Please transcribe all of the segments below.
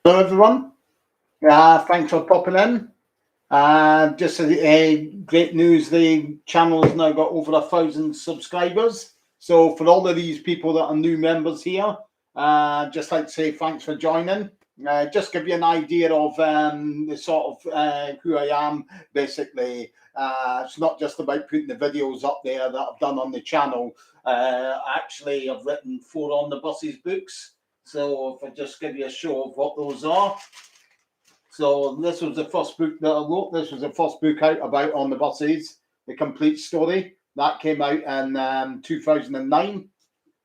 Hello, everyone. Thanks for popping in. Just great news: the channel has now got over 1,000 subscribers. So, for all of these people that are new members here, just like to say thanks for joining. Just give you an idea of the sort of who I am. Basically, it's not just about putting the videos up there that I've done on the channel. Actually, I've written 4 on the buses books. So, if I just give you a show of what those are. So this was the first book that I wrote. This was the first book out about on the buses, the complete story. That came out in 2009.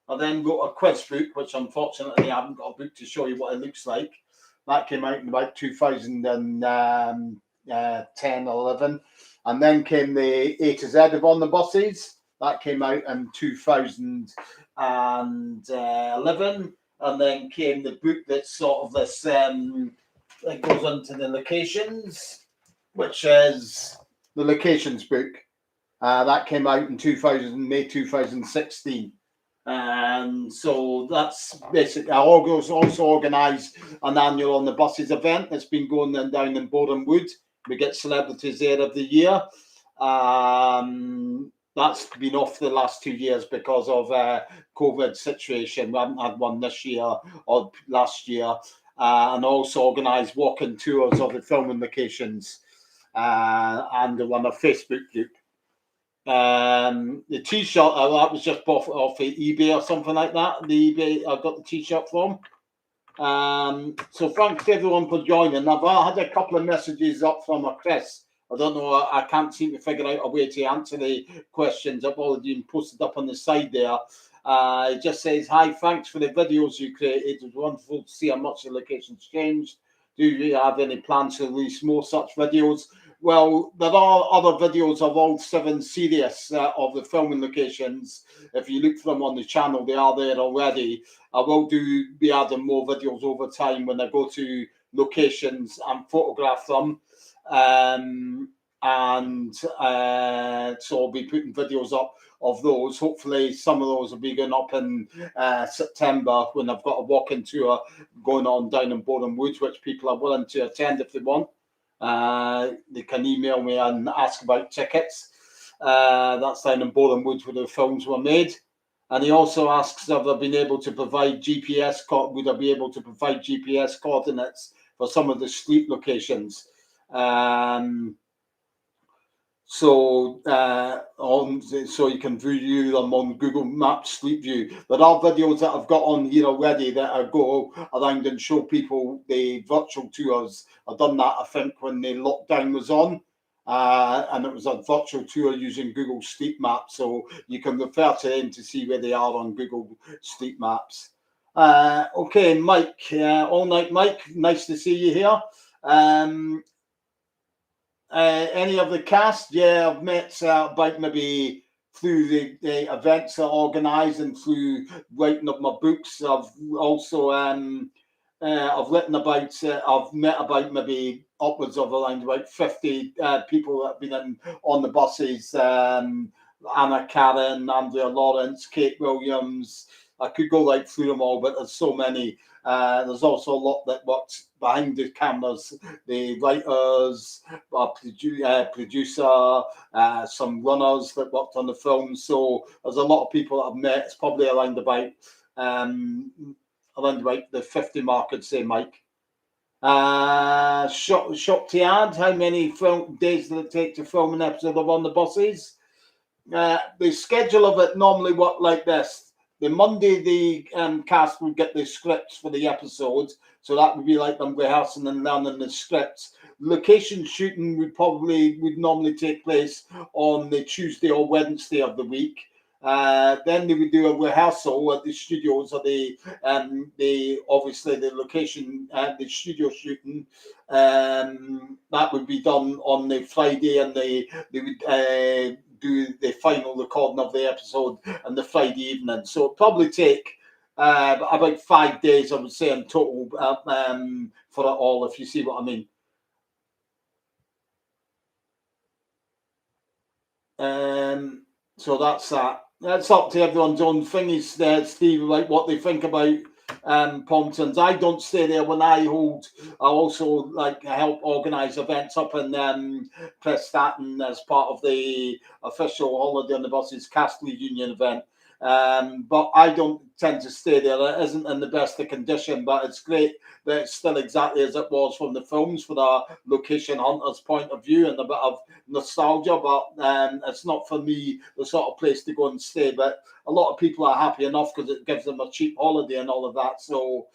I then wrote a quiz book, which unfortunately I haven't got a book to show you what it looks like. That came out in about 2010 or 11. And then came the A to Z of On the Buses. That came out in 2011. And then came the book that's sort of this that goes into the locations, which is the locations book. That came out in May 2016. And so that's basically, I also organise an annual On the Buses event that's been going down in Boreham Wood. We get celebrities there of the year. That's been off the last 2 years because of COVID situation. We haven't had one this year or last year. And also organise walking tours of the filming locations and run a Facebook group. The t-shirt that was just bought off eBay or something like that. The eBay I got the t-shirt from. So thanks to everyone for joining. I've had a couple of messages up from a Chris. I don't know. I can't seem to figure out a way to answer the questions. I've already been posted up on the side there. It just says, hi, thanks for the videos you created. It was wonderful to see how much the locations changed. Do you have any plans to release more such videos? Well, there are other videos of all 7 series of the filming locations. If you look for them on the channel, they are there already. I will be adding more videos over time when I go to locations and photograph them. So I'll be putting videos up of those. Hopefully some of those will be going up in September when I've got a walking tour going on down in Boreham Woods, which people are willing to attend if they want. They can email me and ask about tickets. That's down in Boreham Woods where the films were made. And he also asks if I've been able to provide would I be able to provide GPS coordinates for some of the street locations? So you can view them on Google Maps Street View. There are videos that I've got on here already that I go around and show people the virtual tours. I've done that, I think, when the lockdown was on. And it was a virtual tour using Google Street Maps. So you can refer to them to see where they are on Google Street Maps. Okay, Mike, all night, Mike. Nice to see you here. Any of the cast? Yeah, I've met about maybe through the events that I organise and through writing up my books. I've also I've written about, I've met about maybe upwards of around about 50 people that have been on the buses. Anna Karen, Andrea Lawrence, Kate Williams. I could go right through them all, but there's so many. There's also a lot that works behind the cameras, the writers, producer, some runners that worked on the film. So there's a lot of people that I've met. It's probably around about the 50 mark, I'd say, Mike. Shop to add, how many days did it take to film an episode of On the Buses? The schedule of it normally worked like this. The Monday, the cast would get the scripts for the episodes, so that would be like them rehearsing and learning the scripts. Location shooting would normally take place on the Tuesday or Wednesday of the week. Then they would do a rehearsal at the studios, or obviously the location, the studio shooting. That would be done on the Friday, and they would do the final recording of the episode on the Friday evening. So it'll probably take about 5 days, I would say, in total for it all, if you see what I mean. So that's that. That's up to everyone's own thing. Steve, like what they think about Pontins. I don't stay there when I also like help organise events up in Prestatyn as part of the official Holiday on the Buses Castle Union event. But I don't tend to stay there. It isn't in the best of condition, but it's great that it's still exactly as it was from the films, for the location hunter's point of view and a bit of nostalgia. But it's not for me the sort of place to go and stay. But a lot of people are happy enough because it gives them a cheap holiday and all of that. So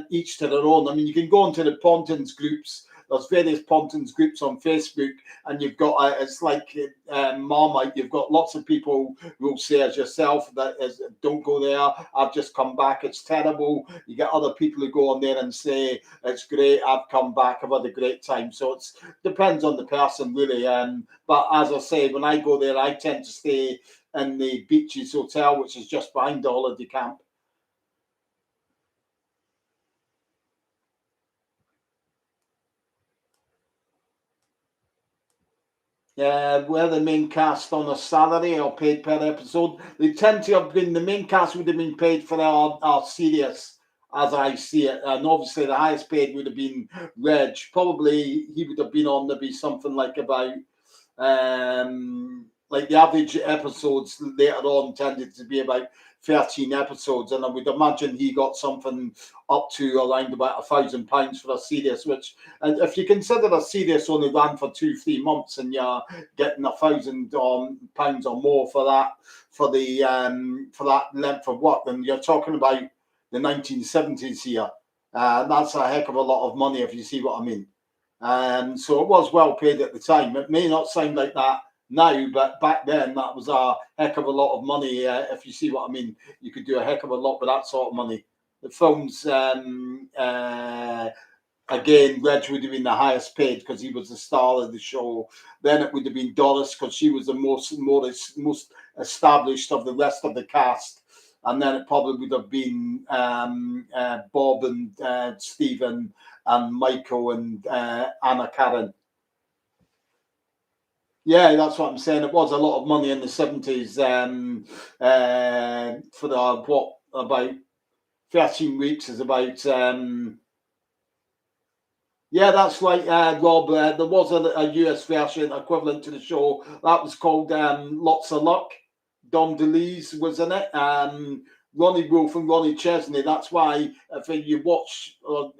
each to their own. I mean, you can go into the Pontins groups. There's various Pontins groups on Facebook, and you've got it's like Marmite. You've got lots of people who will say, as yourself, that is, don't go there. I've just come back. It's terrible. You get other people who go on there and say it's great. I've come back. I've had a great time. So it depends on the person, really. But as I say, when I go there, I tend to stay in the Beaches Hotel, which is just behind the holiday camp. Where the main cast on a salary or paid per episode. They tend to have been, the main cast would have been paid for our series, as I see it. And obviously the highest paid would have been Reg. Probably he would have been on maybe something like about like the average episodes later on tended to be about 13 episodes, and I would imagine he got something up to around about £1,000 for a series, which, and if you consider a series only ran for 2-3 months and you're getting £1,000 or more for that, for that length of work, then you're talking about the 1970s here. That's a heck of a lot of money, if you see what I mean. So it was well paid at the time. It may not sound like that now, but back then that was a heck of a lot of money. If you see what I mean, you could do a heck of a lot with that sort of money. The films, again, Reg would have been the highest paid because he was the star of the show. Then it would have been Doris because she was the most established of the rest of the cast. And then it probably would have been Bob and Stephen and Michael and Anna Karen. Yeah, that's what I'm saying. It was a lot of money in the 70s for the, what, about 13 weeks is about, yeah, that's right, Rob. There was a US version equivalent to the show. That was called Lots of Luck. Dom DeLees was in it. Ronnie Wolf and Ronnie Chesney. That's why if you watch, or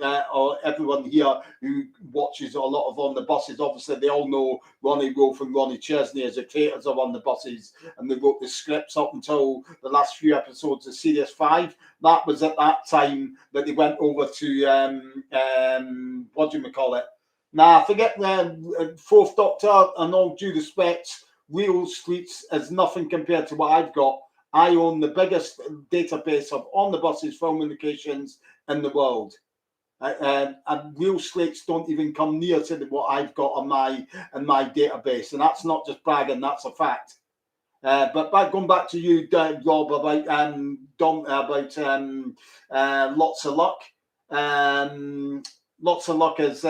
everyone here who watches a lot of On the Buses, obviously they all know Ronnie Wolf and Ronnie Chesney as the creators of On the Buses, and they wrote the scripts up until the last few episodes of Series 5. That was at that time that they went over to, what do you call it? Now, forget the Fourth Doctor, and all due respect, Real Streets is nothing compared to what I've got. I own the biggest database of On the Buses film locations in the world. And Real Slates don't even come near to what I've got on my database, and that's not just bragging; that's a fact. But going back to you, Rob, about Lots of Luck. Lots of Luck is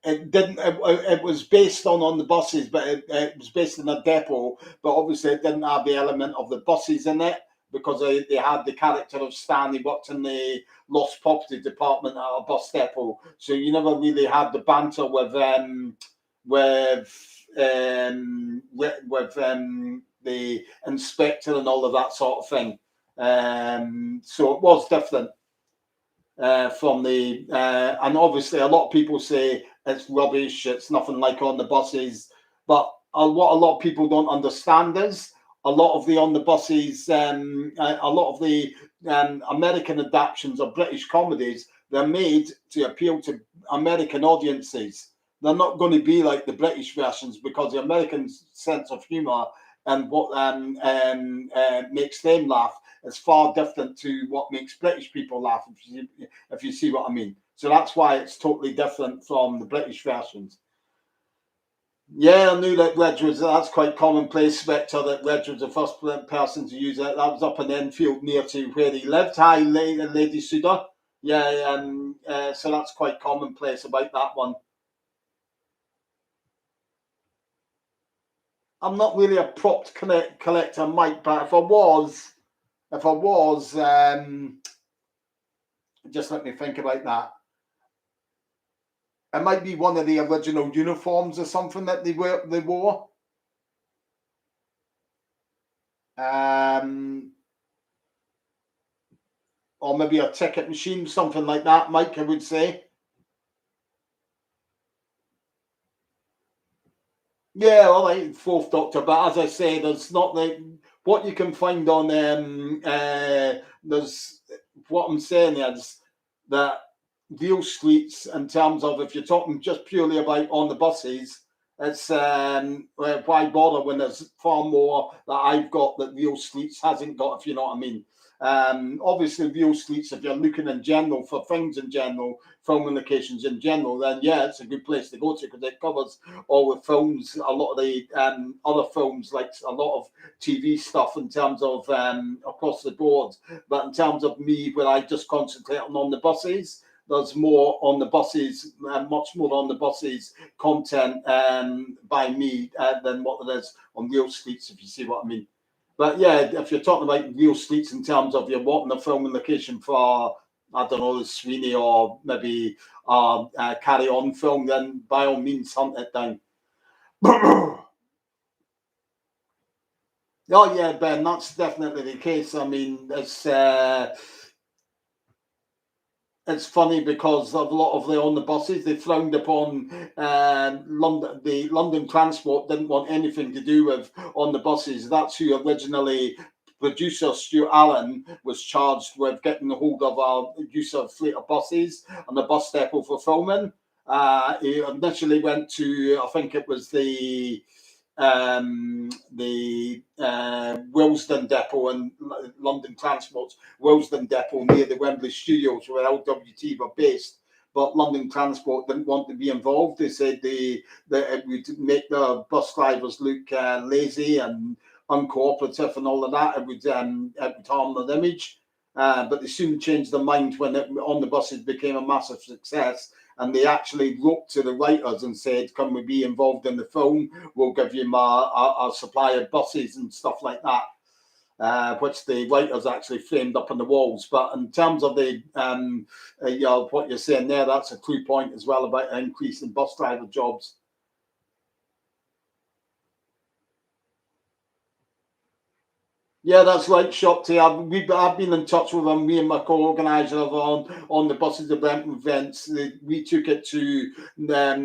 it didn't. It was based on the buses, but it was based in a depot. But obviously, it didn't have the element of the buses in it because they had the character of Stan. He worked in the lost property department at a bus depot, so you never really had the banter with the inspector and all of that sort of thing. So it was different. From the and obviously a lot of people say it's rubbish, it's nothing like On the Buses, but what a lot of people don't understand is a lot of the On the Buses, a lot of the American adaptations of British comedies, they're made to appeal to American audiences. They're not going to be like the British versions because the American sense of humour and what makes them laugh is far different to what makes British people laugh, if you see what I mean. So that's why it's totally different from the British versions. Yeah, I knew that Reg was, that's quite commonplace, Spectre, that Reg was the first person to use it. That was up in Enfield near to where he lived. Hi, Lady Suda. Yeah, so that's quite commonplace about that one. I'm not really a propped collector, Mike, but if I was, If I was, just let me think about that. It might be one of the original uniforms or something that they wore. Or maybe a ticket machine, something like that, Mike, I would say. Yeah, all right, Fourth Doctor, but as I say, there's not like what you can find on there's what I'm saying is that real streets in terms of if you're talking just purely about on the buses, it's why bother when there's far more that I've got that real streets hasn't got, if you know what I mean. Obviously real streets, if you're looking in general for things in general, filming locations in general, then yeah, it's a good place to go to because it covers all the films, a lot of the other films, like a lot of TV stuff in terms of across the board. But in terms of me, where I just concentrate on the buses, there's more on the buses, much more on the buses content by me than what there is on real streets, if you see what I mean. But yeah, if you're talking about real streets in terms of you're wanting a filming location for, I don't know, the Sweeney or maybe Carry On film, then by all means hunt it down. Oh yeah, Ben, that's definitely the case. I mean, it's funny because of a lot of the on the buses they frowned upon London. The London Transport didn't want anything to do with on the buses. That's who originally producer Stuart Allen was charged with getting a hold of our use of fleet of buses and the bus depot for filming. He initially went to, I think it was Willesden Depot and London Transport's Willesden Depot near the Wembley Studios where LWT were based. But London Transport didn't want to be involved. They said that it would make the bus drivers look lazy and uncooperative and all of that. It would harm their image. But they soon changed their mind when on the buses became a massive success. And they actually wrote to the writers and said, "Can we be involved in the film? We'll give you our supply of buses and stuff like that," which the writers actually framed up on the walls. But in terms of the what you're saying there, that's a true point as well about an increase in bus driver jobs. Yeah, that's right, Shopty. I've been in touch with them. Me and my co-organizer on the buses events. We took it to.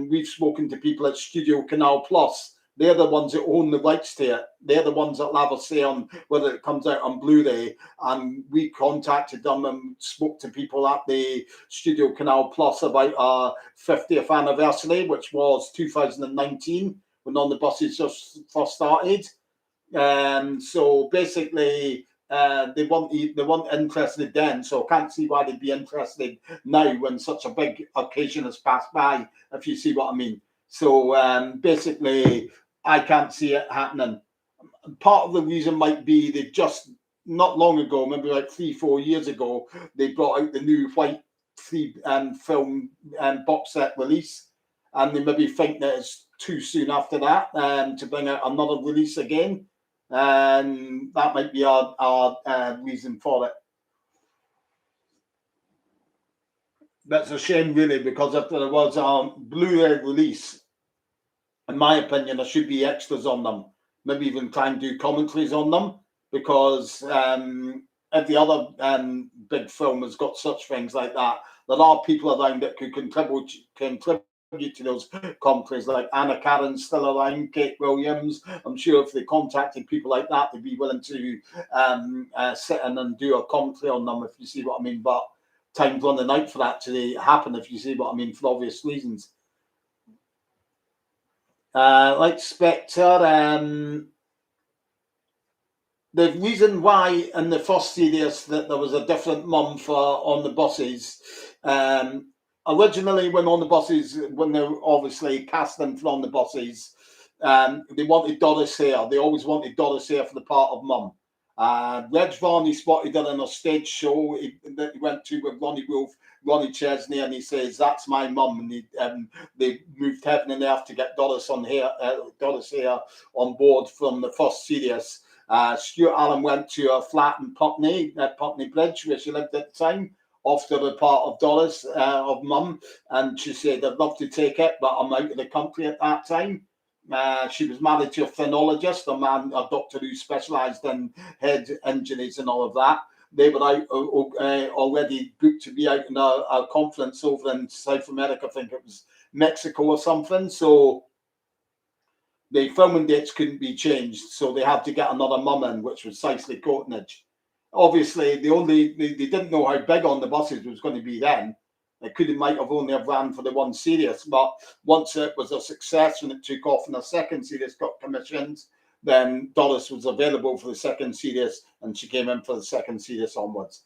We've spoken to people at Studio Canal Plus. They're the ones that own the rights to it. They're the ones that have a say on whether it comes out on Blu-ray. And we contacted them and spoke to people at the Studio Canal Plus about our 50th anniversary, which was 2019, when On the Buses just first started. So basically, they weren't interested then. So I can't see why they'd be interested now when such a big occasion has passed by. If you see what I mean. So basically, I can't see it happening. Part of the reason might be they just not long ago, maybe like 3-4 years ago, they brought out the new white film box set release, and they maybe think that it's too soon after that to bring out another release again. That might be our reason for it. That's a shame, really, because if there was a Blu-ray release, in my opinion, there should be extras on them. Maybe even try and do commentaries on them, because every other big film has got such things like that. There are people around that could contribute to those commentaries, like Anna Karen's still around, Kate Williams. I'm sure if they contacted people like that, they'd be willing to sit in and do a commentary on them, if you see what I mean. But time's running out for that to happen, if you see what I mean, for obvious reasons. Like Spectre, the reason why in the first series that there was a different mum for on the buses, originally when on the buses, when they were obviously casting for on the buses, they wanted Doris Hare. They always wanted Doris Hare for the part of mum. Reg Varney spotted her in a stage show that he went to with Ronnie Wolf, Ronnie Chesney, and he says, "That's my mum." And they moved heaven and earth to get Doris Hare on board from the first series. Stuart Allen went to a flat in Putney, at Putney Bridge, where she lived at the time, after the part of Doris, of Mum, and she said, I'd love to take it, but I'm out of the country at that time. She was married to a phrenologist, a doctor who specialised in head injuries and all of that. They were out already booked to be out in a conference over in South America, I think it was Mexico or something. So the filming dates couldn't be changed, so they had to get another mum in, which was Sisley Courtenage. Obviously, they didn't know how big On the Buses was going to be then. They might have only have ran for the one series, but once it was a success and it took off and a second series got commissioned, then Doris was available for the second series, and she came in for the second series onwards.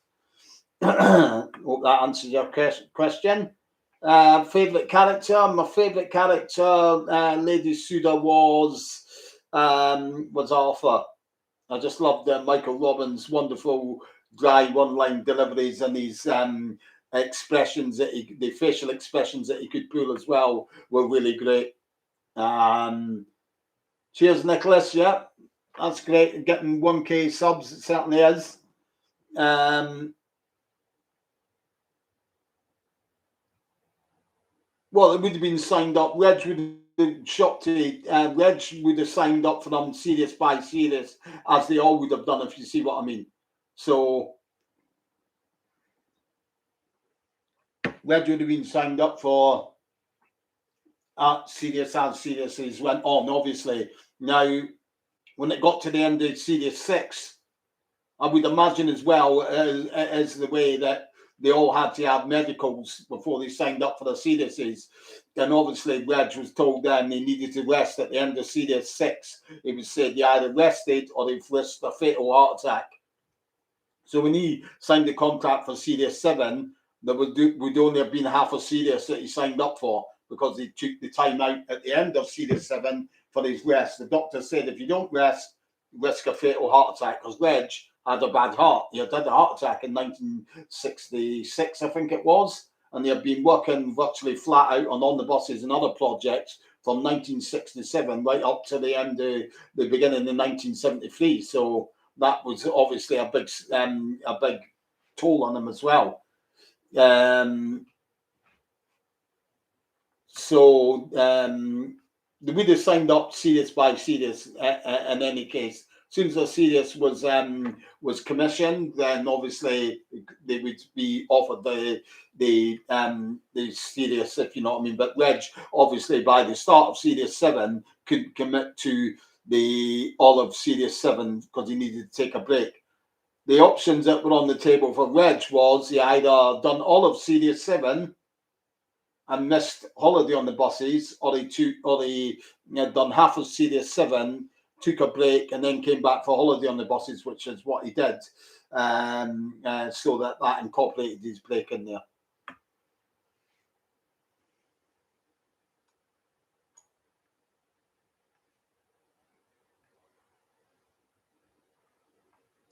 Hope that answers your question. Favorite character? My favorite character, Lady Suda, was Arthur. I just loved Michael Robbins' wonderful dry one-line deliveries and his expressions the facial expressions that he could pull as well were really great. Cheers, Nicholas. Yeah, that's great. Getting 1K subs, it certainly is. Well, it would have been signed up. Reg would have signed up for them series by series, as they all would have done, if you see what I mean. So Reg would have been signed up for series as series went on, obviously. Now, when it got to the end of series 6, I would imagine as well as the way that they all had to have medicals before they signed up for the series. And obviously, Reg was told then he needed to rest at the end of series 6. It was said he either rested or they've risked a fatal heart attack. So when he signed the contract for series 7, there would only have been half a series that he signed up for, because he took the time out at the end of series 7 for his rest. The doctor said, if you don't rest, you risk a fatal heart attack, because Reg had a bad heart. He had a heart attack in 1966, I think it was, and he had been working virtually flat out on the buses and other projects from 1967 right up to the end of the beginning of 1973. So that was obviously a big toll on him as well. They would have signed up series by series in any case. As soon as the series was commissioned, then obviously they would be offered the series, if you know what I mean. But Reg, obviously, by the start of series 7, couldn't commit to all of series 7 because he needed to take a break. The options that were on the table for Reg was he either done all of series 7 and missed Holiday on the Buses, or he had done half of series 7, took a break, and then came back for Holiday on the Buses, which is what he did. So that incorporated his break in there.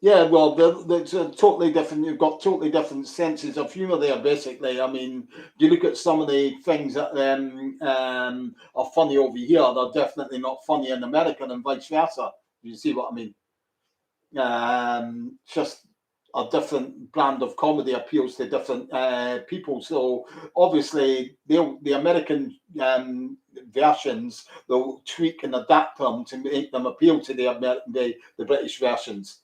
Yeah, well, it's a totally different. You've got totally different senses of humour there. Basically, I mean, you look at some of the things that are funny over here; they're definitely not funny in America, and vice versa. You see what I mean? Just a different brand of comedy appeals to different people. So obviously, the American versions, they'll tweak and adapt them to make them appeal to the British versions.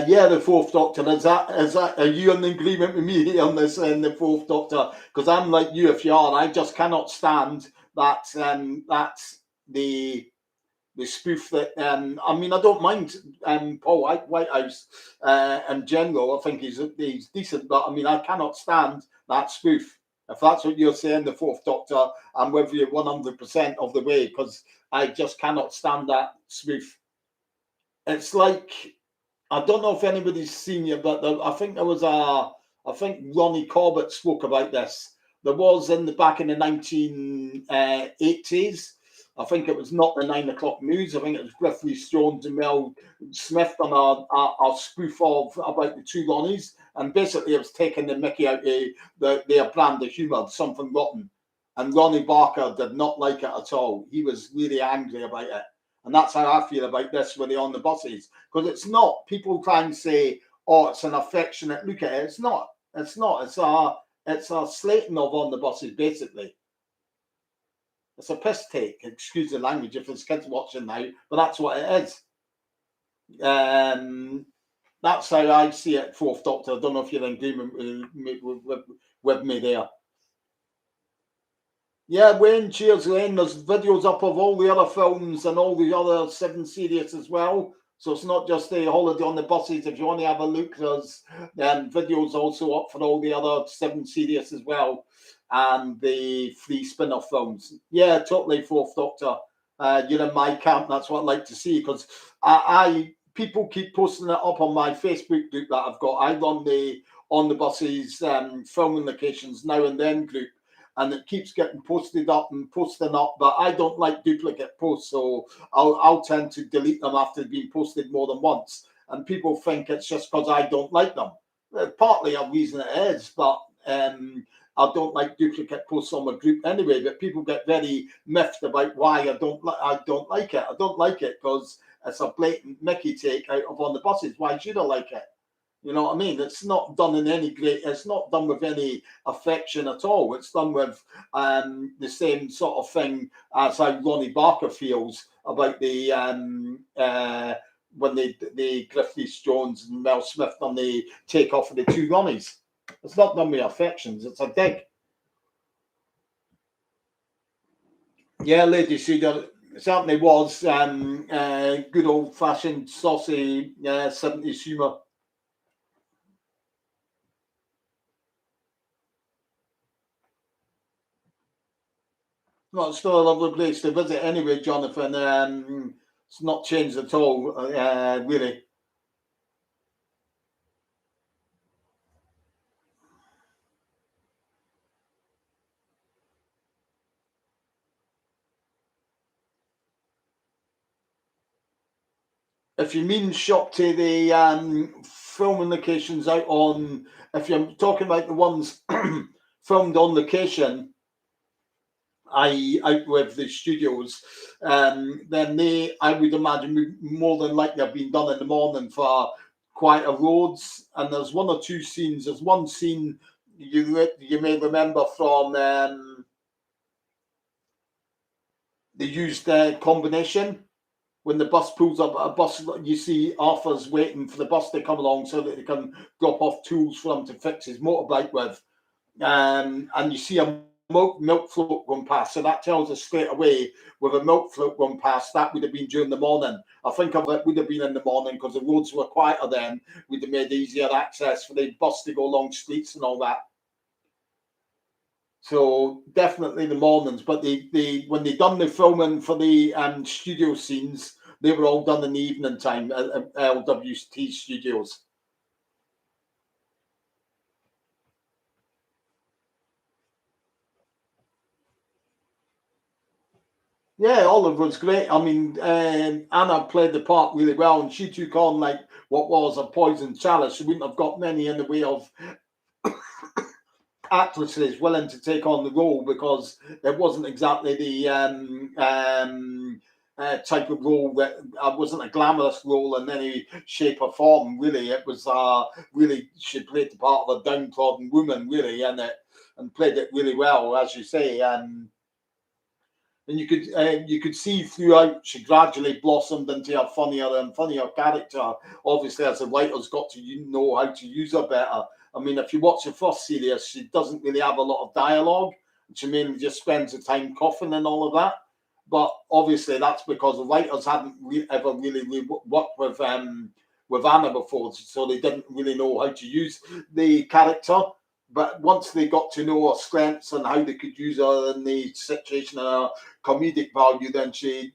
Yeah, the Fourth Doctor. Is that? Are you in agreement with me on this? In the Fourth Doctor, because I'm like you. If you are, I just cannot stand that. That's the spoof that. I mean, I don't mind Paul Whitehouse in general. I think he's decent, but I mean, I cannot stand that spoof. If that's what you're saying, the Fourth Doctor, I'm with you 100% of the way, because I just cannot stand that spoof. It's like, I don't know if anybody's seen it, but I think I think Ronnie Corbett spoke about this. There was in the back in the 1980s, I think it was not the 9 o'clock news. I think it was Griffiths Jones and Mel Smith on a spoof of about the two Ronnies, and basically it was taking the mickey out of their brand of humour, something rotten. And Ronnie Barker did not like it at all. He was really angry about it. And that's how I feel about this when they're on the buses. Because it's not. People try and say, oh, it's an affectionate look at it. It's not. It's not. It's a slating of on the buses, basically. It's a piss take. Excuse the language if there's kids watching now, but that's what it is. That's how I see it, Fourth Doctor. I don't know if you're in agreement with me there. Yeah, Wayne, cheers, Wayne. There's videos up of all the other films and all the other 7 series as well. So it's not just the holiday on the buses. If you want to have a look, there's videos also up for all the other 7 series as well. And the 3 spin-off films. Yeah, totally, Fourth Doctor. You're in my camp. That's what I like to see, because people keep posting it up on my Facebook group that I've got. I run the On the Buses filming locations now and then group, and it keeps getting posted up and posting up, but I don't like duplicate posts, so I'll tend to delete them after they've been posted more than once. And people think it's just because I don't like them. Partly a reason it is, but I don't like duplicate posts on my group anyway. But people get very miffed about why I don't like it. I don't like it because it's a blatant Mickey take out of On the Buses. Why should I like it? You know what I mean? It's not done in any great. It's not done with any affection at all. It's done with the same sort of thing as how Ronnie Barker feels about the when the Griffiths Jones and Mel Smith done the take off of the two Ronnies. It's not done with affections. It's a dig. Yeah, Lady Cedar certainly was good old fashioned saucy 70s humour. Well, it's still a lovely place to visit anyway, Jonathan. It's not changed at all, really. If you mean shop to the filming locations out on, if you're talking about the ones filmed on location, i.e. out with the studios, then I would imagine, more than likely have been done in the morning for quieter roads. And there's one or two scenes. There's one scene you may remember from the used combination. When the bus pulls up, a bus, you see Arthur's waiting for the bus to come along so that they can drop off tools for him to fix his motorbike with. And you see a milk float going past. So that tells us straight away, with a milk float going past, that would have been during the morning. I think it would have been in the morning because the roads were quieter then. Would have made easier access for the bus to go along streets and all that. So definitely the mornings. But when they done the filming for the studio scenes, they were all done in the evening time at LWT Studios. Yeah, Olive was great. I mean, Anna played the part really well, and she took on like what was a poison chalice. She wouldn't have got many in the way of actresses willing to take on the role, because it wasn't exactly the type of role that wasn't a glamorous role in any shape or form. Really, it was really, she played the part of a downtrodden woman, really, and played it really well, as you say. And you could see throughout she gradually blossomed into a funnier and funnier character. Obviously, as the writers got to know how to use her better. I mean, if you watch the first series, she doesn't really have a lot of dialogue. She mainly just spends the time coughing and all of that. But obviously, that's because the writers hadn't ever really worked with Anna before, so they didn't really know how to use the character. But once they got to know her strengths and how they could use her in the situation and her comedic value, then she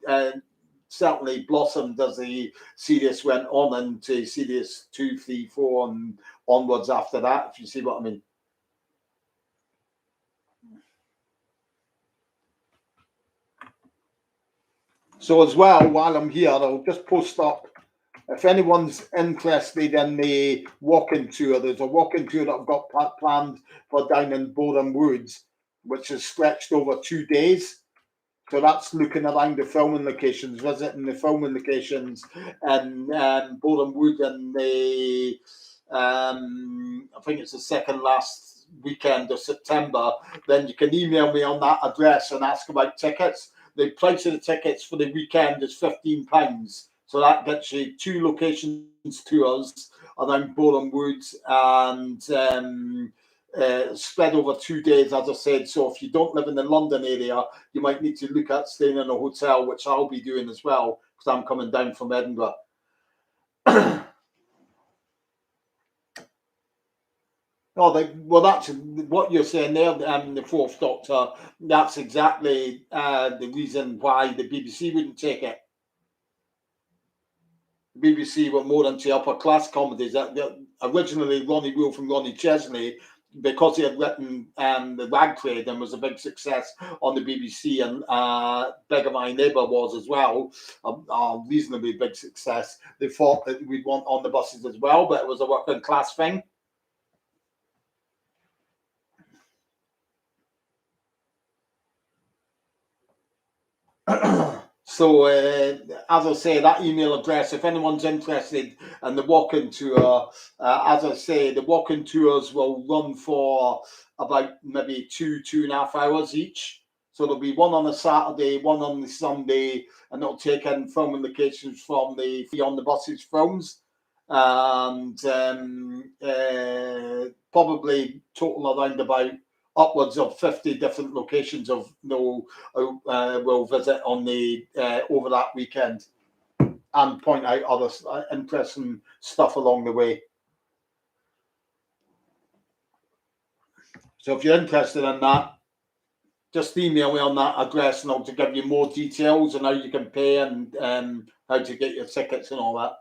certainly blossomed as the series went on into series 2, 3, 4, and onwards after that, if you see what I mean. So as well, while I'm here, I'll just post up. If anyone's interested in the walking tour, there's a walking tour that I've got planned for down in Boreham Woods, which is stretched over 2 days. So that's looking around the filming locations, visiting the filming locations in Boreham Wood and the, I think it's the second last weekend of September. Then you can email me on that address and ask about tickets. The price of the tickets for the weekend is £15. So that gets you 2 locations tours around Boreham Woods and spread over 2 days, as I said. So if you don't live in the London area, you might need to look at staying in a hotel, which I'll be doing as well, because I'm coming down from Edinburgh. Well, that's what you're saying there, the Fourth Doctor. That's exactly the reason why the BBC wouldn't take it. The BBC were more into upper class comedies. Originally, Ronnie Wolf and Ronnie Chesley, because he had written The Rag Trade and was a big success on the BBC, and Beggar My Neighbour was as well, a reasonably big success. They thought that we'd want on the buses as well, but it was a working class thing. So, as I say, that email address, if anyone's interested in the walking tour, as I say, the walking tours will run for about maybe 2.5 hours each. So there'll be one on a Saturday, one on the Sunday, and it'll take in filming locations from the On the Buses films. And probably total around about upwards of 50 different locations of we'll visit on the over that weekend and point out other interesting stuff along the way. So if you're interested in that, just email me on that address and I'll to give you more details on how you can pay and how to get your tickets and all that.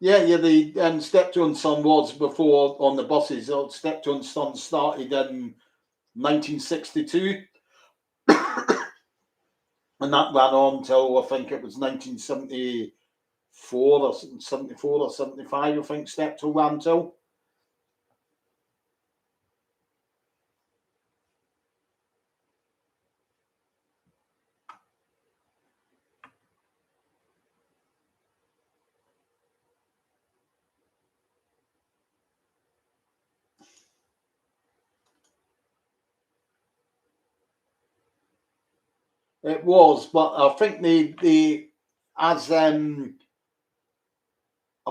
Yeah, the Steptoe & Son was before on the buses. Steptoe & Son started in 1962. And that ran on till I think it was 1974 or 74 or 75, I think Steptoe ran till. It was, but I think I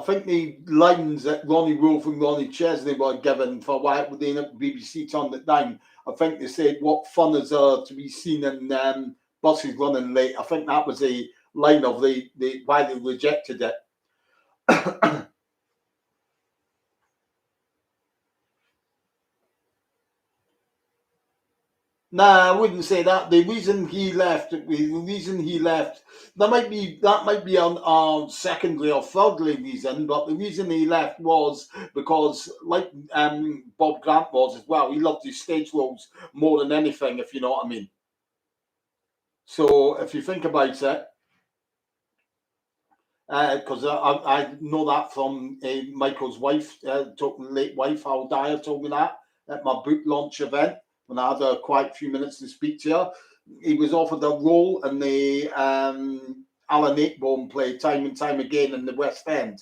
think the lines that Ronnie Wolf and Ronnie Chesley were given for why the BBC turned it down. I think they said, "What fun is there to be seen in buses running late?" I think that was the line of the why they rejected it. Nah, I wouldn't say that. The reason he left, that might be on secondary or thirdly reason, but the reason he left was because, like Bob Grant was as well, he loved his stage roles more than anything, if you know what I mean. So if you think about it, because I know that from Michael's wife, late wife, Al Dyer, told me that at my book launch event when I had quite a few minutes to speak to her. He was offered a role in the Alannate Bone play time and time again in the West End.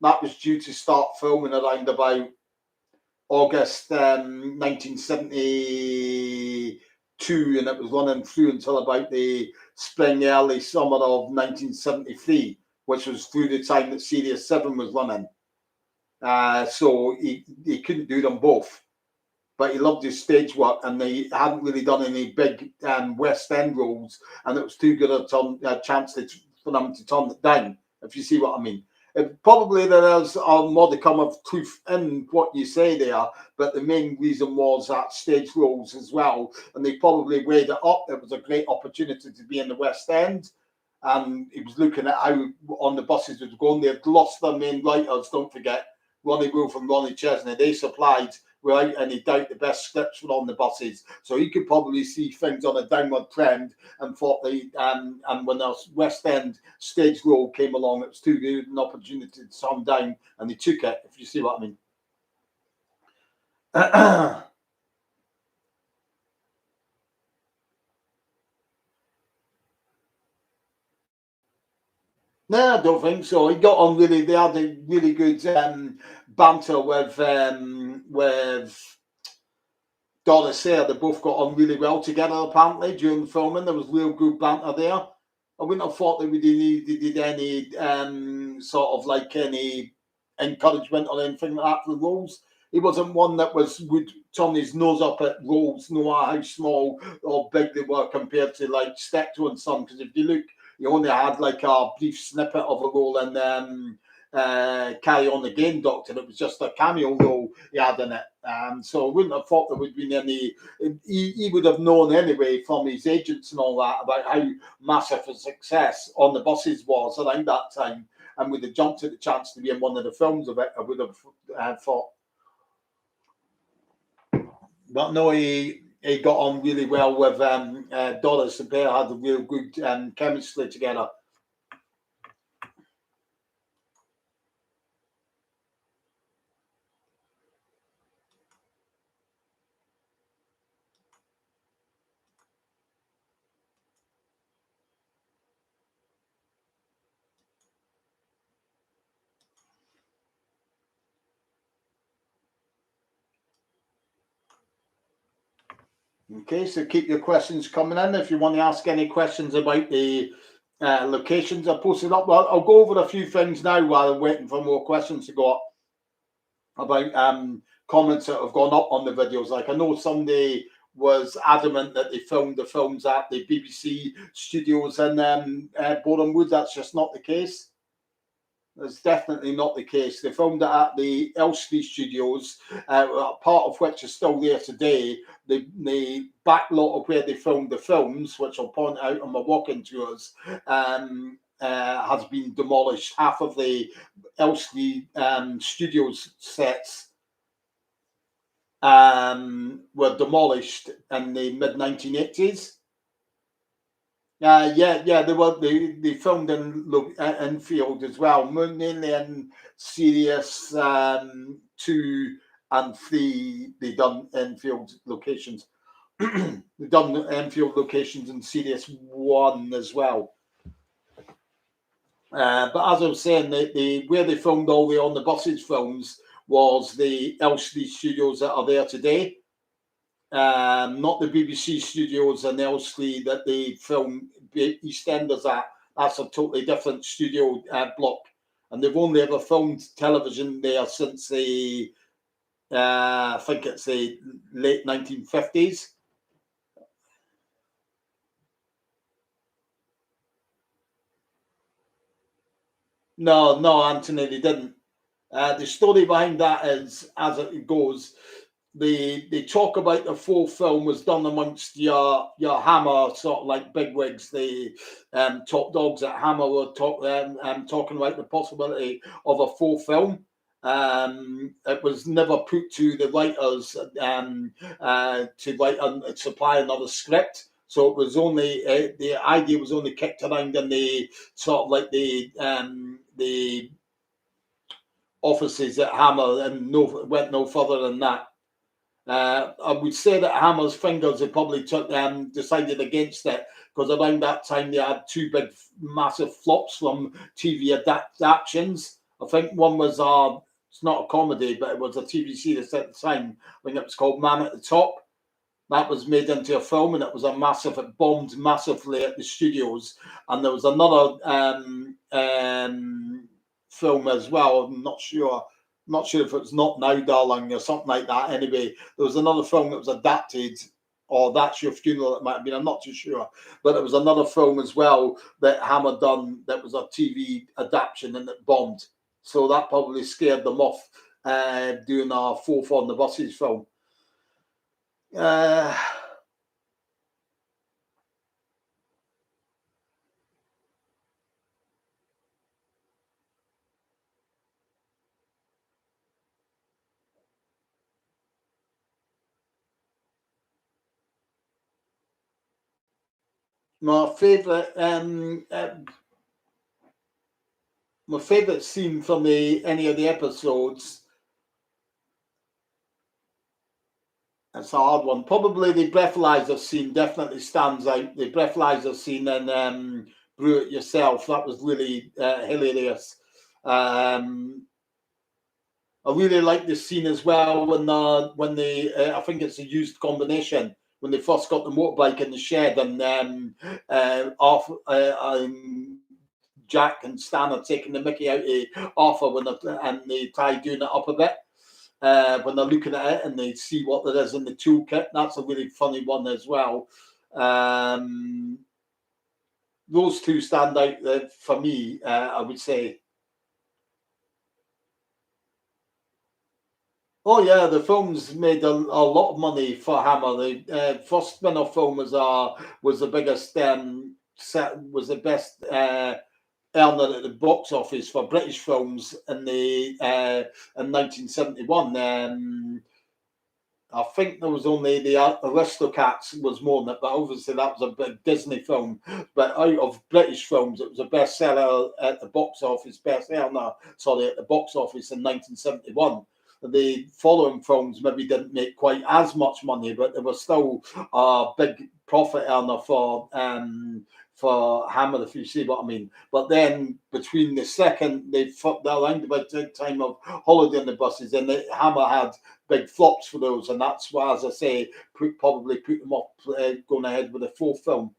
That was due to start filming around about August 1972, and it was running through until about the spring, early summer of 1973, which was through the time that Series 7 was running. So he couldn't do them both. But he loved his stage work, and he hadn't really done any big West End roles, and it was too good a chance for them to turn it down, if you see what I mean. Probably there is a modicum of truth in what you say there, but the main reason was that stage roles as well, and they probably weighed it up. It was a great opportunity to be in the West End, and he was looking at how on the buses was going. They'd lost their main writers, don't forget, Ronnie Wolf and Ronnie Chesney. They supplied, without any doubt, the best scripts were on the buses. So he could probably see things on a downward trend and thought and when the West End stage role came along, it was too good an opportunity to turn down, and they took it, if you see what I mean. No, I don't think so. He got on really. They had a really good banter with Doris there. They both got on really well together. Apparently, during the filming, there was real good banter there. I wouldn't have thought they did any sort of like any encouragement or anything like that for the roles. He wasn't one that would turn his nose up at roles, no matter how small or big they were compared to like Steptoe and Son. Because if you look, he only had like a brief snippet of a role in Carry On Again, Doctor. It was just a cameo role he had in it. So I wouldn't have thought there would have been any. He would have known anyway from his agents and all that about how massive a success On the Buses was around that time, and would have jumped at the chance to be in one of the films of it. I would have thought. But no, he got on really well with Doris. The pair had a real good chemistry together. Okay, so keep your questions coming in. If you want to ask any questions about the locations, I posted up. Well, I'll go over a few things now while I'm waiting for more questions to go up about comments that have gone up on the videos. Like I know somebody was adamant that they filmed the films at the BBC studios in Boreham Wood. That's just not the case. That's definitely not the case. They filmed it at the Elstree studios, part of which is still there today. The back lot of where they filmed the films, which I'll point out on my walking tours, has been demolished. Half of the Elstree studios sets were demolished in the mid 1980s. Yeah, they filmed in Enfield as well, mainly in Series 2 and 3. They done Enfield locations. They done Enfield locations in Series 1 as well. But as I was saying, where they filmed all the On the Buses films was the Elstree studios that are there today. Not the BBC studios in Elstree that they film EastEnders at. That's a totally different studio block, and they've only ever filmed television there since the I think it's the late 1950s. No, Anthony, they didn't. The story behind that is, as it goes, they talk about the full film was done amongst your Hammer sort of like bigwigs. The top dogs at Hammer were talking about the possibility of a full film. It was never put to the writers to write and supply another script. So it was only the idea was only kicked around in the sort of like the offices at Hammer, and went no further than that. I would say that Hammer's fingers had probably decided against it, because around that time they had two big, massive flops from TV adaptations. I think one was it's not a comedy, but it was a TV series at the time. I think it was called Man at the Top. That was made into a film, and it was it bombed massively at the studios. And there was another film as well. I'm not sure if it's Not Now, Darling, or something like that. Anyway, there was another film that was adapted, or That's Your Funeral, it might have been, I'm not too sure. But there was another film as well that Hammer done that was a TV adaptation, and it bombed. So that probably scared them off doing our Fourth on the Buses film. My favourite scene from any of the episodes. That's a hard one. Probably the breathalyzer scene definitely stands out. The breathalyzer scene and Brew It Yourself. That was really hilarious. I really like this scene as well when they I think it's a used combination when they first got the motorbike in the shed and Jack and Stan are taking the mickey out of Arthur and they try doing it up a bit. When they're looking at it and they see what there is in the toolkit. That's a really funny one as well. Those two stand out for me, I would say. Oh yeah, the film's made a lot of money for Hammer. The first spin-off film was the biggest was the best earner at the box office for British films in 1971. I think there was only the Aristocats was more than it, but obviously that was a big Disney film. But out of British films, it was a bestseller at the box office, at the box office in 1971. The following films maybe didn't make quite as much money, but they were still a big profit earner for Hammer, if you see what I mean. But then between the second, around about the time of Holiday on the Buses, and Hammer had big flops for those, and that's why, as I say, probably put them up going ahead with the fourth film.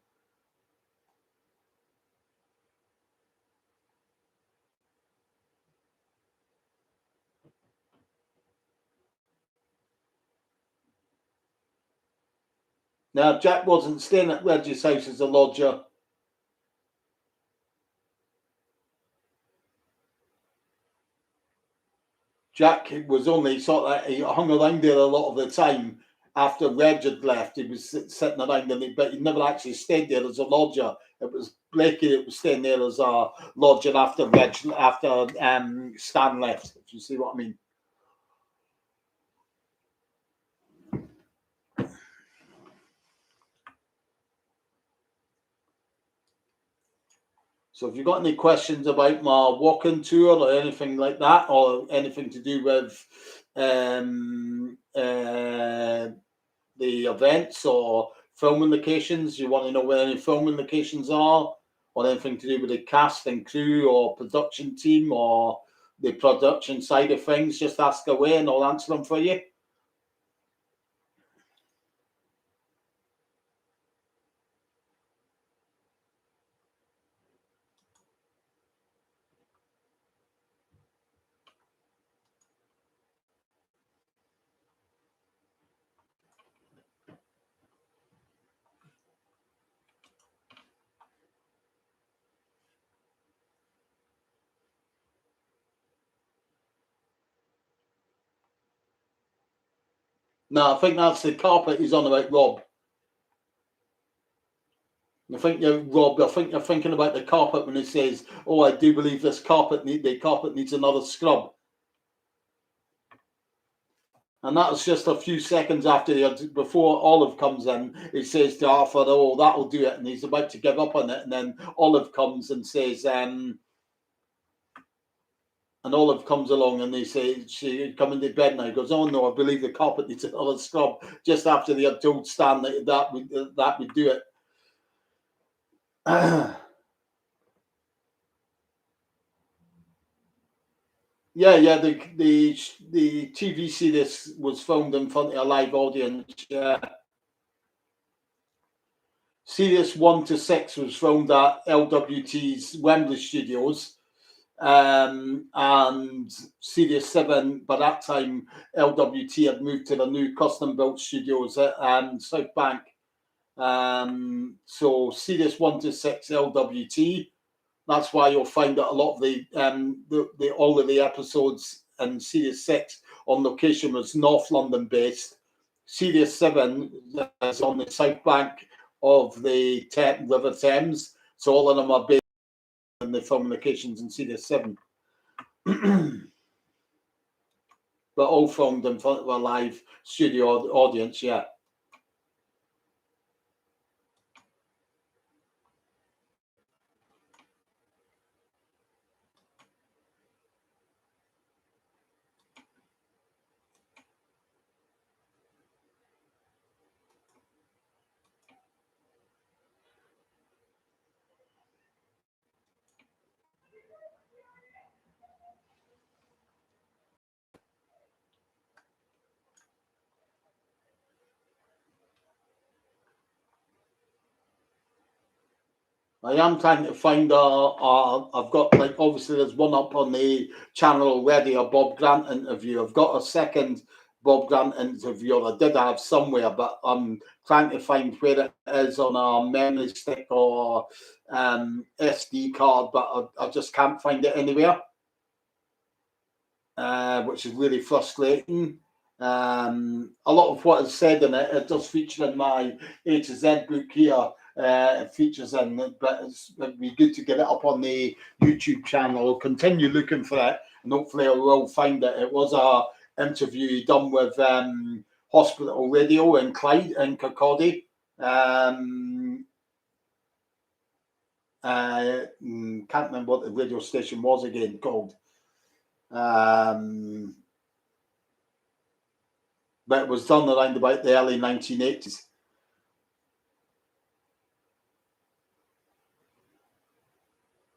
Now, Jack wasn't staying at Reggie's house as a lodger. Jack was only he hung around there a lot of the time after Reg had left. He was sitting around, but he never actually stayed there as a lodger. It was Blakey that was staying there as a lodger after Stan left. If you see what I mean. So if you've got any questions about my walking tour or anything like that, or anything to do with the events or filming locations, you want to know where any filming locations are, or anything to do with the cast and crew or production team or the production side of things, just ask away and I'll answer them for you. No, I think that's the carpet he's on about, Rob. I think you're Rob. I think you're thinking about the carpet when he says, "Oh, I do believe this carpet needs another scrub." And that was just a few seconds before Olive comes in. He says to Arthur, "Oh, that'll do it," and he's about to give up on it. And then Olive comes and says, and Olive comes along and they say, "She come into bed now." He goes, "Oh no, I believe the carpet needs another scrub." Just after they had told Stan that would do it. Yeah. The TV series was filmed in front of a live audience. Yeah. Series 1 to 6 was filmed at LWT's Wembley Studios, and Series 7, by that time, LWT had moved to the new custom-built studios at South Bank. So Series 1 to 6, LWT, That's why you'll find that a lot of the all of the episodes in Series 6 on location was North London based. Series 7 is on the south bank of the River Thames, so all of them are based in the film locations in Series 7. But all filmed in front of a live studio audience, yeah. I am trying to find I've got, like, obviously there's one up on the channel already, a Bob Grant interview. I've got a second Bob Grant interview I did have somewhere, but I'm trying to find where it is on a memory stick or SD card, but I just can't find it anywhere, which is really frustrating. A lot of what is said in it, it does feature in my A to Z book here. It features in it, but it'd be good to get it up on the YouTube channel. I'll continue looking for it, and hopefully I will find it. It was a interview done with Hospital Radio in Clyde in Kirkcaldy. Can't remember what the radio station was again called. But it was done around about the early 1980s.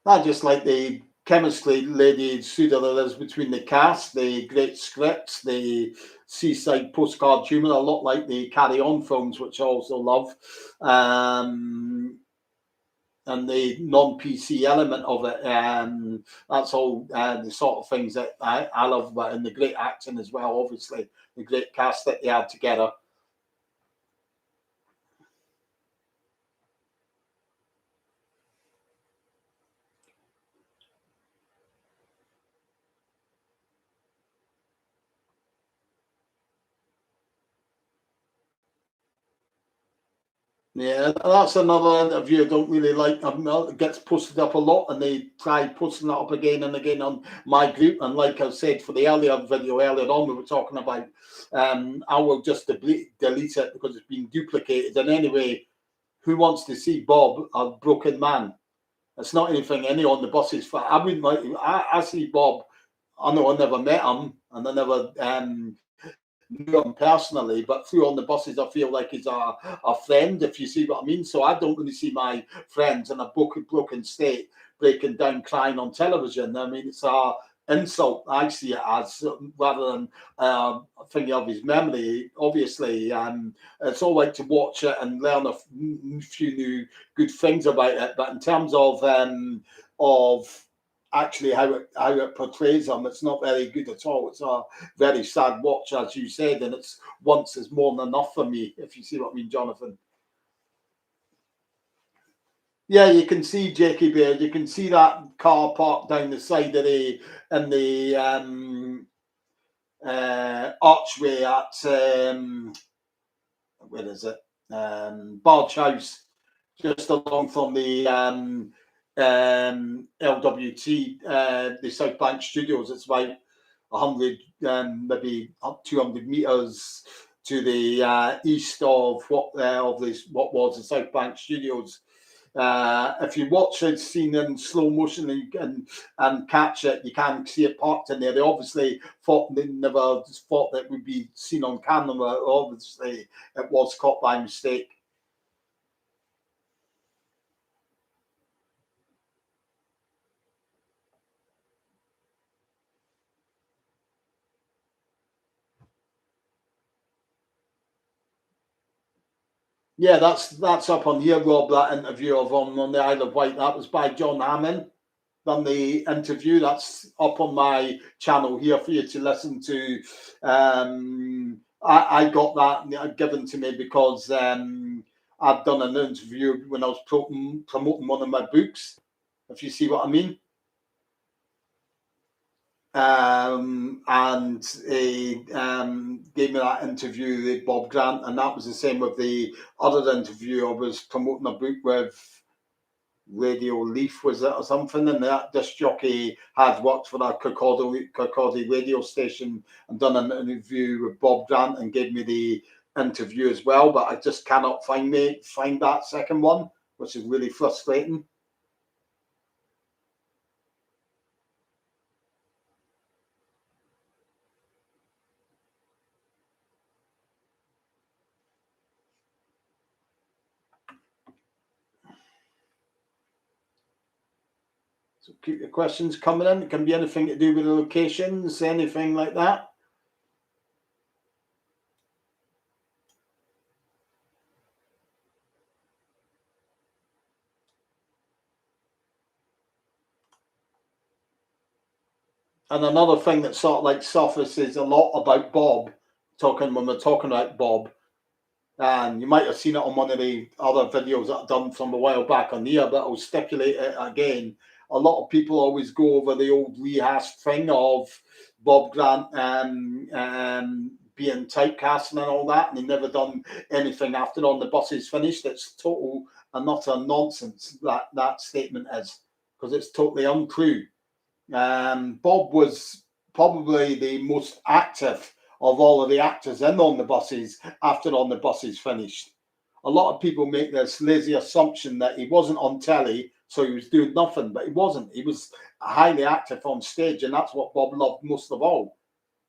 I just like the chemistry Lady Suda there is between the cast, the great scripts, the seaside postcard humour, a lot like the Carry On films, which I also love. And the non-PC element of it. That's all the sort of things that I love about it. And the great acting as well, obviously. The great cast that they had together. Yeah, that's another interview I don't really like. It gets posted up a lot, and they try posting that up again and again on my group. And like I said, for the earlier video earlier on, we were talking about, I will just delete it because it's been duplicated. And anyway, who wants to see Bob, a broken man? It's not anything any on the buses for. I wouldn't like. I see Bob. I know I never met him, and I never knew him personally, but through on the buses, I feel like he's a friend, if you see what I mean. So I don't really see my friends in a broken state, breaking down, crying on television. I mean, it's a insult. I see it as, rather than thinking of his memory. Obviously, it's all right to watch it and learn a few new good things about it. But in terms of actually how it portrays them, it's not very good at all. It's a very sad watch, as you said, and it's once is more than enough for me, if you see what I mean, Jonathan. Yeah, you can see Jakey Bear. You can see that car parked down the side of the in the archway at where is it? Barge House, just along from the LWT, the South Bank Studios. It's about 100, maybe up 200 meters to the east of what was the South Bank Studios. If you watch it scene in slow motion and catch it, you can see it parked in there. They obviously never thought that would be seen on camera. Obviously, it was caught by mistake. Yeah, that's up on here, Rob. That interview of on the Isle of Wight. That was by John Hammond. Done the interview. That's up on my channel here for you to listen to. I got that given to me because I've done an interview when I was promoting one of my books. if you see what I mean. And he gave me that interview with Bob Grant, and that was the same with the other interview. I was promoting a book with Radio Leaf, was it, or something, and that disc jockey had worked for that Kirkcaldy radio station and done an interview with Bob Grant and gave me the interview as well, but I just cannot find that second one, which is really frustrating. So keep your questions coming in. It can be anything to do with the locations, anything like that. And another thing that sort of like surfaces a lot about Bob, when we're talking about Bob, and you might have seen it on one of the other videos that I've done from a while back on here, but I'll stipulate it again. A lot of people always go over the old rehashed thing of Bob Grant being typecast and all that, and he never done anything after On the Bus Is Finished. It's total and utter nonsense, that statement is, because it's totally untrue. Bob was probably the most active of all of the actors in On the Buses after On the Buses finished. A lot of people make this lazy assumption that he wasn't on telly, so he was doing nothing, but he wasn't. He was highly active on stage, and that's what Bob loved most of all.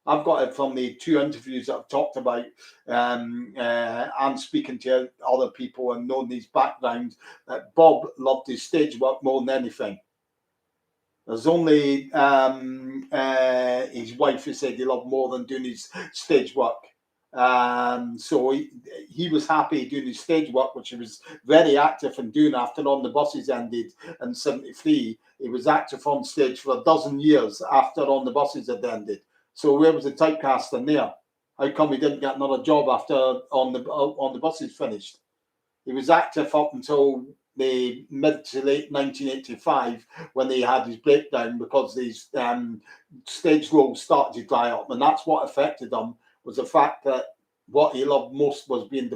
I've got it from the two interviews that I've talked about, and speaking to other people and knowing these backgrounds, that Bob loved his stage work more than anything. There's only his wife who said he loved more than doing his stage work. So he was happy doing his stage work, which he was very active in doing after On the Buses ended in 73. He was active on stage for a dozen years after On the Buses had ended. So where was the typecasting there? How come he didn't get another job after On the Buses finished? He was active up until the mid to late 1985 when he had his breakdown, because these stage roles started to dry up, and that's what affected him, was the fact that what he loved most was being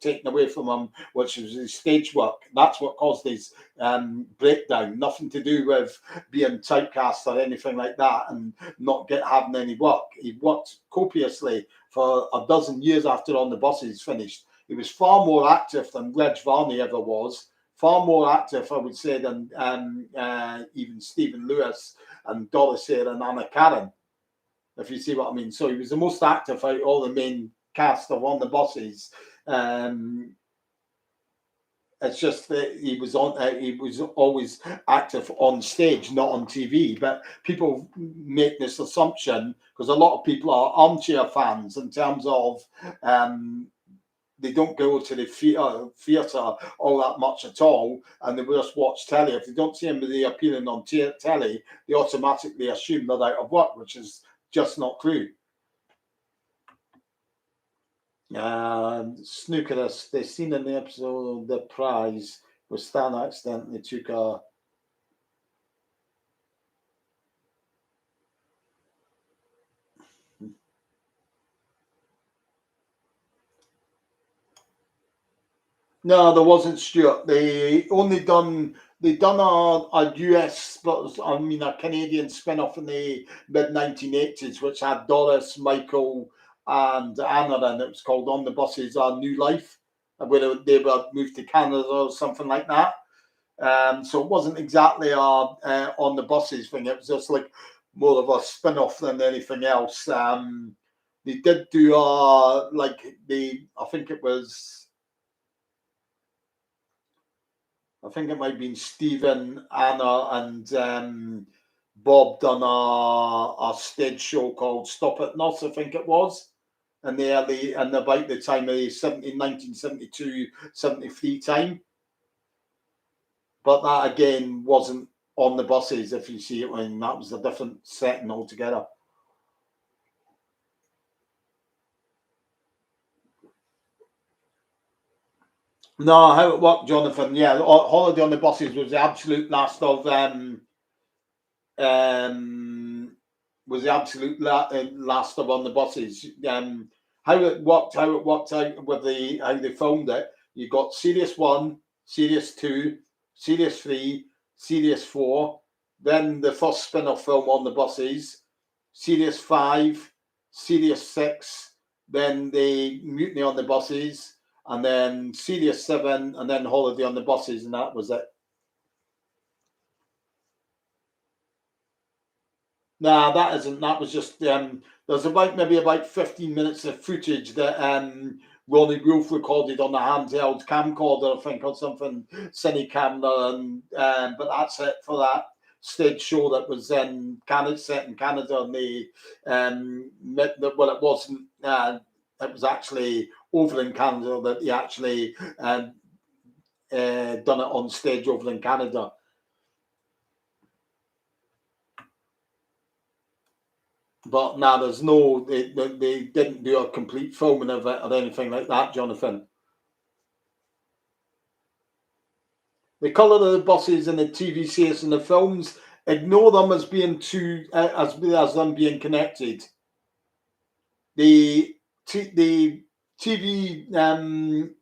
taken away from him, which was his stage work. That's what caused his breakdown. Nothing to do with being typecast or anything like that and not having any work. He worked copiously for a dozen years after On the Buses finished. He was far more active than Reg Varney ever was, far more active, I would say, than even Stephen Lewis and Doris Sayre and Anna Karen, if you see what I mean. So he was the most active out of all the main cast of On the Buses. It's just that he was always active on stage, not on TV. But people make this assumption because a lot of people are armchair fans in terms of they don't go to the theatre all that much at all, and they just watch telly. If they don't see anybody appearing on telly, they automatically assume they're out of work, which is just not true. Snookerist, they seen in the episode The Prize where Stan accidentally took a No, there wasn't, Stuart. They done a US, but I mean a Canadian spin-off in the mid 1980s, which had Doris, Michael, and Anna, and it was called On the Buses Our New Life, where they were moved to Canada or something like that. So it wasn't exactly a On the Buses thing. It was just like more of a spin-off than anything else. They did do I think it might have been Stephen, Anna, and Bob done a stage show called Stop It Nos, I think it was, in the early, and about the time of the 1972, 73 time. But that again wasn't On the Buses, if you see it. I mean, that was a different setting altogether. No, how it worked, Jonathan. Yeah, Holiday on the Buses was the absolute last of um was the absolute last of On the Buses. How it worked out with the how they filmed it. You got Series 1, Series 2, Series 3, Series 4, then the first spin-off film On the Buses, Series 5, Series 6, then the Mutiny on the Buses, and then Series 7, and then Holiday on the Buses, and that was it. Nah, that isn't. That was just there's maybe about 15 minutes of footage that Ronnie Wolf recorded on a handheld camcorder, I think, or something, cine camera, and but that's it for that stage show that was Canada, set in Canada, and well, it wasn't. It was actually over in Canada that he actually done it on stage over in Canada. But now there's no, they didn't do a complete filming of it or anything like that, Jonathan. The colour of the buses in the TV series and the films, ignore them as being as them being connected. The TV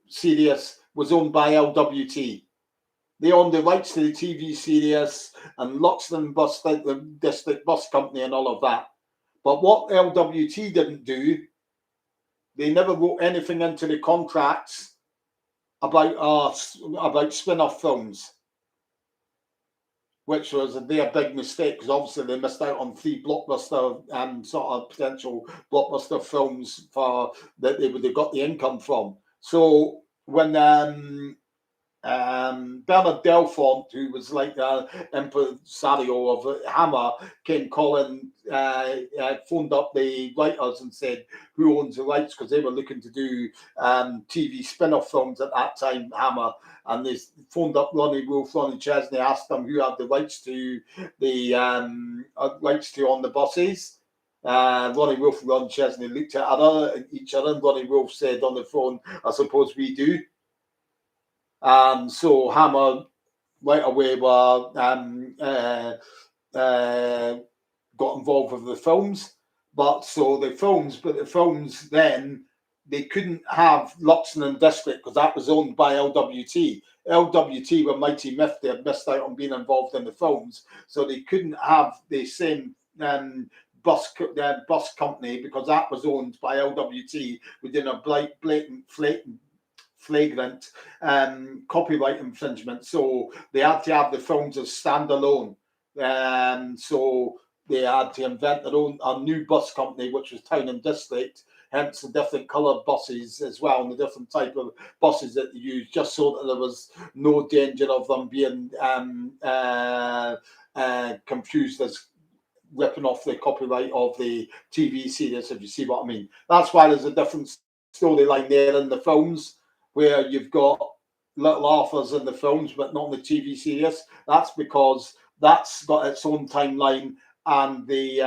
series was owned by LWT. They owned the rights to the TV series and Luxton Bus District Bus Company and all of that. But what LWT didn't do, they never wrote anything into the contracts about spin-off films, which was their big mistake because obviously they missed out on 3 blockbuster sort of potential blockbuster films for that they would have got the income from. So when Bernard Delfont, who was like the impresario of Hammer, came calling, phoned up the writers and said, who owns the rights? Because they were looking to do TV spin-off films at that time, Hammer. And they phoned up Ronnie Wolf, Ronnie Chesney, asked them who had the rights to On the Buses. Ronnie Wolf and Ron Chesney looked at each other, and Ronnie Wolf said on the phone, I suppose we do. So Hammer right away got involved with the films, but the films then they couldn't have Luxon and District because that was owned by LWT. LWT were Mighty Myth, they had missed out on being involved in the films, so they couldn't have the same bus company because that was owned by LWT within a blatant flagrant copyright infringement. So they had to have the films as standalone. So they had to invent a new bus company, which was Town and District, hence the different coloured buses as well, and the different type of buses that they used, just so that there was no danger of them being confused as ripping off the copyright of the TV series, if you see what I mean. That's why there's a different storyline there in the films, where you've got Little Arthur's in the films, but not in the TV series. That's because that's got its own timeline, and the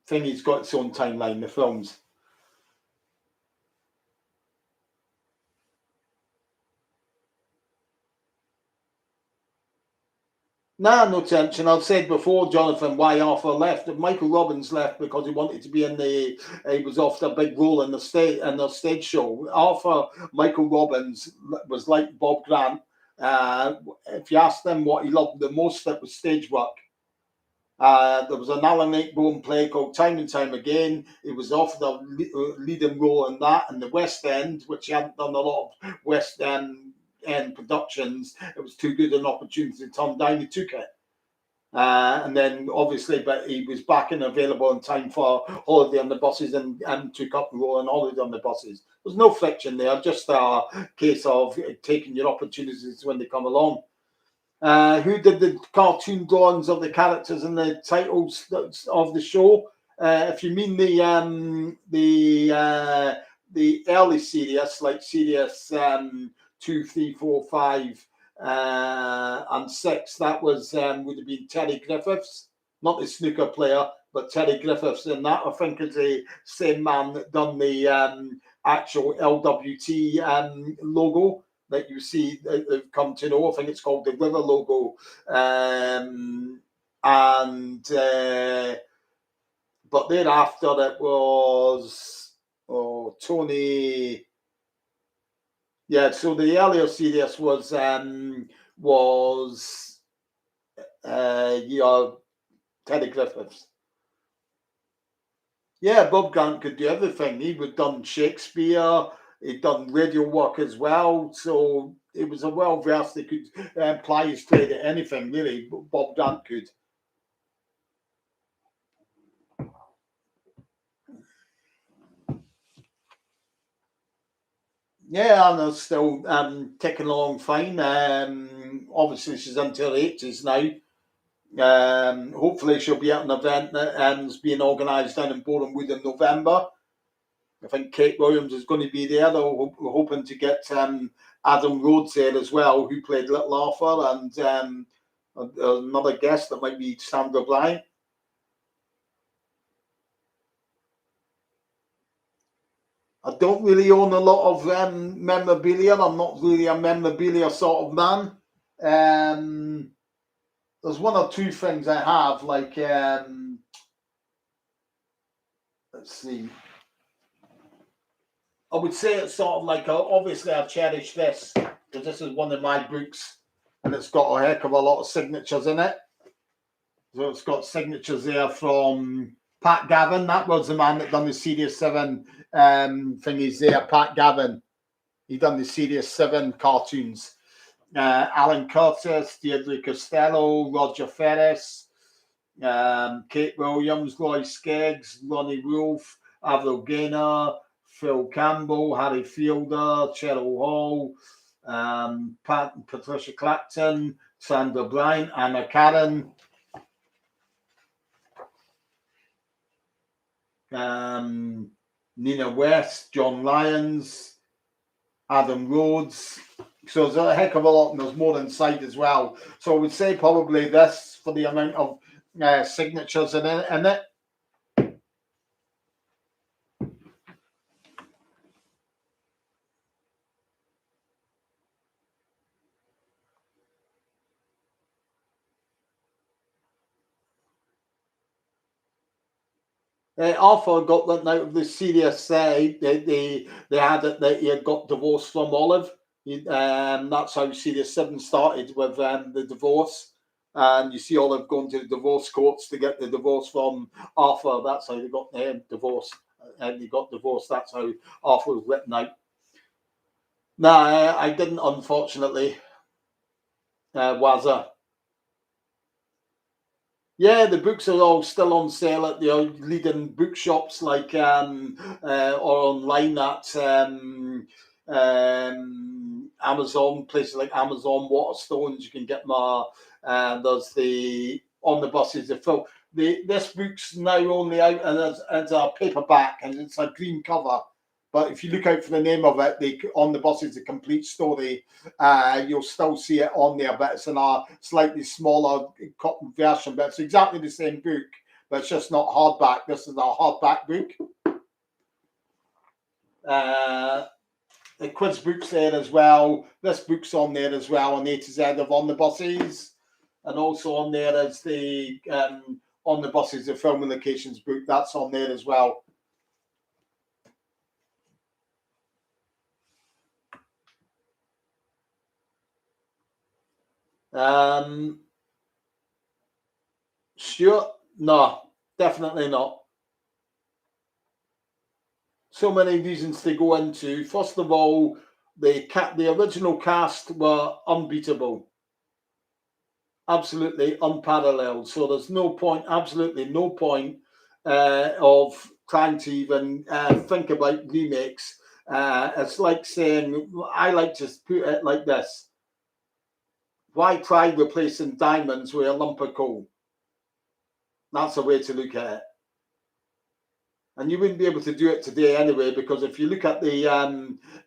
thingy's got its own timeline, the films. Nah, no tension. I've said before, Jonathan, why Arthur left. Michael Robbins left because he wanted to be in the. He was offered a big role in the stage show. Michael Robbins was like Bob Grant. If you asked him what he loved the most, it was stage work. There was an Alannate Bone play called Time and Time Again. He was offered a leading role in that in the West End, which he hadn't done a lot of West End productions. It was too good an opportunity to turn down. He took it. And then obviously, but he was back and available in time for Holiday on the Buses and took up the role in Holiday on the Buses. There's no friction there, just a case of taking your opportunities when they come along. Who did the cartoon drawings of the characters and the titles of the show? If you mean the early series, like series 2, 3, 4, 5, and 6, that was would have been Terry Griffiths, not the snooker player, but Terry Griffiths in that, I think, is the same man that done the actual LWT logo that you see that they've come to know. I think it's called the River logo. But thereafter it was Tony. Yeah, so the earlier series was Teddy Griffiths. Yeah, Bob Grant could do everything. He would done Shakespeare. He'd done radio work as well. So it was a well-versed. He could apply his trade at anything, really. Bob Grant could. Yeah, and they're still ticking along fine. Obviously, she's into her 80s now. Hopefully, she'll be at an event that is being organised down in Borehamwood in November. I think Kate Williams is going to be there. We're hoping to get Adam Rhodes there as well, who played Little Arthur, and another guest that might be Sandra Blythe. I don't really own a lot of memorabilia. I'm not really a memorabilia sort of man. There's one or two things I have, like let's see. I would say it's sort of like, obviously I cherish this because this is one of my books and it's got a heck of a lot of signatures in it. So it's got signatures there from Pat Gavin. That was the man that done the Series 7 thingies there, Pat Gavin. He done the Series 7 cartoons. Alan Curtis, Deirdre Costello, Roger Ferris, Kate Williams, Roy Skeggs, Ronnie Wolfe, Avril Gaynor, Phil Campbell, Harry Fielder, Cheryl Hall, Patricia Clapton, Sandra Bryant, Anna Karen, Nina West, John Lyons, Adam Rhodes. So there's a heck of a lot, and there's more inside as well. So I would say probably this for the amount of signatures in it. Arthur got that out of the Series they had it that he had got divorced from Olive. That's how Series 7 started with the divorce. And you see Olive going to the divorce courts to get the divorce from Arthur. That's how they got divorced. And they got divorced. That's how Arthur was written out. No, I didn't, unfortunately. Wazza. Yeah, the books are all still on sale at the leading bookshops, like or online at Amazon, places like Amazon, Waterstones. You can get my there's the On the Buses. This book's now only out and it's a paperback and it's a green cover. But if you look out for the name of it, On the Bus is a complete story. You'll still see it on there, but it's in a slightly smaller version. But it's exactly the same book, but it's just not hardback. This is a hardback book. The quiz book's there as well. This book's on there as well, on A to Z of On the Buses. And also on there is the On the Buses, the film and locations book. That's on there as well. Sure, no, definitely not. So many reasons to go into. First of all, the original cast were unbeatable, absolutely unparalleled. So there's no point, absolutely no point of trying to even think about remakes. It's like saying, I like to put it like this: why try replacing diamonds with a lump of coal? That's the way to look at it. And you wouldn't be able to do it today anyway, because if you look at the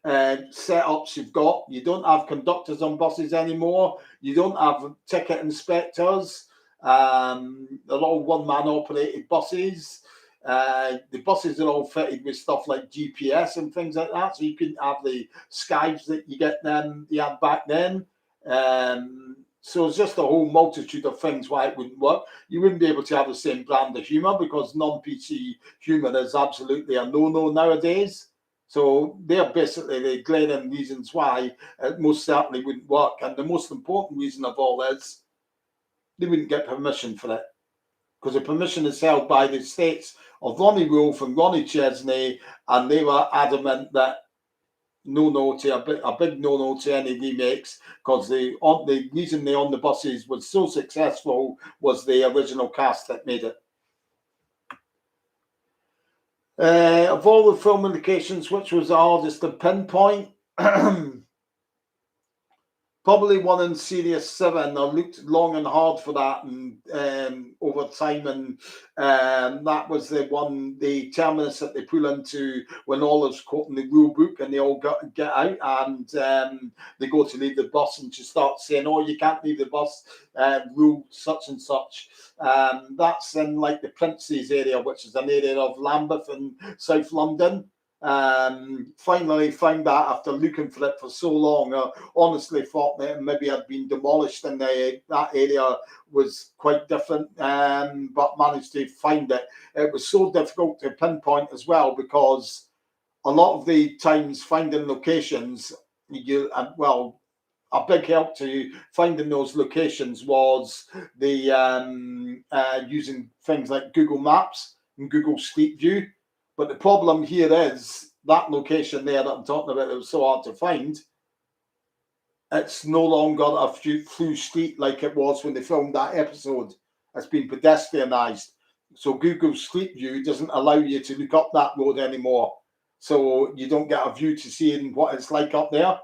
setups you've got, you don't have conductors on buses anymore. You don't have ticket inspectors. They're all one-man operated buses. The buses are all fitted with stuff like GPS and things like that, so you can have the skies that you had back then. So it's just a whole multitude of things why it wouldn't work. You wouldn't be able to have the same brand of humour because non-PC humour is absolutely a no-no nowadays. So they're basically the glaring reasons why it most certainly wouldn't work. And the most important reason of all is they wouldn't get permission for it, because the permission is held by the states of Ronnie Wolf and Ronnie Chesney, and they were adamant that a big no to any remakes, because the reason the On the Buses was so successful was the original cast that made it. Of all the film locations, which was the hardest to pinpoint? Probably one in Series 7. I looked long and hard for that, and over time, and that was the one, the terminus that they pull into when Olive's quoting the rule book, and they all get out, and they go to leave the bus, and she starts saying, "Oh, you can't leave the bus, rule such and such." That's in like the Princes area, which is an area of Lambeth in South London. Finally found that after looking for it for so long. I honestly thought that it maybe had been demolished and that area was quite different, but managed to find it. It was so difficult to pinpoint as well, because a lot of the times finding locations, a big help to finding those locations was the using things like Google Maps and Google Street View. But the problem here is that location there that I'm talking about, it was so hard to find. It's no longer a through street like it was when they filmed that episode. It's been pedestrianised. So Google Street View doesn't allow you to look up that road anymore. So you don't get a view to see what it's like up there.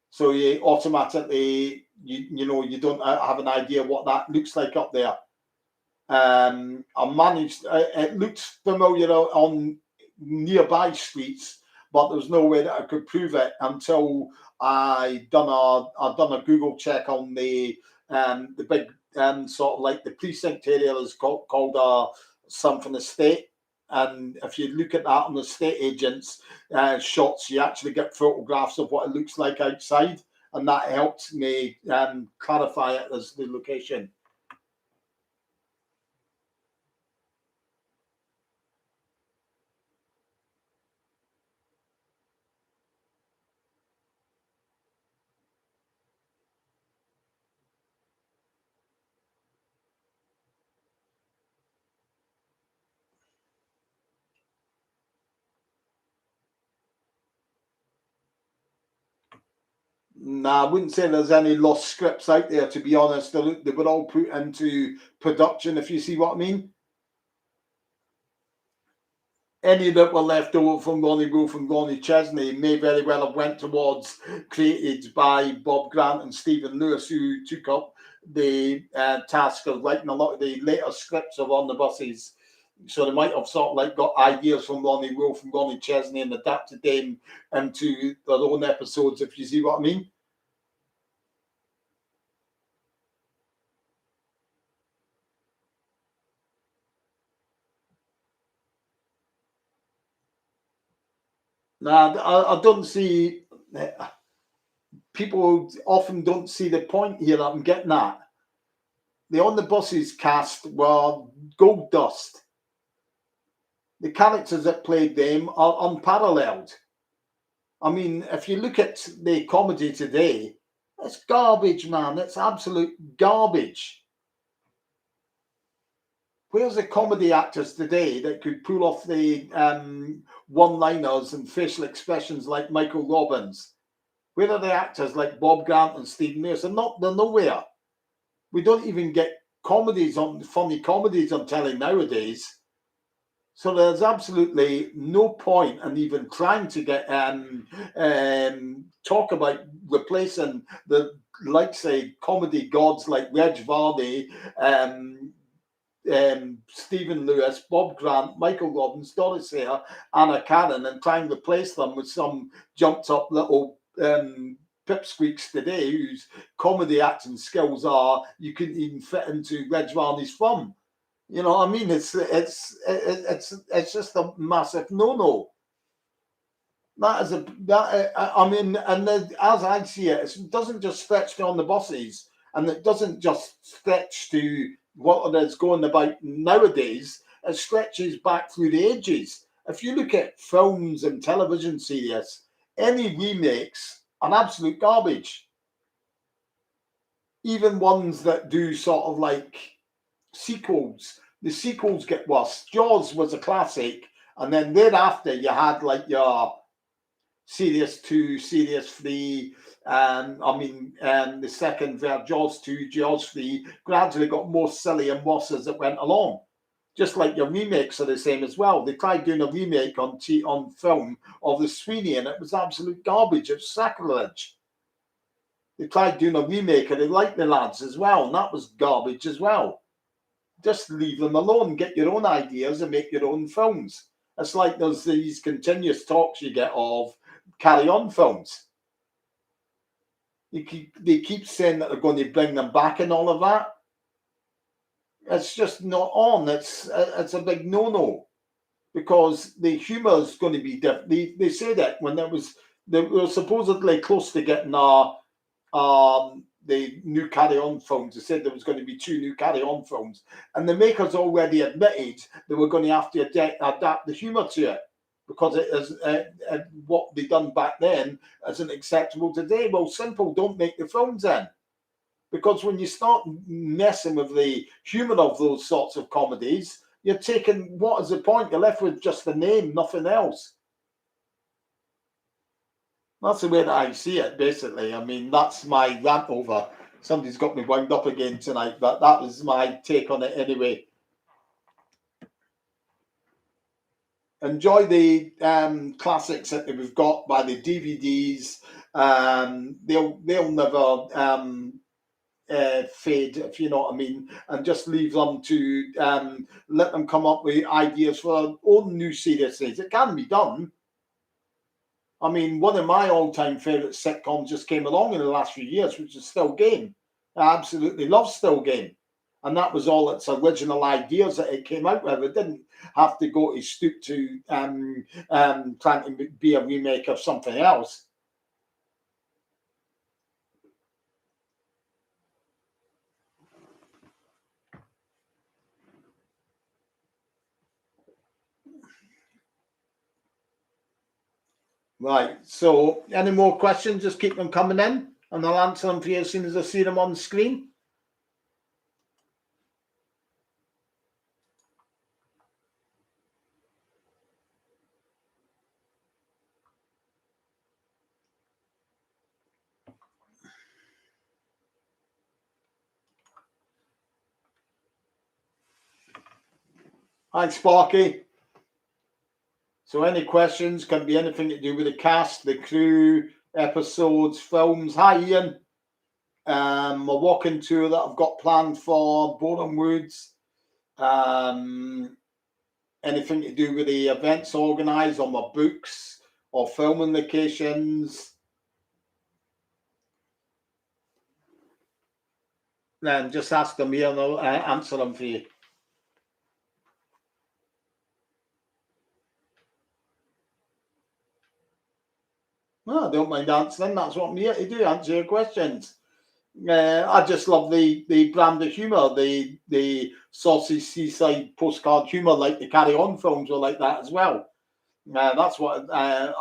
So you automatically, you don't have an idea what that looks like up there. I managed, it looked familiar on nearby streets, but there was no way that I could prove it until I done a Google check on the big sort of like the precinct area is called something estate. And if you look at that on the estate agents shots, you actually get photographs of what it looks like outside, and that helped me clarify it as the location. No, I wouldn't say there's any lost scripts out there, to be honest. They were all put into production, if you see what I mean. Any that were left over from Ronnie Wolf and Ronnie Chesney may very well have went towards created by Bob Grant and Stephen Lewis, who took up the task of writing a lot of the later scripts of On the Buses. So they might have sort of like got ideas from Ronnie Wolf and Ronnie Chesney and adapted them into their own episodes, if you see what I mean. Now, I don't see, people often don't see the point here that I'm getting at. The On the Buses cast were gold dust. The characters that played them are unparalleled. I mean, if you look at the comedy today, it's garbage, man. It's absolute garbage. Where's the comedy actors today that could pull off the one-liners and facial expressions like Michael Robbins? Where are the actors like Bob Grant and Stephen Lewis? They're nowhere. We don't even get funny comedies on telly nowadays. So there's absolutely no point in even trying to get talk about replacing the, like, say, comedy gods like Reg Varney, Stephen Lewis, Bob Grant, Michael Robbins, Doris Sayre, Anna Karen, and try and replace them with some jumped up little pipsqueaks today whose comedy acting skills are you couldn't even fit into Reg Varney's thumb. You know what I mean? It's just a massive no-no. That is I mean, and as I see it, it doesn't just stretch on the buses, and it doesn't just stretch to what it is going about nowadays. It stretches back through the ages. If you look at films and television series, any remakes are absolute garbage. Even ones that do sort of like sequels, the sequels get worse. Jaws was a classic, and then thereafter you had like your Series 2, Series 3, the second Jaws 2, Jaws 3 gradually got more silly and worse as it went along. Just like your remakes are the same as well. They tried doing a remake on film of the Sweeney, and it was absolute garbage. It was sacrilege. They tried doing a remake of the Lightning Lads as well, and that was garbage as well. Just leave them alone. Get your own ideas and make your own films. It's like there's these continuous talks you get of carry-on films. They keep saying that they're going to bring them back and all of that. It's just not on. It's a big no-no, because the humour is going to be different. They say that when they were supposedly close to getting the new carry-on films. They said there was going to be 2 new carry-on films, and the makers already admitted they were going to have to adapt the humour to it, because it is what they done back then isn't acceptable today. Well, simple, don't make the films then. Because when you start messing with the humour of those sorts of comedies, you're taking, what is the point? You're left with just the name, nothing else. That's the way that I see it, basically. I mean, that's my rant over. Somebody's got me wound up again tonight, but that was my take on it anyway. Enjoy the classics that we've got by the DVDs. They'll never fade, if you know what I mean, and just leave them to let them come up with ideas for their own new series. It can be done. I mean, one of my all-time favourite sitcoms just came along in the last few years, which is Still Game. I absolutely love Still Game. And that was all its original ideas that it came out with. It didn't have to go to stoop to trying to be a remake of something else. Right. So, any more questions? Just keep them coming in, and I'll answer them for you as soon as I see them on the screen. Hi, Sparky. So, any questions? Can be anything to do with the cast, the crew, episodes, films. Hi, Ian. A walking tour that I've got planned for Boreham Woods. Anything to do with the events organised, or my books, or filming locations. Then just ask them here and I'll answer them for you. No, I don't mind answering. That's what I'm here to do, answer your questions. I just love the brand of humour, the saucy seaside postcard humour, like the Carry On films were like that as well. That's what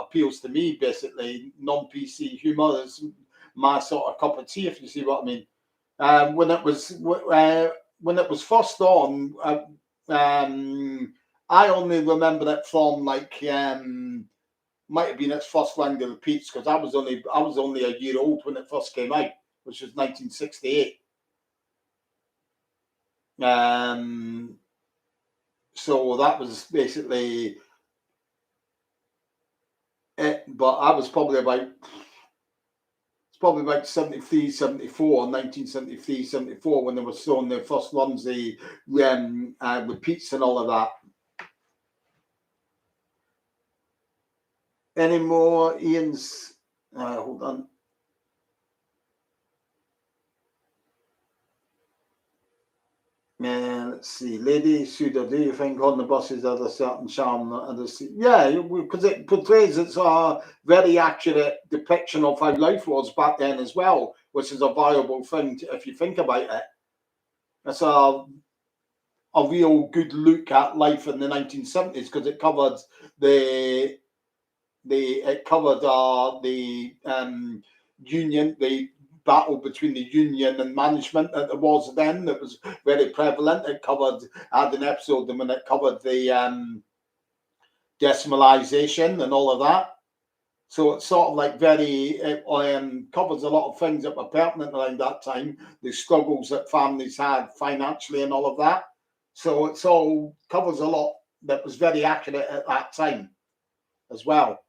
appeals to me, basically. Non-PC humour is my sort of cup of tea, if you see what I mean. When it was first on, I only remember it from like might have been its first round of repeats, because I was only a year old when it first came out, which was 1968. So that was basically it. But I was probably about 73, 74, 1973, 74 when they were showing their first runs, the repeats and all of that. Any more, Ian's? Hold on. Let's see, Lady Suda, do you think on the buses has a certain charm? Yeah, because it portrays it's a very accurate depiction of how life was back then as well, which is a viable thing if you think about it. It's a real good look at life in the 1970s because it covered the union, the battle between the union and management that there was then that was very prevalent. It covered had an episode when it covered the decimalization and all of that. So it's sort of like it covers a lot of things that were pertinent around that time, the struggles that families had financially and all of that. So it's all covers a lot that was very accurate at that time as well.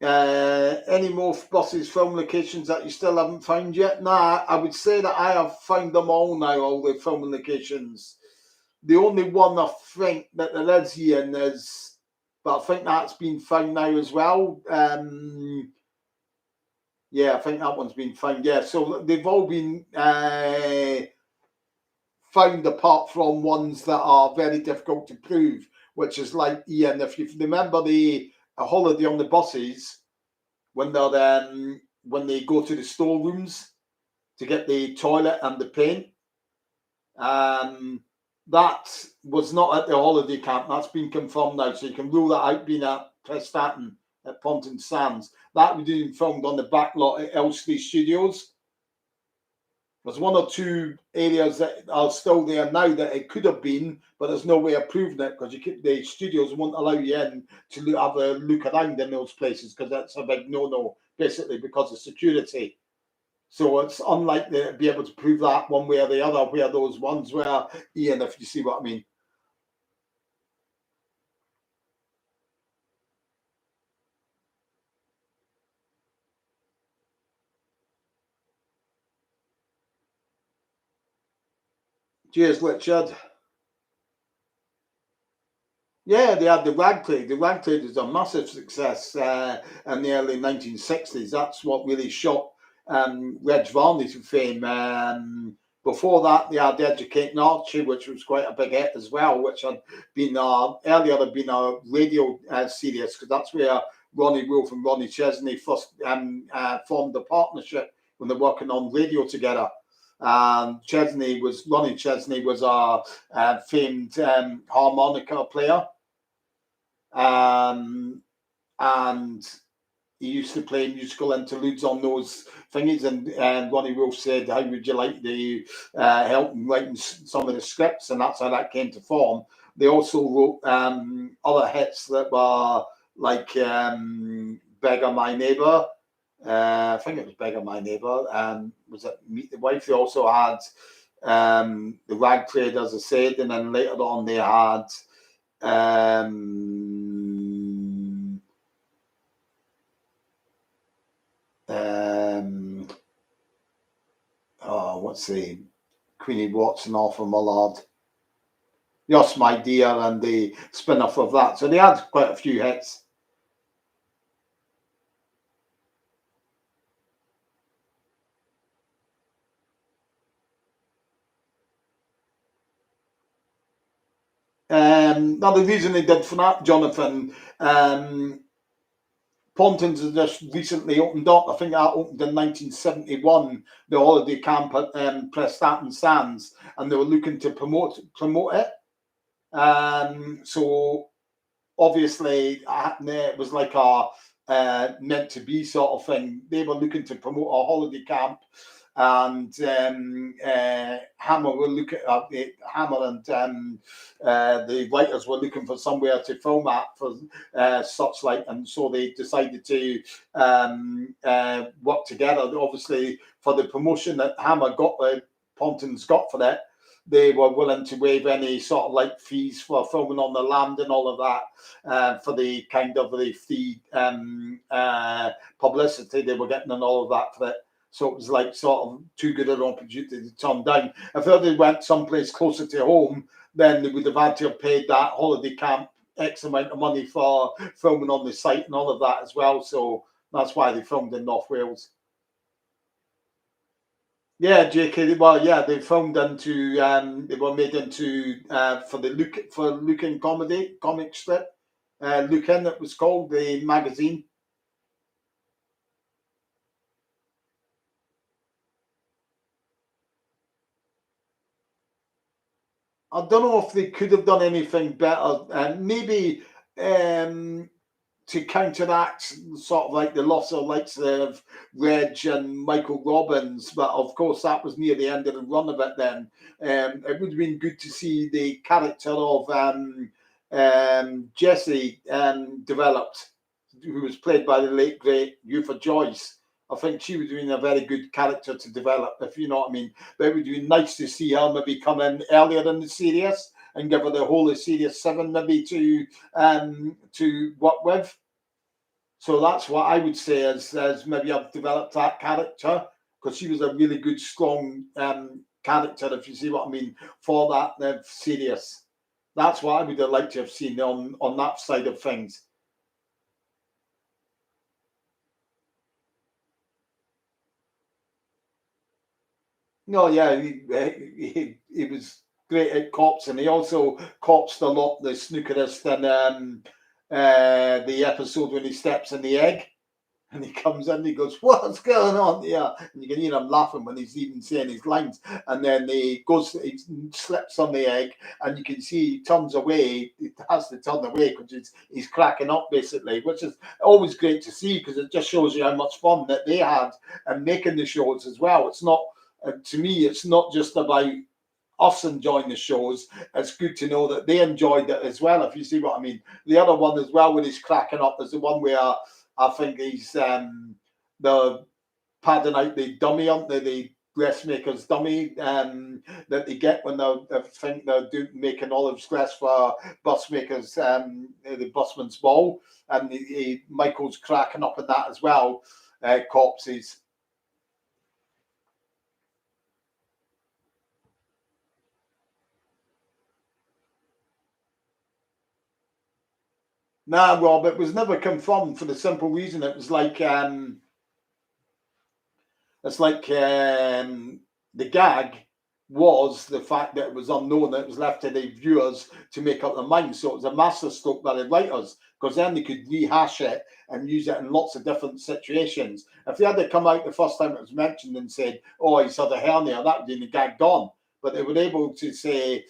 Any more buses film locations that you still haven't found yet? Nah, I would say that I have found them all now, all the film locations. The only one I think that there is here is, but I think that's been found now as well. Yeah, I think that one's been found. Yeah, so they've all been found apart from ones that are very difficult to prove, which is like Ian. If you remember the holiday on the buses, when they go to the storerooms to get the toilet and the paint. That was not at the holiday camp. That's been confirmed now, so you can rule that out being at Prestatyn at Ponton Sands. That was being filmed on the back lot at Elstree Studios. There's one or two areas that are still there now that it could have been, but there's no way of proving it because the studios won't allow you in to have a look around in those places because that's a big no-no, basically because of security. So it's unlikely to be able to prove that one way or the other, where those ones were, Ian, if you see what I mean. Cheers, Richard. Yeah, they had the Ragtrade. The Ragtrade is a massive success in the early 1960s. That's what really shot Reg Varney to fame. Before that, they had Educating Archie, which was quite a big hit as well, which had been earlier had been a radio series because that's where Ronnie Wolf and Ronnie Chesney first formed a partnership when they're working on radio together. Ronnie Chesney was a famed harmonica player, and he used to play musical interludes on those thingies. And Ronnie Wolf said, "How would you like to help in writing some of the scripts?" And that's how that came to form. They also wrote other hits that were like "Beggar My Neighbor." I think it was "Beggar My Neighbor." Was it "Meet the Wife"? They also had the Rag Trade, as I said, and then later on they had what's the Queenie Watson, Arthur Mullard, Yes, My Dear, and the spin-off of that. So they had quite a few hits. Now the reason they did for that, Jonathan, Pontins has just recently opened up. I think that opened in 1971, the holiday camp at Prestatyn Sands, and they were looking to promote it. So obviously it was like a meant to be sort of thing. They were looking to promote a holiday camp, and Hammer were looking at Hammer and the writers were looking for somewhere to film at for such like, and so they decided to work together. Obviously, for the promotion that Hammer got, Pontins got for that, they were willing to waive any sort of like fees for filming on the land and all of that for the kind of the free publicity they were getting and all of that for it. So it was like sort of too good an opportunity to turn down. If they went someplace closer to home, then they would have had to have paid that holiday camp X amount of money for filming on the site and all of that as well. So that's why they filmed in North Wales. Yeah, JK. Well, yeah, they filmed into. They were made into for the Lucan comedy comic strip. Lucan, it was called the magazine. I don't know if they could have done anything better. Maybe um, to counteract sort of like the loss of likes of Reg and Michael Robbins, but of course that was near the end of the run of it then. It would have been good to see the character of Jesse developed, who was played by the late great Eupha Joyce. I think she would have been a very good character to develop, if you know what I mean. But it would be nice to see her maybe come in earlier in the series and give her the whole of Series 7 maybe to work with. So that's what I would say as maybe I've developed that character because she was a really good, strong character, if you see what I mean, for that series. That's what I would have liked to have seen on that side of things. No, yeah, he was great at cops, and he also cops a lot the snookerist and the episode when he steps in the egg. And he comes in and he goes, "What's going on here?" And you can hear him laughing when he's even saying his lines. And then he slips on the egg, and you can see he turns away. He has to turn away because he's cracking up basically, which is always great to see because it just shows you how much fun that they had and making the shows as well. It's not to me, it's not just about us enjoying the shows. It's good to know that they enjoyed it as well, if you see what I mean. The other one as well, when he's cracking up, is the one where I think he's the padding out the dummy, aren't they? The dressmaker's dummy that they get when they think they're making olives dress for busmakers, the busman's ball. And Michael's cracking up in that as well. Corpses. Nah, Rob, it was never confirmed for the simple reason it was like it's like the gag was the fact that it was unknown, that it was left to the viewers to make up their minds. So it was a master stroke by the writers, because then they could rehash it and use it in lots of different situations. If they had to come out the first time it was mentioned and said, "Oh, he's had a hernia," that would be the gag gone. But they were able to say,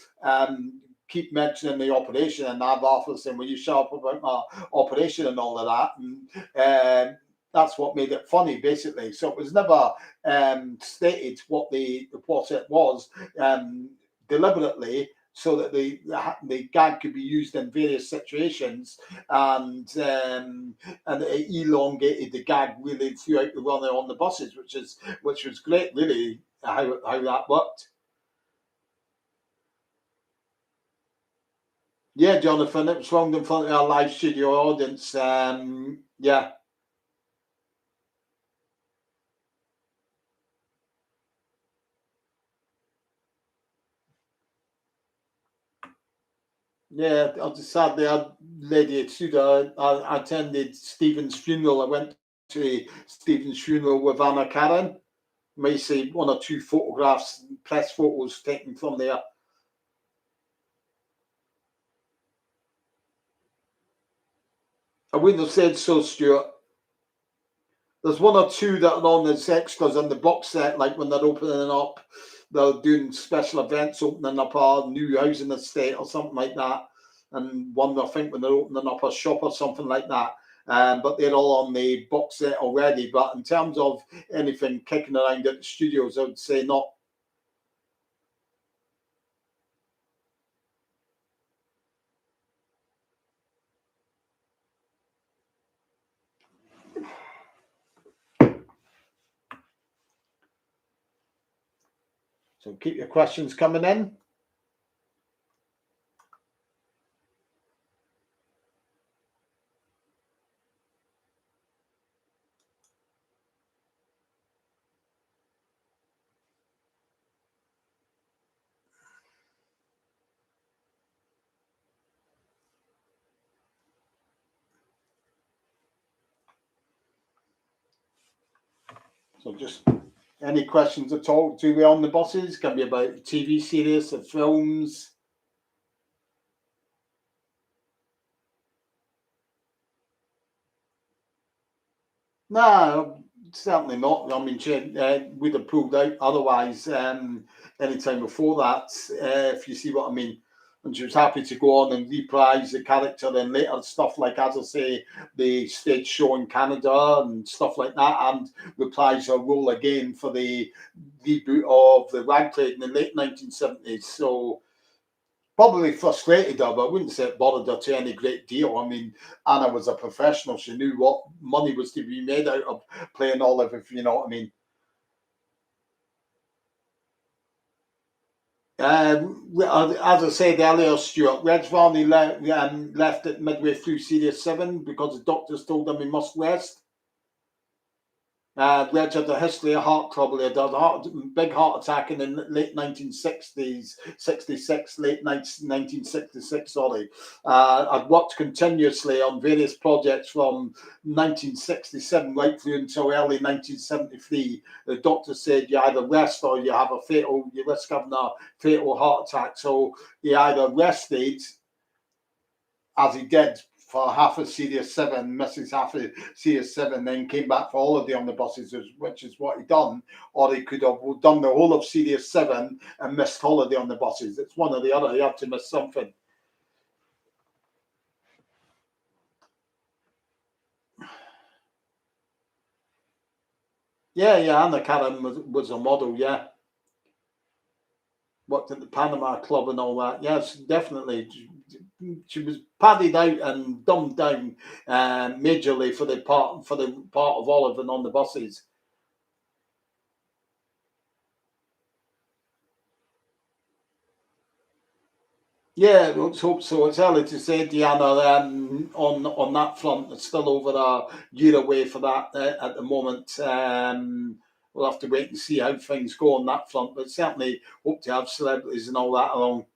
keep mentioning the operation and have Arthur saying, "Will you shut up about my operation and all of that?" And that's what made it funny, basically. So it was never stated what it was deliberately, so that the gag could be used in various situations, and it elongated the gag really throughout the run on the buses, which was great, really, how that worked. Yeah, Jonathan, it was filmed in front of our live studio audience. Yeah, yeah, I just sadly, Lady Atsuda, I attended Stephen's funeral. I went to Stephen's funeral with Anna Karen. You may see one or two photographs, press photos taken from there. I wouldn't have said so, Stuart. There's one or two that are on as extras on the box set, like when they're opening up, they're doing special events, opening up a new housing estate or something like that. And one, I think, when they're opening up a shop or something like that. But they're all on the box set already. But in terms of anything kicking around at the studios, I would say not. So keep your questions coming in. So just Any questions at all? Do we on the bosses? Can be about TV series or films. No, certainly not. I mean, she would have pulled out otherwise any time before that, if you see what I mean. And she was happy to go on and reprise the character and later stuff like, as I say, the stage show in Canada and stuff like that, and reprise her role again for the reboot of the Rag Trade in the late 1970s. So probably frustrated her, but I wouldn't say it bothered her to any great deal. I mean, Anna was a professional. She knew what money was to be made out of playing Olive, if you know what I mean. As I said earlier, Stuart, Reg Varney left it midway through Series 7 because the doctors told him he must rest. Reg had a history of heart trouble. He had a big heart attack in the late 1960s, 66, late 1966, sorry. I'd worked continuously on various projects from 1967 right through until early 1973. The doctor said you either rest or you have you risk having a fatal heart attack. So he either rested, as he did for half of Series 7, misses half of Series 7, then came back for holiday on the buses, which is what he done, or he could have done the whole of Series 7 and missed holiday on the buses. It's one or the other. He had to miss something. Yeah, Anna Karen was a model, yeah. Worked at the Panama Club and all that. Yes, definitely. She was padded out and dumbed down majorly for the part of Olive and on the buses. Yeah, let's hope so. It's early to say, Deanna, on that front. It's still over a year away for that at the moment. We'll have to wait and see how things go on that front, but certainly hope to have celebrities and all that along.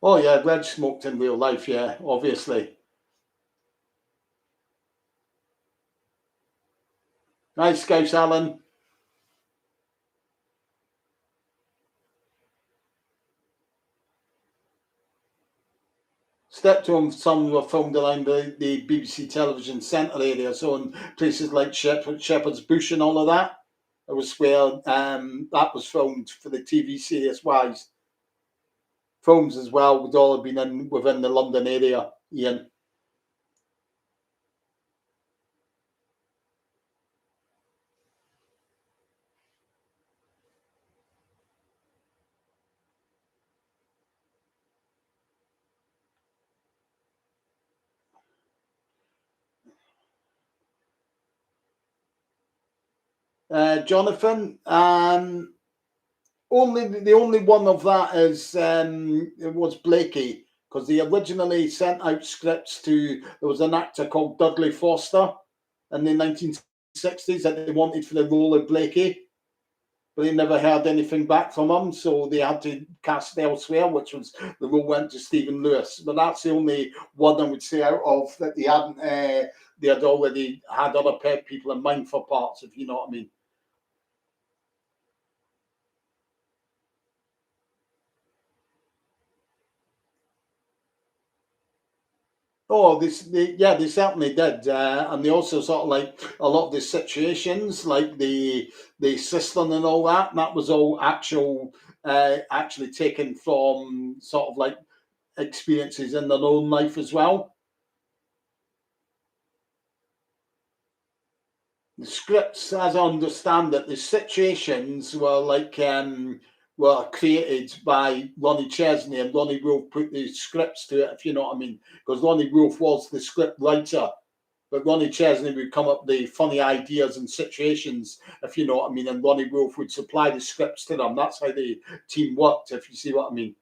Oh yeah, Reg smoked in real life, yeah, obviously. Nice Scouse Alan. Stepped home, some were filmed around the BBC television centre area, so in places like Shepherd's Bush and all of that. It was where that was filmed for the TV series Wise. Films as well would all have been within the London area, Ian. Jonathan, only the only one of that is it was Blakey because they originally sent out scripts to there was an actor called Dudley Foster in the 1960s that they wanted for the role of Blakey, but they never heard anything back from him, so they had to cast elsewhere, which was the role went to Stephen Lewis. But that's the only one I would say out of that they hadn't. They had already had other people in mind for parts, if you know what I mean. Oh, yeah, they certainly did, and they also sort of like a lot of the situations, like the cistern and all that. And that was all actually taken from sort of like experiences in their own life as well. The scripts, as I understand it, the situations were like were created by Ronnie Chesney, and Ronnie Wolf put the scripts to it, if you know what I mean, because Ronnie Wolf was the script writer. But Ronnie Chesney would come up with the funny ideas and situations, if you know what I mean, and Ronnie Wolf would supply the scripts to them. That's how the team worked, if you see what I mean.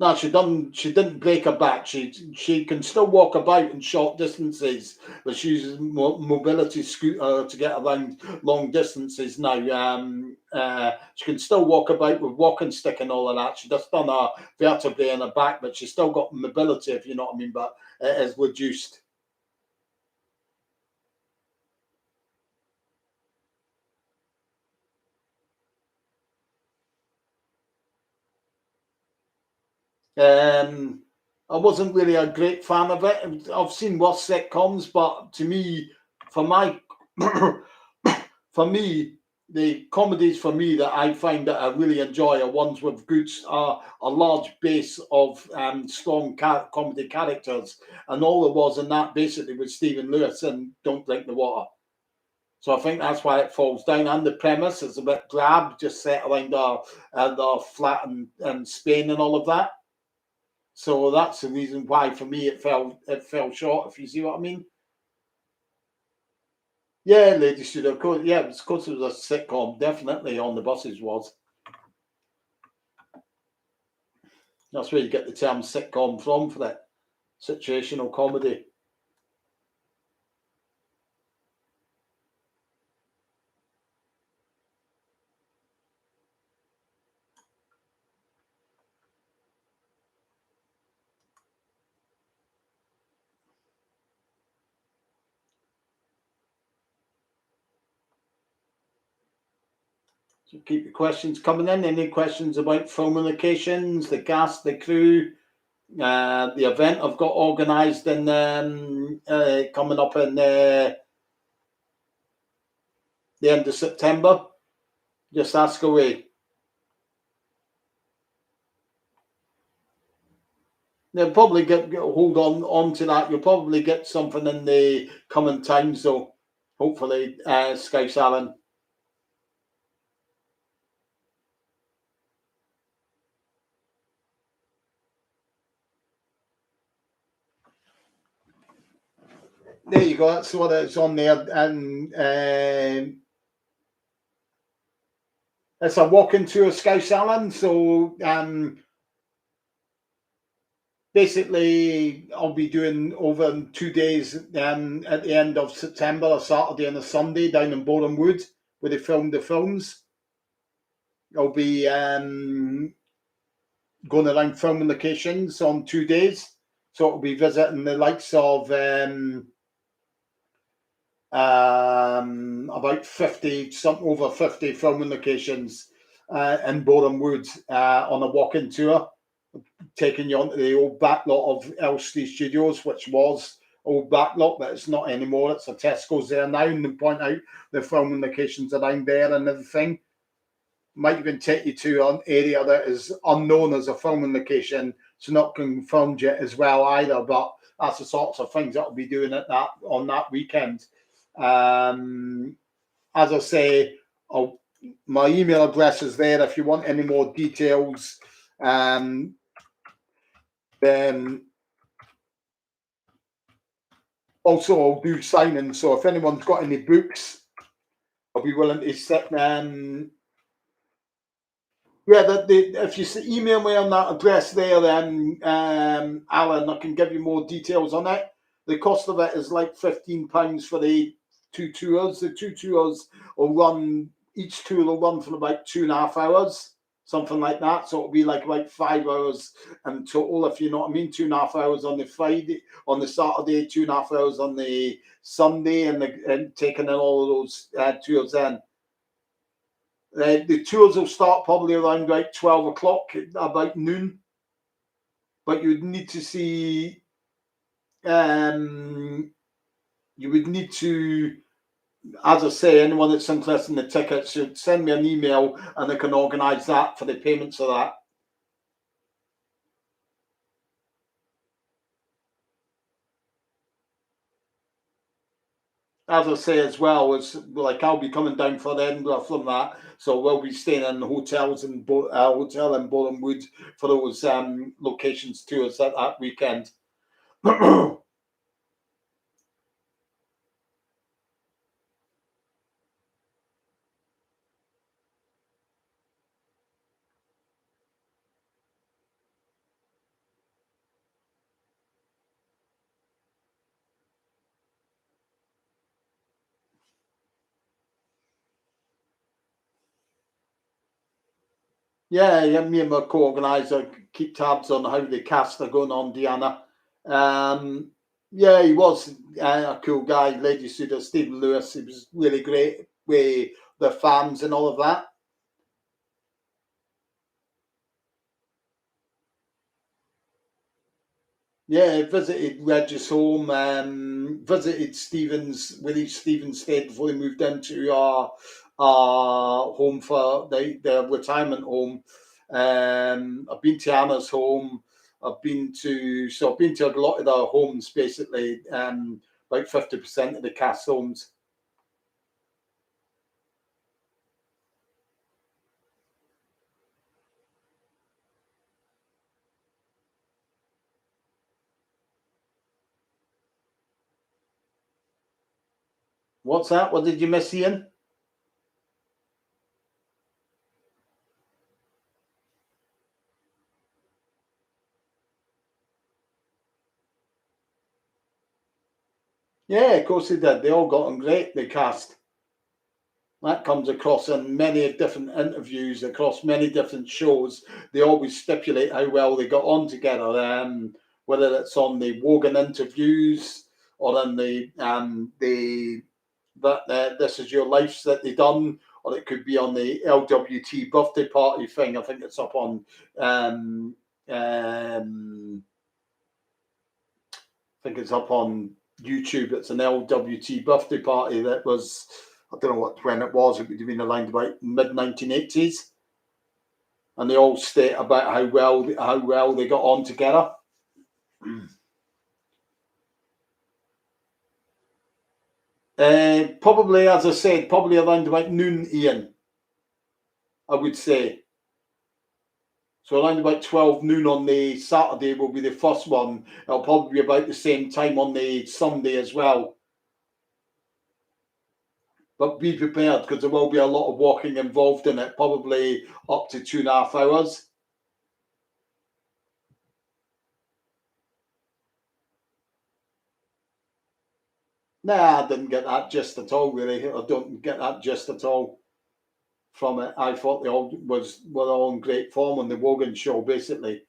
No, she didn't break her back. She can still walk about in short distances, but she uses mobility scooter to get around long distances now. She can still walk about with walking stick and all of that. She just done a vertebrae in her back, but she's still got mobility, if you know what I mean. But it is reduced. I wasn't really a great fan of it. I've seen worse sitcoms, but to me, for my for me, the comedies for me that I find that I really enjoy are ones with good, a large base of strong comedy characters, and all it was in that basically was Stephen Lewis and Don't Drink the Water. So I think that's why it falls down. And the premise is a bit drab, just set around the flat and Spain and all of that. So that's the reason why for me it fell short. If you see what I mean. Yeah, Lady Studio. Of course, yeah, of course it was a sitcom. Definitely on the buses was. That's where you get the term sitcom from for that situational comedy. So keep the questions coming in. Any questions about film locations, the cast, the crew, the event I've got organised in coming up in the end of September? Just ask away. They'll probably get hold on to that. You'll probably get something in the coming times, though. Hopefully, Scouse Allen. There you go. That's what it's on there, and it's a walking tour, Scouse Allen. So basically, I'll be doing over 2 days at the end of September, a Saturday and a Sunday down in Boreham Wood, where they filmed the films. I'll be going around filming locations on 2 days. So it'll be visiting the likes of about 50, something over 50 filming locations in Boreham Wood on a walking tour, taking you onto the old backlot of Elstree Studios, which was old backlot, but it's not anymore. It's a Tesco's there now, and they point out the filming locations around there and everything. Might even take you to an area that is unknown as a filming location. It's not confirmed yet as well either, but that's the sorts of things that I'll be doing at that on that weekend. As I say, my email address is there if you want any more details. Then also I'll do signings. So if anyone's got any books, I'll be willing to sit. Yeah, if you email me on that address there, then Alan, I can give you more details on it. The cost of it is like £15 for the two tours. The two tours will run, each tour will run for about 2.5 hours, something like that. So it'll be like about 5 hours in total, if you know what I mean. 2.5 hours on the Friday, on the Saturday, 2.5 hours on the Sunday, and taking in all of those tours in. The tours will start probably around about 12 o'clock, about noon. But you'd need to see, you would need to, as I say, anyone that's interested in the tickets should send me an email and I can organise that for the payments of that. As I say as well, it's like I'll be coming down for Edinburgh from that, so we'll be staying in hotels in hotel in Boreham Wood for those locations tours that weekend. Yeah, me and my co-organizer keep tabs on how the casts are going on, Deanna. Yeah, he was a cool guy, Lady Suda, Stephen Lewis. He was really great with the fans and all of that. Yeah, visited Regis home, visited Stephen's, Willie Stephen's stayed before he moved into our home for the retirement home. I've been to Anna's home. I've been to a lot of their homes basically, about 50% of the cast homes. What's that? What did you miss, Ian? Yeah, of course they did. They all got on great, the cast. That comes across in many different interviews, across many different shows. They always stipulate how well they got on together, whether it's on the Wogan interviews or in the that This Is Your Life that they done, or it could be on the LWT birthday party thing. I think it's up on I think it's up on YouTube. It's an LWT birthday party that was, I don't know when it was. It would have been around about mid 1980s, and they all state about how well they got on together. Probably, as I said, probably around about noon, Ian. I would say. So around about 12 noon on the Saturday will be the first one. It'll probably be about the same time on the Sunday as well. But be prepared because there will be a lot of walking involved in it, probably up to 2.5 hours. Nah, I didn't get that gist at all, really. I don't get that gist at all from it. I thought they all were all in great form on the Wogan show, basically.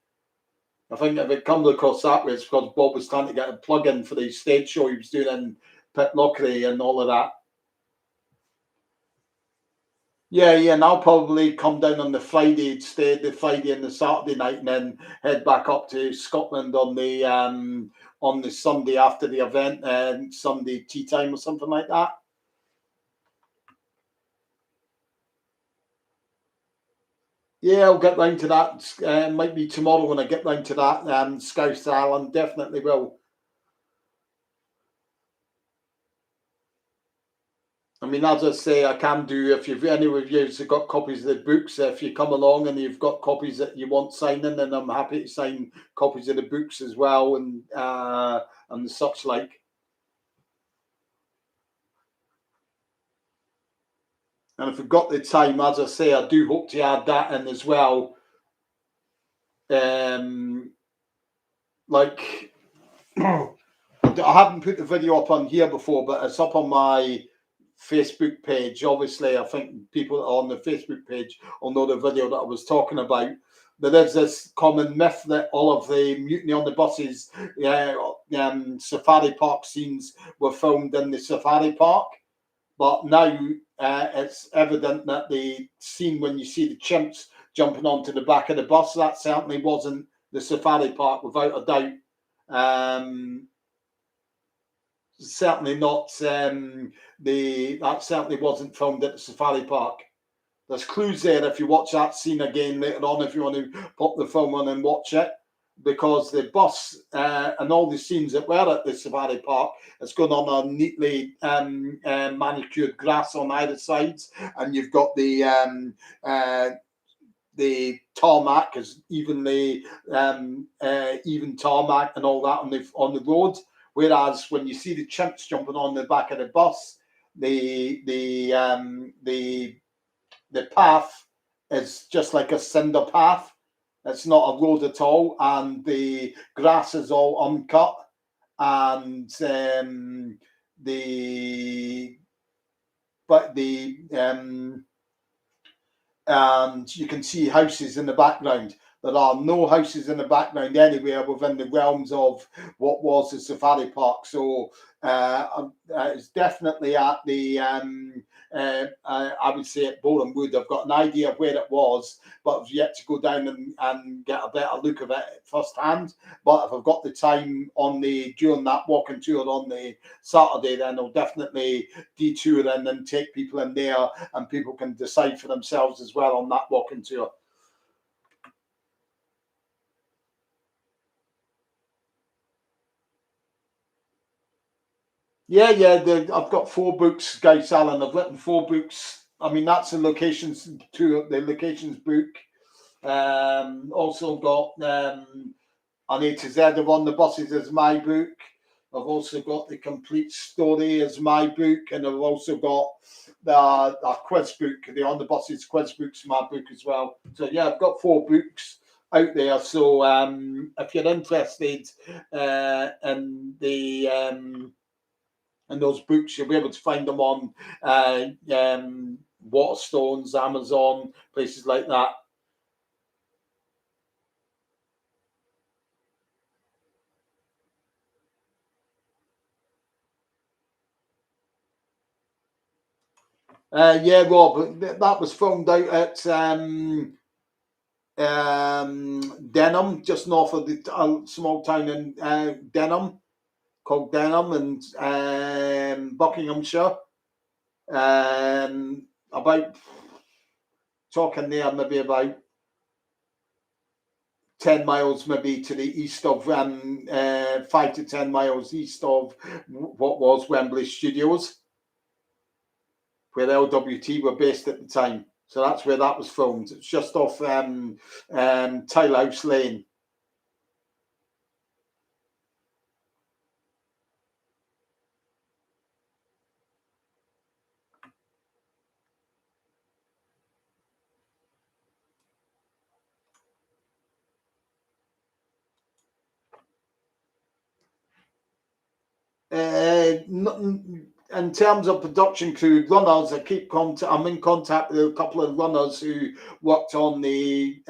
I think if it comes across that way, it's because Bob was trying to get a plug in for the stage show he was doing in Pitlochry and all of that. Yeah, and I'll probably come down on the Friday, stay the Friday and the Saturday night, and then head back up to Scotland on the Sunday after the event, and Sunday tea time or something like that. Yeah, I'll get round to that. Might be tomorrow when I get round to that. Scouse Island definitely will. I mean, as I say, I can do if you've any of you have got copies of the books. If you come along and you've got copies that you want signing, then I'm happy to sign copies of the books as well, and such like. And if we've got the time, as I say, I do hope to add that in as well. Um, like I haven't put the video up on here before, but it's up on my Facebook page. Obviously, I think people on the Facebook page will know the video that I was talking about. There is this common myth that all of the Mutiny on the Buses safari park scenes were filmed in the safari park. But now it's evident that the scene when you see the chimps jumping onto the back of the bus, that certainly wasn't the safari park, without a doubt. Um, Certainly not that certainly wasn't filmed at the safari park. There's clues there if you watch that scene again later on, if you want to pop the film on and watch it, because the bus and all the scenes that were at the safari park, it's going on a neatly manicured grass on either sides, and you've got the tarmac is evenly even tarmac and all that on the road. Whereas when you see the chimps jumping on the back of the bus, the path is just like a cinder path. It's not a road at all, and the grass is all uncut, and the but the and you can see houses in the background. There are no houses in the background anywhere within the realms of what was the safari park. So it's definitely at the, I would say at Boreham Wood. I've got an idea of where it was, but I've yet to go down and get a better look of it firsthand. But if I've got the time during that walking tour on the Saturday, then I'll definitely detour in and take people in there, and people can decide for themselves as well on that walking tour. Yeah, I've got 4 books, Guy Allen. I've written 4 books. I mean, that's the locations book. Also got An A to Z of On the Buses as my book. I've also got The Complete Story as my book, and I've also got the quiz book, the On the Buses quiz book's my book as well. So yeah, I've got 4 books out there. So if you're interested in those books, you'll be able to find them on Waterstones, Amazon, places like that. Yeah, Rob, that was filmed out at Denham, just north of the small town in Denham, called Denham, and Buckinghamshire. About talking there, maybe about 10 miles, maybe to the east of 5 to 10 miles east of what was Wembley Studios, where LWT were based at the time. So that's where that was filmed. It's just off Tilehouse Lane. In terms of production crew runners, I'm in contact with a couple of runners who worked on the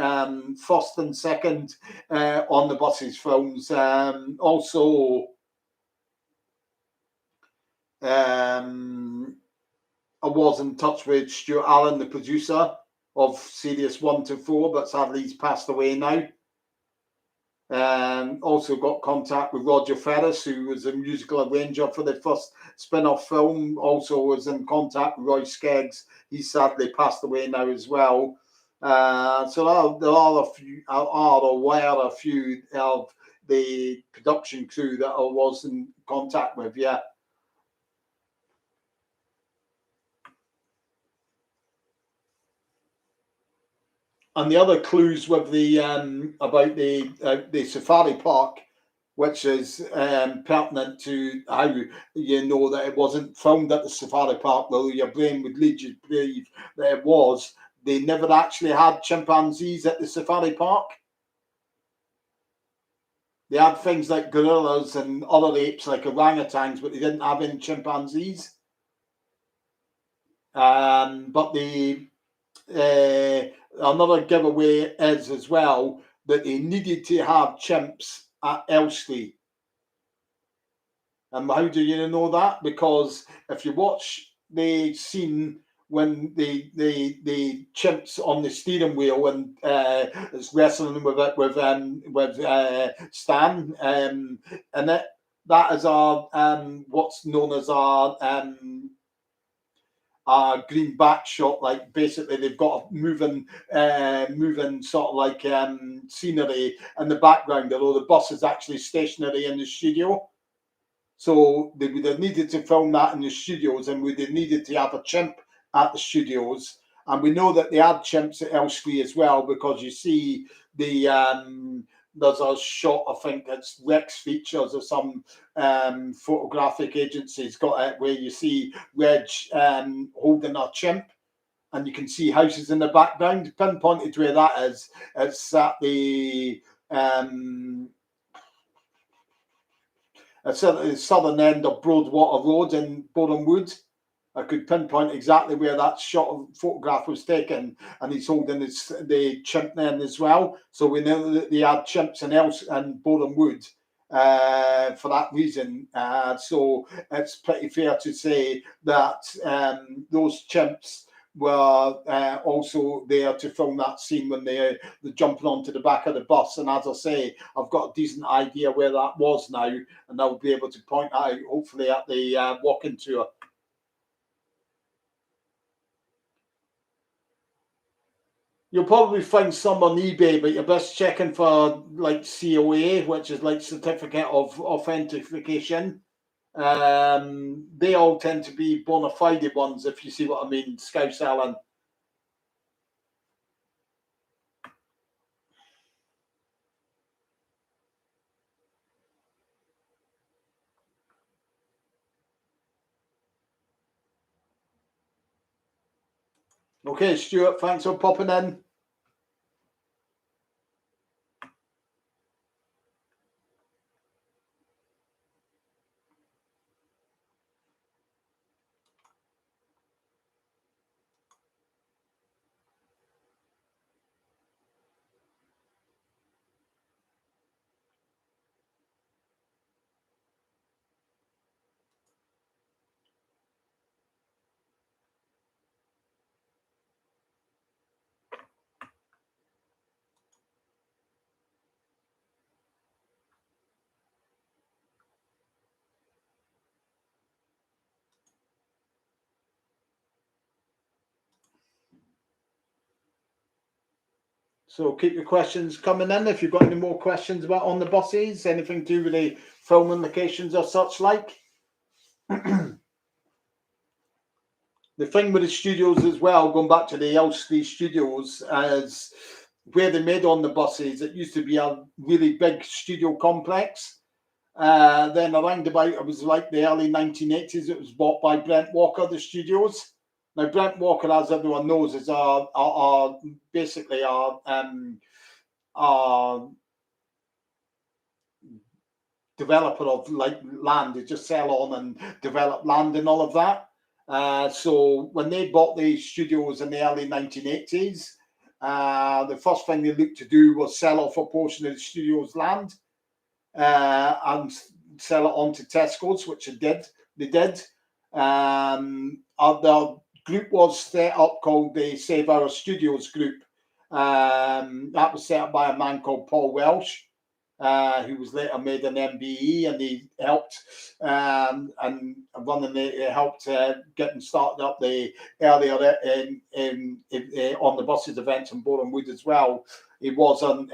first and second On the Buses films. Also, I was in touch with Stuart Allen, the producer of Series 1 to 4, but sadly he's passed away now. Also got contact with Roger Ferris, who was a musical arranger for the first spin-off film. Also was in contact with Roy Skeggs. He sadly passed away now as well. So there are a few. Are aware a few of the production crew that I was in contact with. Yeah. And the other clues with the about the safari park, which is pertinent to how you know that it wasn't filmed at the safari park, though your brain would lead you to believe that it was. They never actually had chimpanzees at the safari park. They had things like gorillas and other apes like orangutans, but they didn't have any chimpanzees. But another giveaway is as well that they needed to have chimps at Elstree. And how do you know that? Because if you watch the scene when the chimps on the steering wheel and it's wrestling with it with Stan, and that is our what's known as our green back shot. Like basically they've got a moving sort of like scenery in the background, although the bus is actually stationary in the studio. So they would have needed to film that in the studios, and would have needed to have a chimp at the studios. And we know that they had chimps at Elstree as well, because you see there's a shot, I think it's Rex Features or some photographic agency's got it, where you see Reg holding a chimp, and you can see houses in the background. Pinpointed where that is, it's at the southern end of Broadwater Road in Boreham Wood. I could pinpoint exactly where that shot of photograph was taken, and he's holding the chimp then as well. So we know that they had chimps and Boreham Wood for that reason. So it's pretty fair to say that those chimps were also there to film that scene when they're jumping onto the back of the bus. And as I say, I've got a decent idea where that was now, and I'll be able to point out, hopefully, at the walking tour. You'll probably find some on eBay, but you're best checking for like COA, which is like certificate of authentication. They all tend to be bona fide ones, if you see what I mean, Scouse Allen. Okay, Stuart, thanks for popping in. So keep your questions coming in. If you've got any more questions about on the buses, anything to do with the filming locations or such like. The thing with the studios as well, going back to the Elstree studios, as where they made on the buses, it used to be a really big studio complex. Then around about, it was like the early 1980s, it was bought by Brent Walker, the studios. Now, Brent Walker, as everyone knows, is basically our developer of like land. They just sell on and develop land and all of that. So when they bought the studios in the early 1980s, the first thing they looked to do was sell off a portion of the studio's land and sell it on to Tesco's, which they did. They did. The group was set up called the Save Our Studios Group. That was set up by a man called Paul Welsh, who was later made an MBE, and he helped and running the helped getting started up the earlier on the buses event in Boreham Wood as well. He was on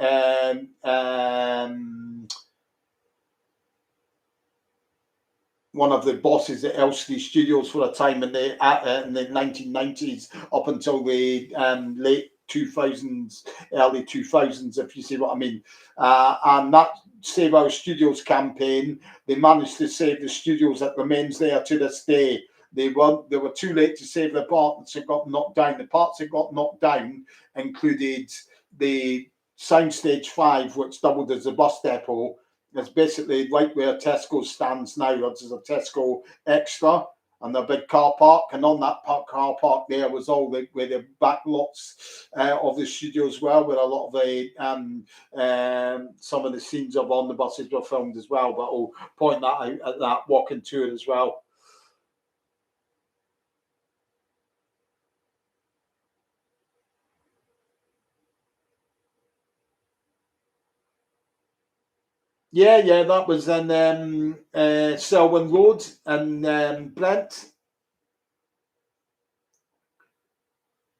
one of the bosses at Elstree Studios for a time in the 1990s up until the late 2000s, early 2000s, if you see what I mean. And that Save Our Studios campaign, they managed to save the studios that remains there to this day. They were too late to save the parts that got knocked down. The parts that got knocked down included the Soundstage 5, which doubled as a bus depot. It's basically right where Tesco stands now. There's a Tesco Extra and a big car park, and on that car park there was all where the back lots of the studios were, where a lot of the some of the scenes of on the buses were filmed as well. But I'll point that out at that walking tour as well. Yeah, that was in Selwyn Road and Brent.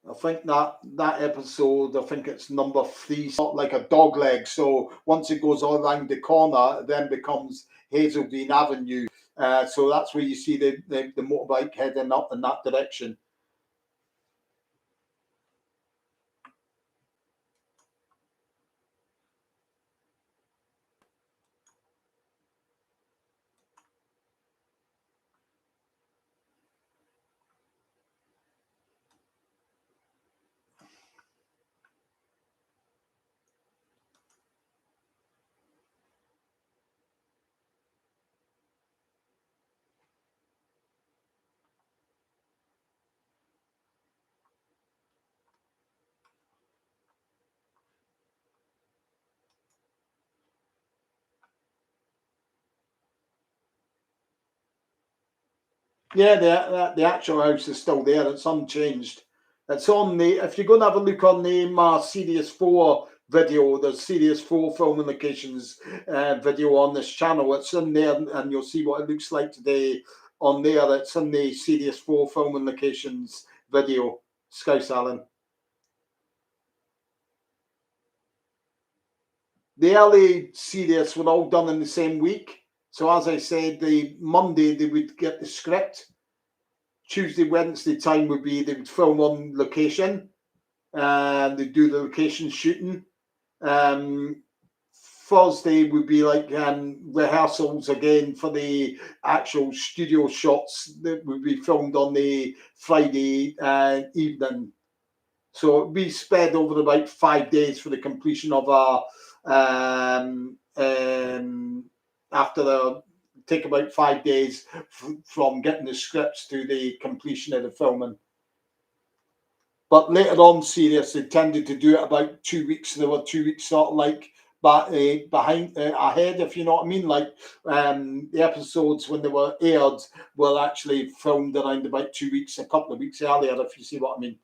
I think that episode, I think it's number 3, sort of like a dog leg. So once it goes all around the corner, it then becomes Hazeldean Avenue. So that's where you see the motorbike heading up in that direction. Yeah, the actual house is still there. It's unchanged. It's on the. If you're going to have a look on the Series 4 video, there's Series 4 filming locations video on this channel. It's in there, and you'll see what it looks like today on there. It's in the Series 4 filming locations video. Scouse Allen. The early series were all done in the same week. So as I said, the Monday they would get the script. Tuesday, Wednesday time would be they would film on location and they do the location shooting. Um, Thursday would be like rehearsals again for the actual studio shots that would be filmed on the Friday evening. So we sped over about 5 days for the completion of our after the take about 5 days from getting the scripts to the completion of the filming. But later on, series they tended to do it about 2 weeks. There were 2 weeks sort of like behind ahead, if you know what I mean. Like the episodes when they were aired were actually filmed around about 2 weeks, a couple of weeks earlier, if you see what I mean.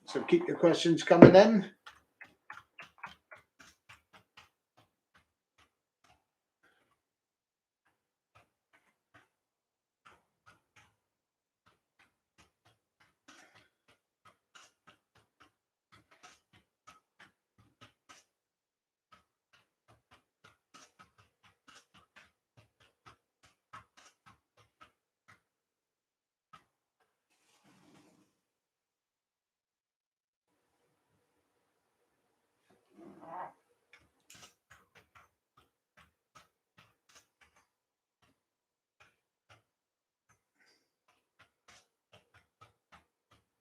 So keep your questions coming in.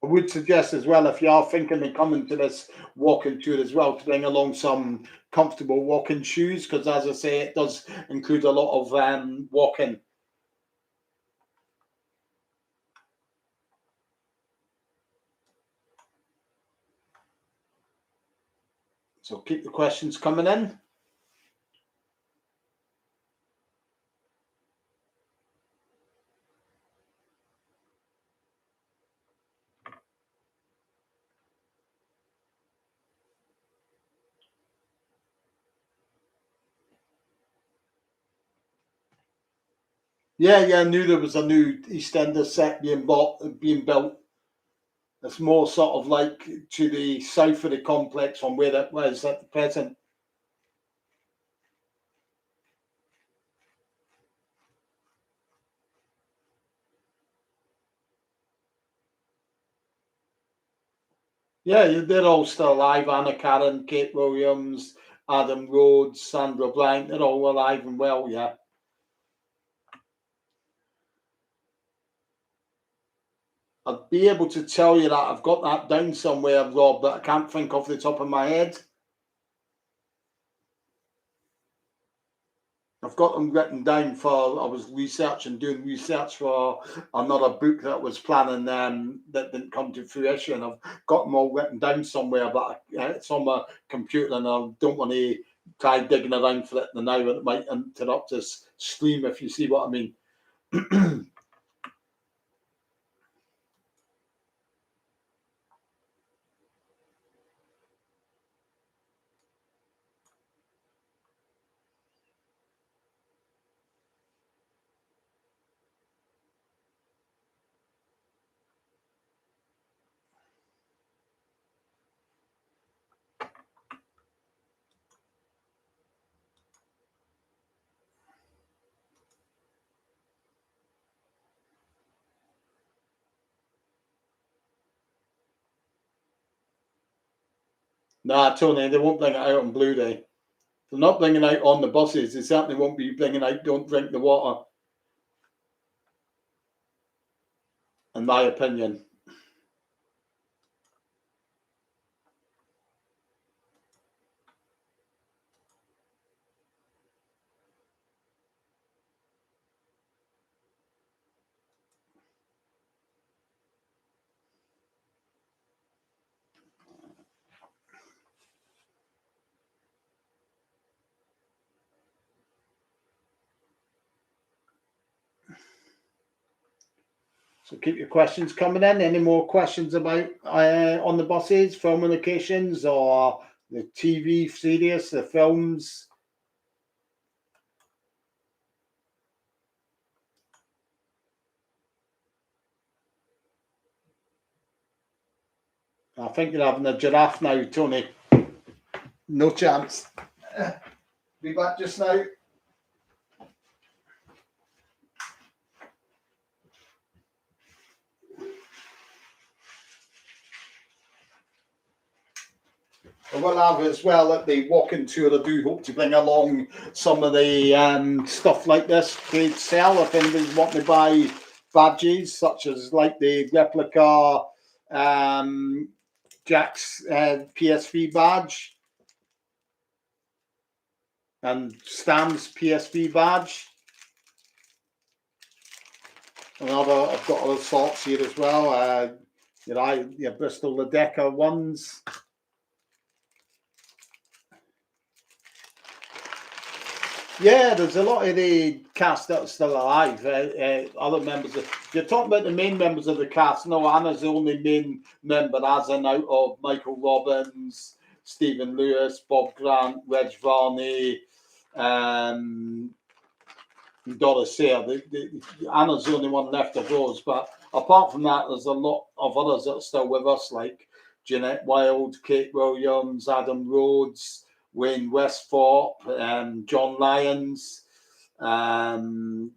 I would suggest as well, if you are thinking of coming to this walking tour as well, to bring along some comfortable walking shoes, because as I say, it does include a lot of walking. So keep the questions coming in. Yeah, I knew there was a new EastEnders set being built. It's more sort of like to the south of the complex from where it was at the present. Yeah, they're all still alive. Anna Karen, Kate Williams, Adam Rhodes, Sandra Blank, they're all alive and well, yeah. I'd be able to tell you that I've got that down somewhere, Rob, but I can't think off the top of my head. I've got them written down for. I was doing research for another book that I was planning that didn't come to fruition. I've got them all written down somewhere, but it's on my computer, and I don't want to try digging around for it now. It might interrupt this stream, if you see what I mean. Nah, Tony, they won't bring it out on Blu-ray. They're not bringing it out on the buses. They certainly won't be bringing out "Don't Drink the Water," in my opinion. So keep your questions coming in. Any more questions about on the buses, filming locations, or the TV series, the films? I think you're having a giraffe now, Tony. No chance. Be back just now. I will have as well at the walking tour. I do hope to bring along some of the stuff like this trade sell. If anybody's wanting to buy badges, such as like the replica Jack's PSV badge and Stan's PSV badge. I've got other sorts here as well. Your Bristol Ledecker ones. Yeah, there's a lot of the cast that's still alive. Other members if you're talking about the main members of the cast, no, Anna's the only main member as an out of Michael Robbins, Stephen Lewis, Bob Grant, Reg Varney, Doris Sayre. Anna's the only one left of those, but apart from that, there's a lot of others that are still with us, like Jeanette Wild, Kate Williams, Adam Rhodes, Wayne Westthorpe, John Lyons, Cheryl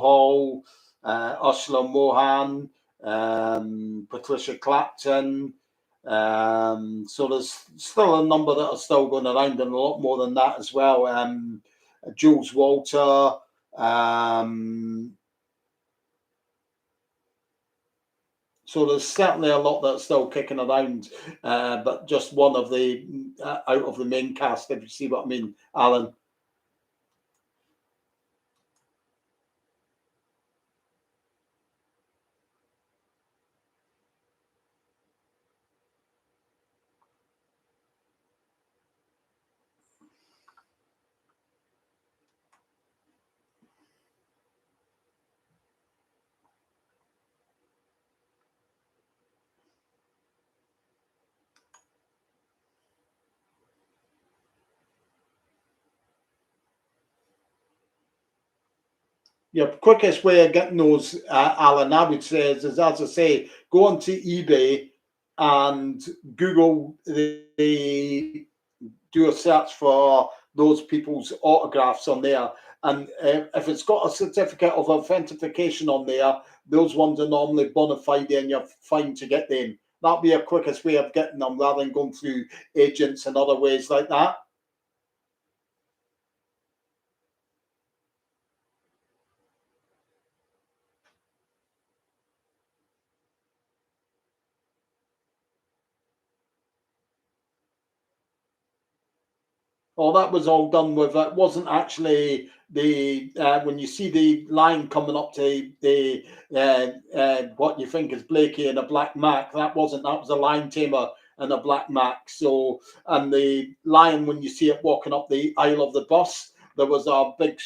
Hall, Ursula Mohan, Patricia Clapton. So there's still a number that are still going around, and a lot more than that as well. Jules Walter. So there's certainly a lot that's still kicking around, but just one of the out of the main cast, if you see what I mean, Alan. Your quickest way of getting those, Alan, I would say, is as I say, go onto eBay and Google do a search for those people's autographs on there. And if it's got a certificate of authentication on there, those ones are normally bona fide and you're fine to get them. That'd be your quickest way of getting them rather than going through agents and other ways like that. Oh, that was all done with. It wasn't actually the when you see the line coming up to the what you think is Blakey and a black Mac. That wasn't. That was a line tamer and a black Mac. So, and the lion when you see it walking up the aisle of the bus, there was a big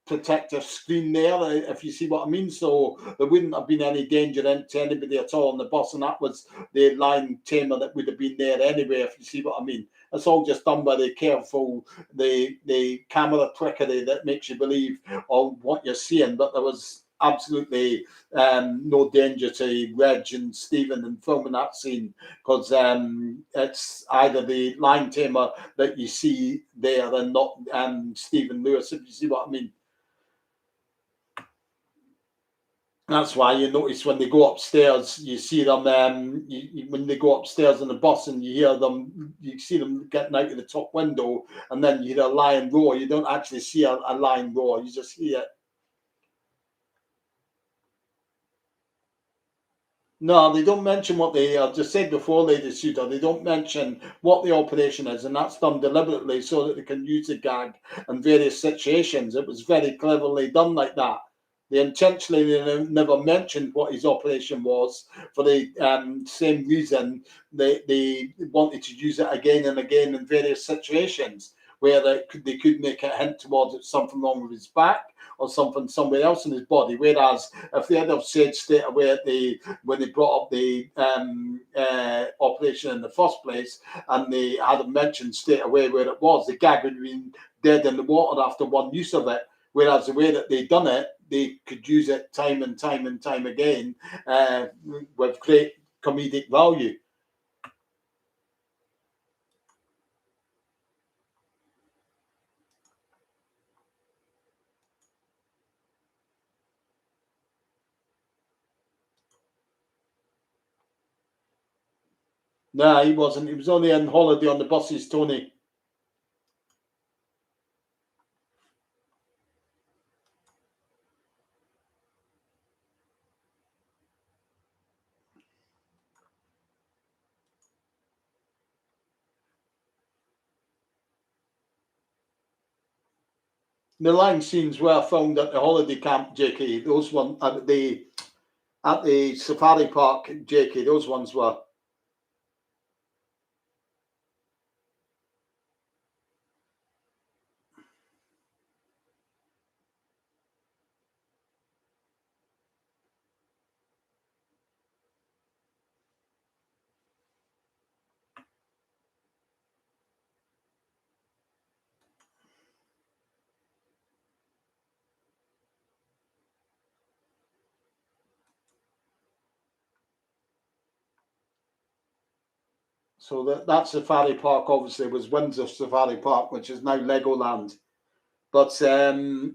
protective screen there, if you see what I mean. So there wouldn't have been any danger to anybody at all on the bus, and that was the line tamer that would have been there anyway, if you see what I mean. It's all just done by the careful, the camera trickery that makes you believe on what you're seeing. But there was absolutely no danger to Reg and Stephen in filming that scene, because it's either the line tamer that you see there and not Stephen Lewis, if you see what I mean. That's why you notice when they go upstairs, you see them. When they go upstairs in the bus, and you hear them, you see them getting out of the top window, and then you hear a lion roar. You don't actually see a lion roar; you just hear it. No, they don't mention what they. I just said before, Lady Suter, they don't mention what the operation is, and that's done deliberately so that they can use the gag in various situations. It was very cleverly done like that. They intentionally never mentioned what his operation was for the same reason they wanted to use it again and again in various situations. where they could make a hint towards it's something wrong with his back or something somewhere else in his body. Whereas if they had have said straight away when they brought up the operation in the first place, and they hadn't mentioned straight away where it was, the gag would have been dead in the water after one use of it. Whereas the way that they done it, they could use it time and time and time again with great comedic value. No, he wasn't. He was only on holiday on the buses, Tony. The line scenes were filmed at the holiday camp, JK. Those ones at the safari park, JK. Those ones were. So that safari park obviously was Windsor Safari Park, which is now Legoland. But and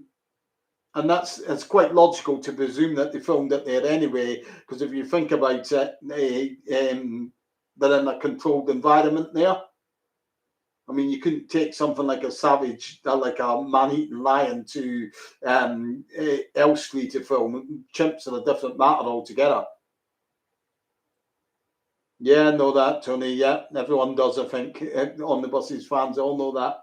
it's quite logical to presume that they filmed it there anyway, because if you think about it, they're in a controlled environment there. I mean, you couldn't take something like a savage, like a man-eating lion, to Elstree to film. Chimps are a different matter altogether. Yeah, I know that, Tony. Yeah, everyone does, I think. On the buses, fans all know that.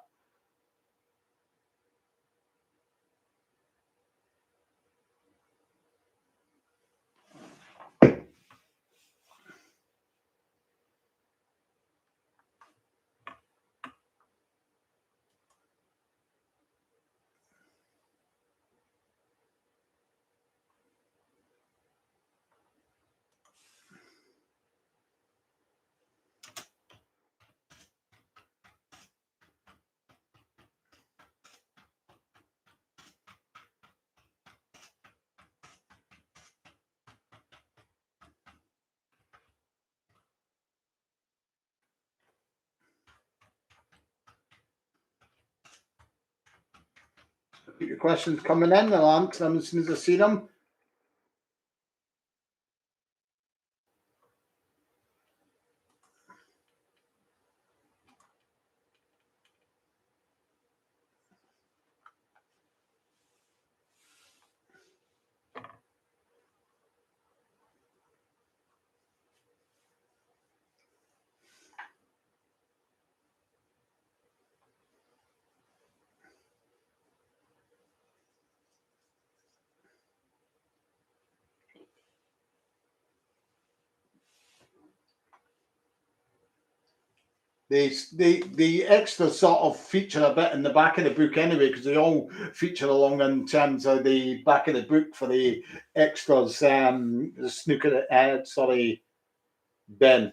Keep your questions coming in, I'll answer them as soon as I see them. The extras sort of feature a bit in the back of the book anyway, because they all feature along in terms of the back of the book for the extras. The snooker, Ben.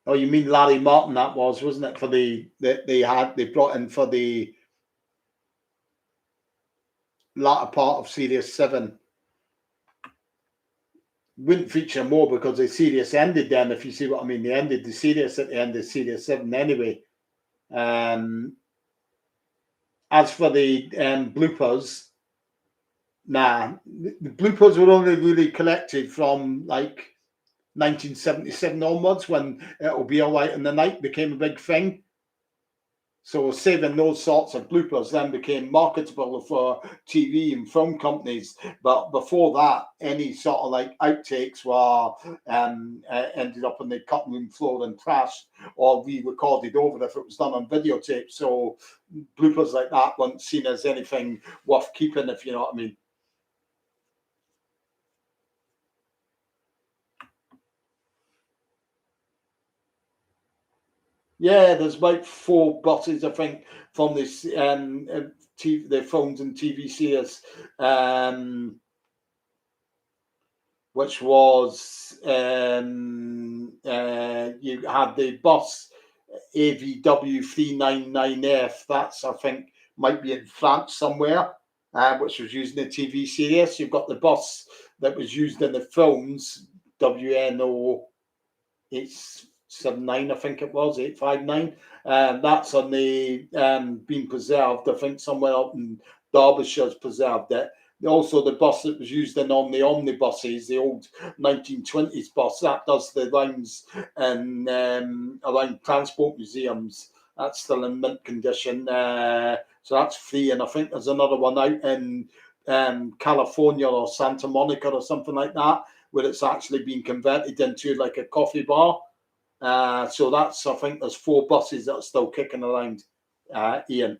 Oh, you mean Larry Martin? That wasn't it? For they brought in for the latter part of Series 7. Wouldn't feature more because the series ended then, if you see what I mean. They ended the series at the end of Series 7 anyway. As for the bloopers, nah, the bloopers were only really collected from like 1977 onwards, when It'll Be Alright in the Night became a big thing. So saving those sorts of bloopers then became marketable for TV and film companies. But before that, any sort of like outtakes were ended up on the cutting room floor and trashed or re-recorded over if it was done on videotape. So bloopers like that weren't seen as anything worth keeping, if you know what I mean. Yeah, there's about 4 buses, I think, from this the films and TV series, um, which was you had the bus AVW 399F. That's, I think, might be in France somewhere, which was used in the TV series. You've got the bus that was used in the films, WNO 879, I think it was 859. That's on the being preserved. I think somewhere up in Derbyshire's preserved it. Also, the bus that was used in on the omnibuses, the old 1920s bus, that does the rounds and around transport museums. That's still in mint condition. So that's free. And I think there's another one out in California or Santa Monica or something like that, where it's actually been converted into like a coffee bar. So that's, I think there's 4 buses that are still kicking around, Ian.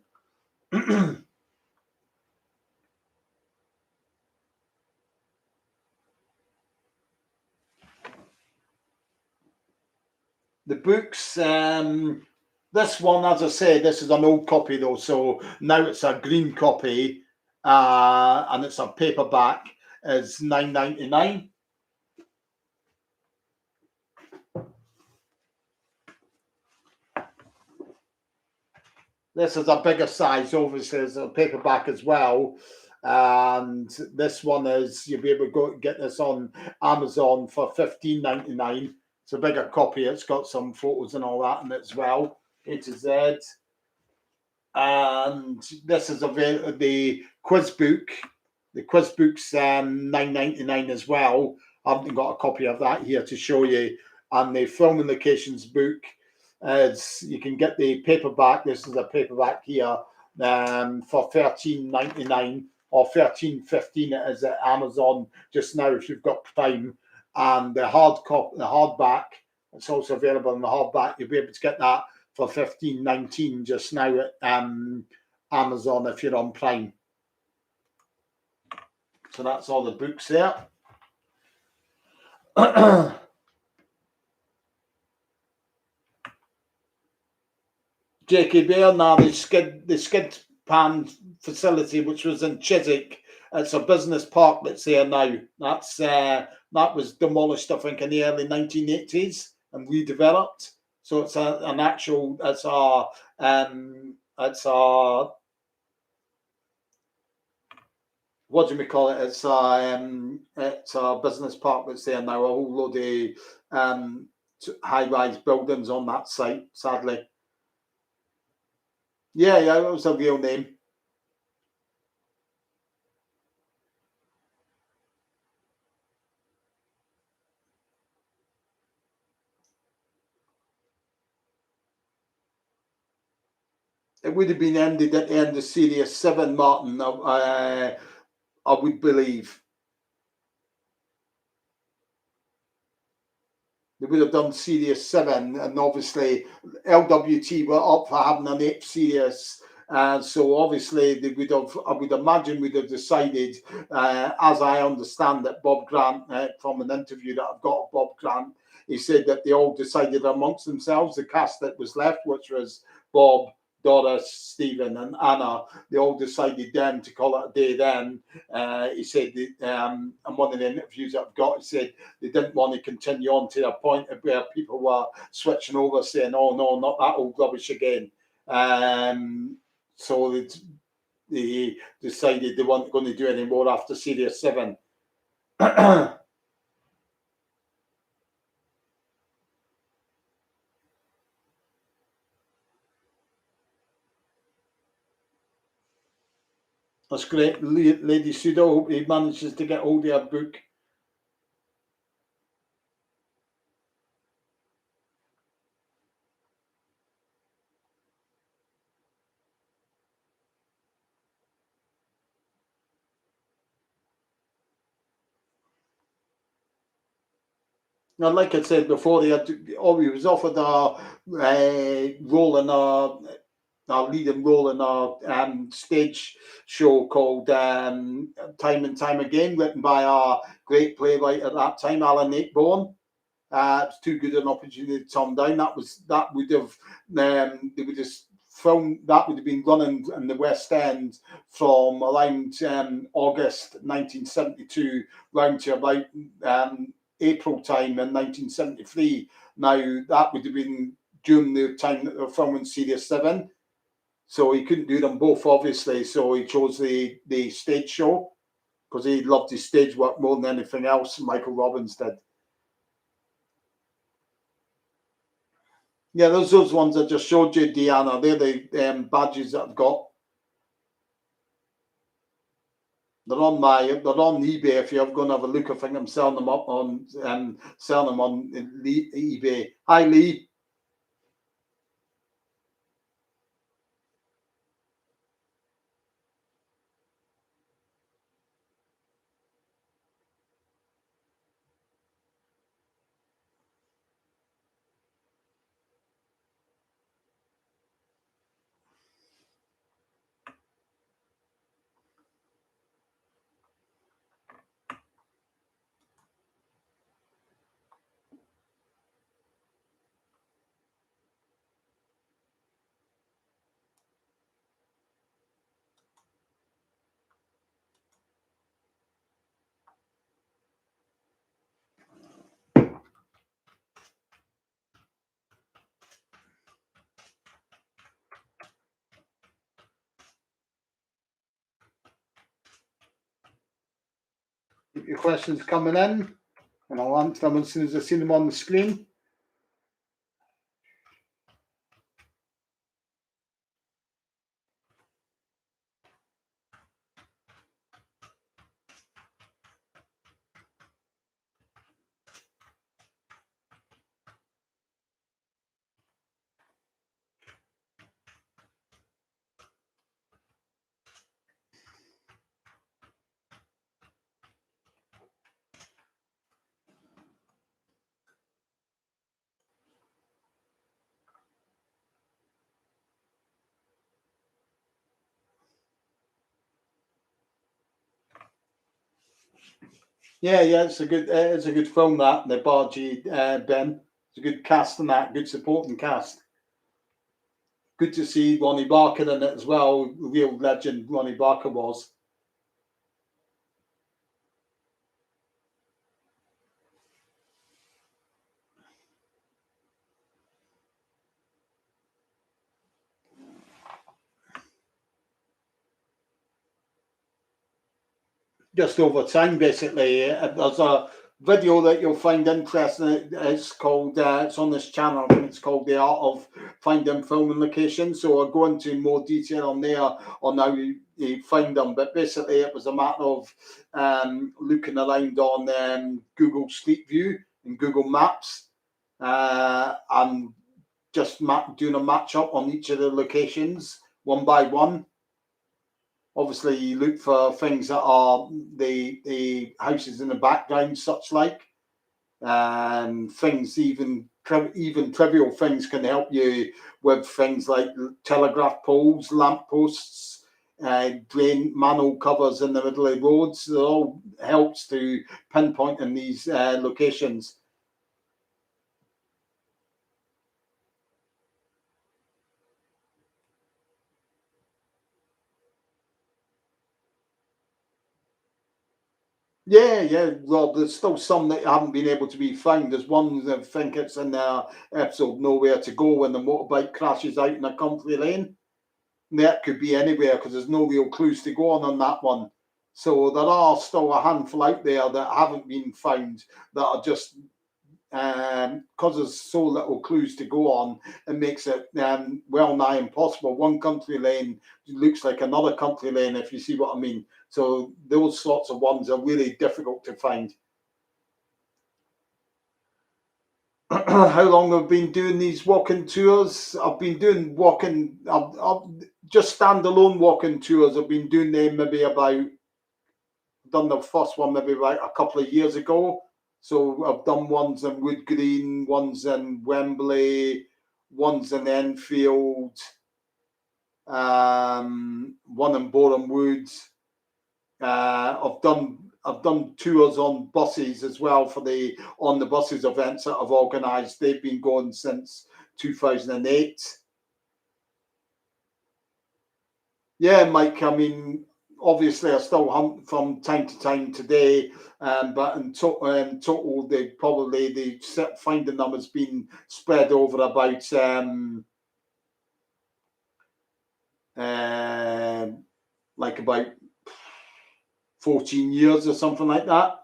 The books, this one, as I say, this is an old copy though, so now it's a green copy, and it's a paperback. It's 9.99. This is a bigger size, obviously, as a paperback as well. And this one is, you'll be able to go get this on Amazon for 15.99. It's a bigger copy. It's got some photos and all that in it as well. A to Z. And this is the quiz book. The quiz book's 9.99 as well. I haven't got a copy of that here to show you. And the film and locations book, you can get the paperback. This is a paperback here, for 13.99 or 13.15. It is at Amazon just now if you've got Prime. And the hardback, it's also available in the hardback. You'll be able to get that for 15.19 just now at Amazon if you're on Prime. So that's all the books there. J.K. Bear, now the skid pan facility, which was in Chiswick, it's a business park that's there now. That was demolished, I think, in the early 1980s and redeveloped. So it's an actual, what do we call it? It's a business park that's there now. A whole load of high-rise buildings on that site. Sadly, yeah, it was a real name. It would have been ended at the end of Series 7, Martin. I would believe they would have done Series 7, and obviously LWT were up for having an 8th series. So obviously they would have, I would imagine, would have decided, as I understand that Bob Grant, from an interview that I've got of Bob Grant, he said that they all decided amongst themselves, the cast that was left, which was Bob, Doris, Stephen, and Anna, they all decided then to call it a day then. He said, and one of the interviews I've got, he said they didn't want to continue on to a point where people were switching over saying, oh no, not that old rubbish again. So they decided they weren't going to do any more after Series 7. That's great. Lady Sudo, hope he manages to get hold of her book. Now, like I said before, he was offered a role in a leading role in a stage show called Time and Time Again, written by our great playwright at that time, Alannate Bone. It's too good an opportunity to turn down. That would have they would have filmed that would have been running in the West End from around August 1972 round to about April time in 1973. Now that would have been during the time that they were filming Series 7. So he couldn't do them both, obviously. So he chose the stage show because he loved his stage work more than anything else. Michael Robbins did. Yeah, those ones I just showed you, Deanna. They're the badges that I've got. They're on eBay. If you're going to have a look, I think I'm selling them up on eBay. Hi, Lee. Keep your questions coming in, and I'll answer them as soon as I see them on the screen. Yeah, it's a good film, that the Bargy Ben. It's a good cast and that good supporting cast. Good to see Ronnie Barker in it as well. Real legend Ronnie Barker was. Just over time, basically. There's a video that you'll find interesting. It's called, it's on this channel. I think it's called The Art of Finding Filming Locations. So I'll go into more detail on there on how you find them. But basically, it was a matter of looking around on Google Street View and Google Maps and just doing a match up on each of the locations one by one. Obviously, you look for things that are the houses in the background, such like, and things even trivial things can help you with things like telegraph poles, lamp posts, drain manhole covers in the middle of roads. It all helps to pinpoint in these locations. Yeah. Well, there's still some that haven't been able to be found. There's one that I think it's in the episode Nowhere to Go when the motorbike crashes out in a country lane. And that could be anywhere because there's no real clues to go on that one. So there are still a handful out there that haven't been found that are just because there's so little clues to go on, it makes it well nigh impossible. One country lane looks like another country lane, if you see what I mean. So those sorts of ones are really difficult to find. How long I've been doing these walking tours? I've been doing I've just standalone walking tours. I've been doing them maybe about done the first one maybe like a couple of years ago. So I've done ones in Wood Green, ones in Wembley, ones in Enfield, one in Boreham Woods. I've done I've done tours on buses as well for the on the buses events that I've organised. They've been going since 2008. Yeah, Mike. I mean, obviously, I still hunt from time to time today, but total, the finding them has been spread over about like about 14 years or something like that.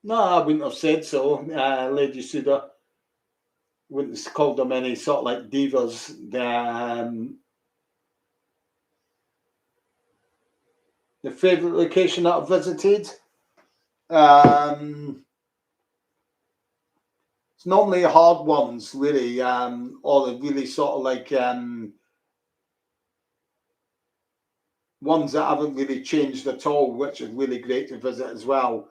No, I wouldn't have said so. Lady Suda wouldn't have called them any sort of like divas. The favourite location that I've visited, it's normally hard ones, really, or the really sort of like ones that haven't really changed at all, which is really great to visit as well.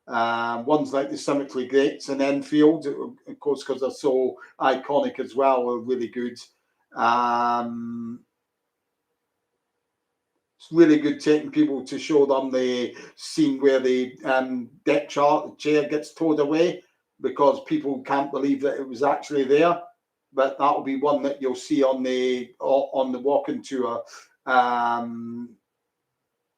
Ones like the Cemetery Gates in Enfield, of course, because they're so iconic as well, are really good. It's really good taking people to show them the scene where the chair gets towed away because people can't believe that it was actually there. But that'll be one that you'll see on the walking tour.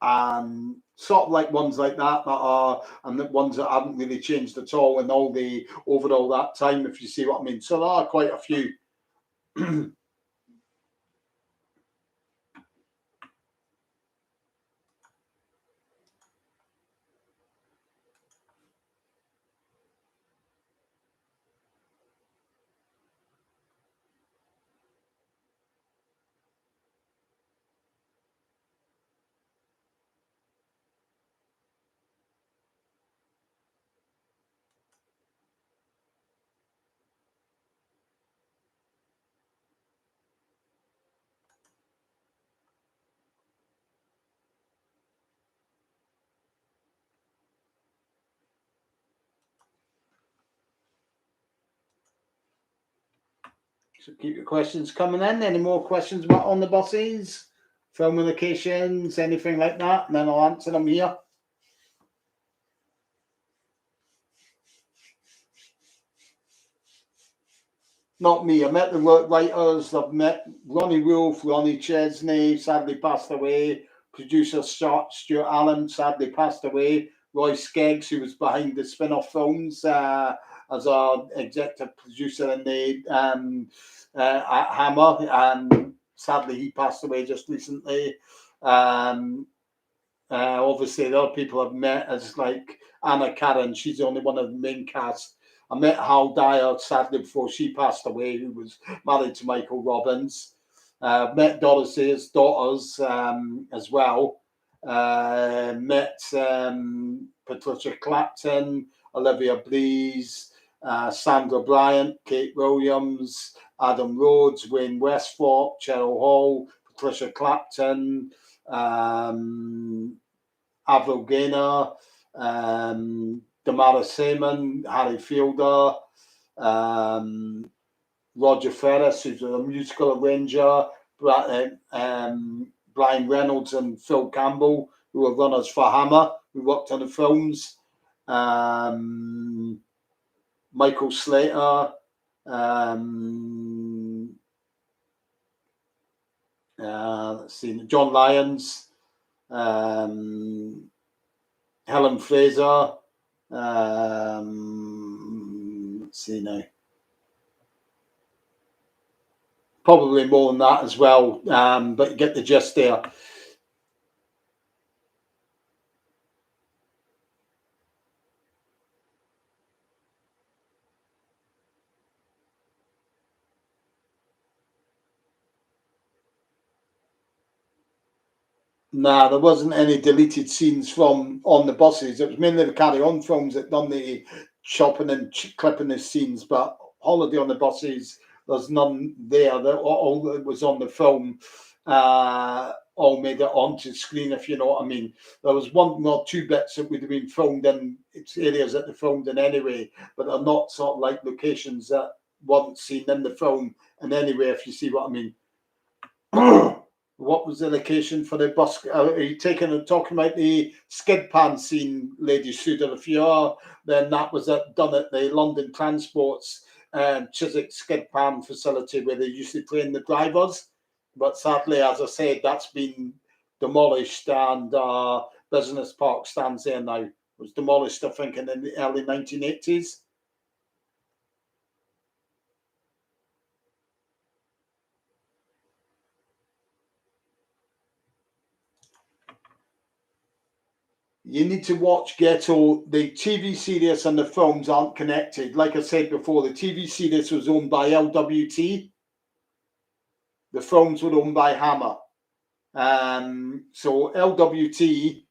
And sort of like ones like that are and the ones that haven't really changed at all in all the overall that time, if you see what I mean. So there are quite a few. So keep your questions coming in. Any more questions about on the buses, filming locations, anything like that, and then I'll answer them here. Not me. I met the writers. I've met Ronnie Wolf, Ronnie Chesney, sadly passed away. Producer Stuart Allen, sadly passed away. Roy Skeggs, who was behind the spin-off films as our executive producer in the at Hammer, and sadly he passed away just recently. Obviously, the other people I've met as like Anna Karen. She's the only one of the main cast. I met Hal Dyer sadly before she passed away, who was married to Michael Robbins. Met Dorothy's daughters as well. Met Patricia Clapton, Olivia Breeze, Sandra Bryant, Kate Williams, Adam Rhodes, Wayne Westthorpe, Cheryl Hall, Patricia Clapton, Avril Gaynor, Damara Seaman, Harry Fielder, Roger Ferris, who's a musical arranger, Brian Reynolds and Phil Campbell, who are runners for Hammer, who worked on the films, Michael Slater, let's see, John Lyons, Helen Fraser, let's see now. Probably more than that as well, but you get the gist there. Nah, there wasn't any deleted scenes from on the buses. It was mainly the carry-on films that done the chopping and clipping the scenes, but Holiday on the Buses, there's none there. All that was on the film all made it onto screen, if you know what I mean. There was one or two bits that would have been filmed in its areas that they filmed in anyway, but they're not sort of like locations that weren't seen in the film in any way, if you see what I mean. What was the location for the bus? Are you talking about the skid pan scene, Lady Suitor? If you are, then that was done at the London Transport's Chiswick skid pan facility where they used to train the drivers. But sadly, as I said, that's been demolished and Business Park stands there now. It was demolished, I think, in the early 1980s. You need to watch Ghetto. The TV series and the films aren't connected. Like I said before, the TV series was owned by LWT. The films were owned by Hammer. So LWT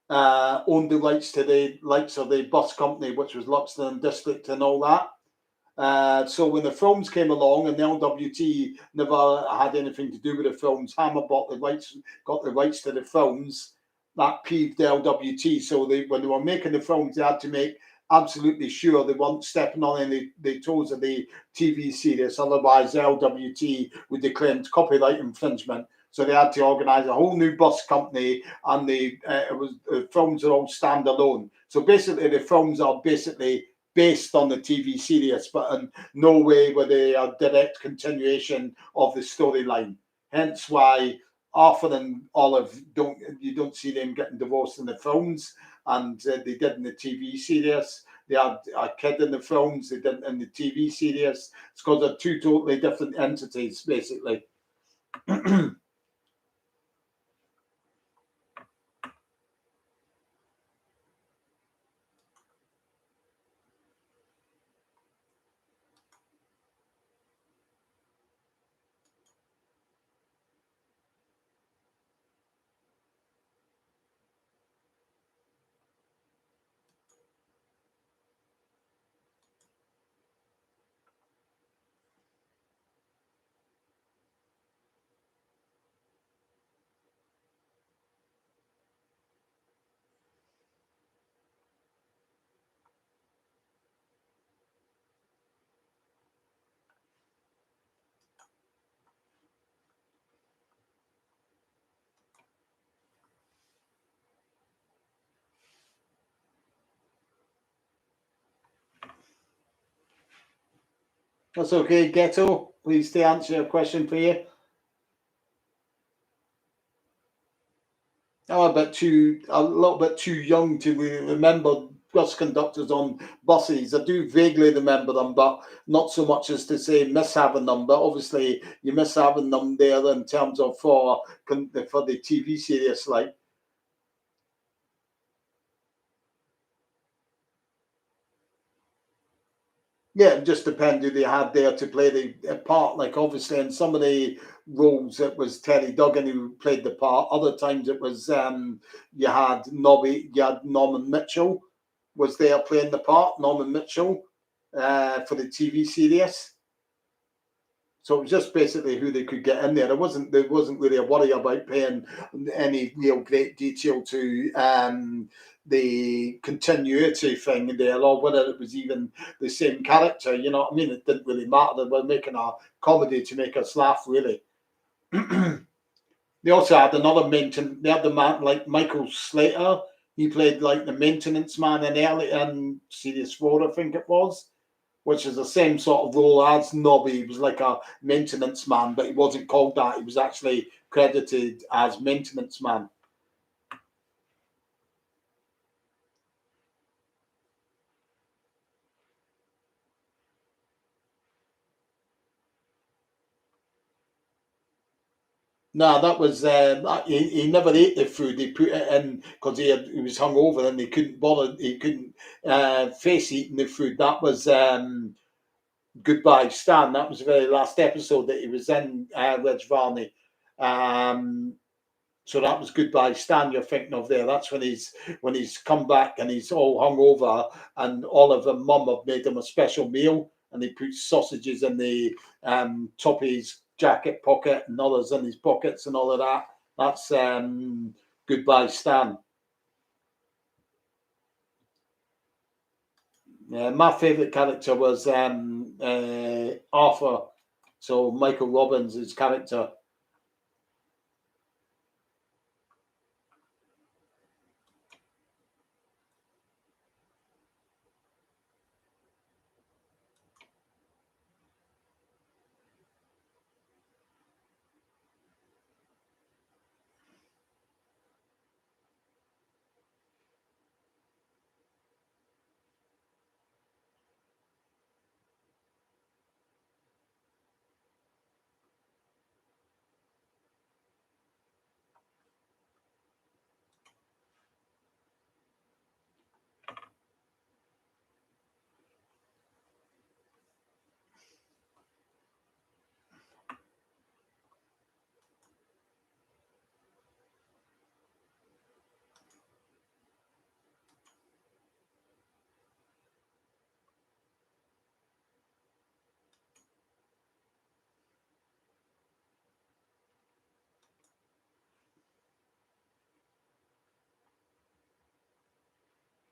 owned the rights to the likes of the bus company, which was Luxton District and all that. So when the films came along and the LWT never had anything to do with the films, Hammer got the rights to the films. That peeved the LWT. So when they were making the films, they had to make absolutely sure they weren't stepping on any the toes of the TV series. Otherwise, the LWT would declare copyright infringement. So they had to organise a whole new bus company, and the films are all standalone. So basically, the films are basically based on the TV series, but in no way were they a direct continuation of the storyline. Hence why Arthur and Olive you don't see them getting divorced in the films, and they did in the TV series. They had a kid in the films, they didn't in the TV series. It's because they're two totally different entities, basically. That's okay, Ghetto. Please to answer a question for you. I'm a little bit too young to remember bus conductors on buses. I do vaguely remember them, but not so much as to say miss having them. But obviously, you miss having them there in terms of for the TV series, like. Yeah, it just depends who they had there to play the part. Like obviously, in some of the roles, it was Terry Duggan who played the part. Other times, it was you had Norman Mitchell was there playing the part. Norman Mitchell for the TV series. So it was just basically who they could get in there. There wasn't really a worry about paying any real great detail to the continuity thing there, or whether it was even the same character. You know what I mean? It didn't really matter. They were making a comedy to make us laugh, really. They also had another maintenance. They had the man like Michael Slater. He played like the maintenance man in series 4, I think it was, which is the same sort of role as Nobby. He was like a maintenance man, but he wasn't called that. He was actually credited as maintenance man. No, that was he never ate the food. He put it in because he was hungover and he couldn't bother. He couldn't face eating the food. That was Goodbye Stan. That was the very last episode that he was in, Reg Varney. Um, So that was Goodbye Stan you're thinking of there. That's when he's come back and he's all hungover, and Oliver mum have made him a special meal, and he puts sausages in the top of his jacket pocket and others in his pockets and all of that. That's Goodbye Stan. Yeah, my favourite character was Arthur. So Michael Robbins' character.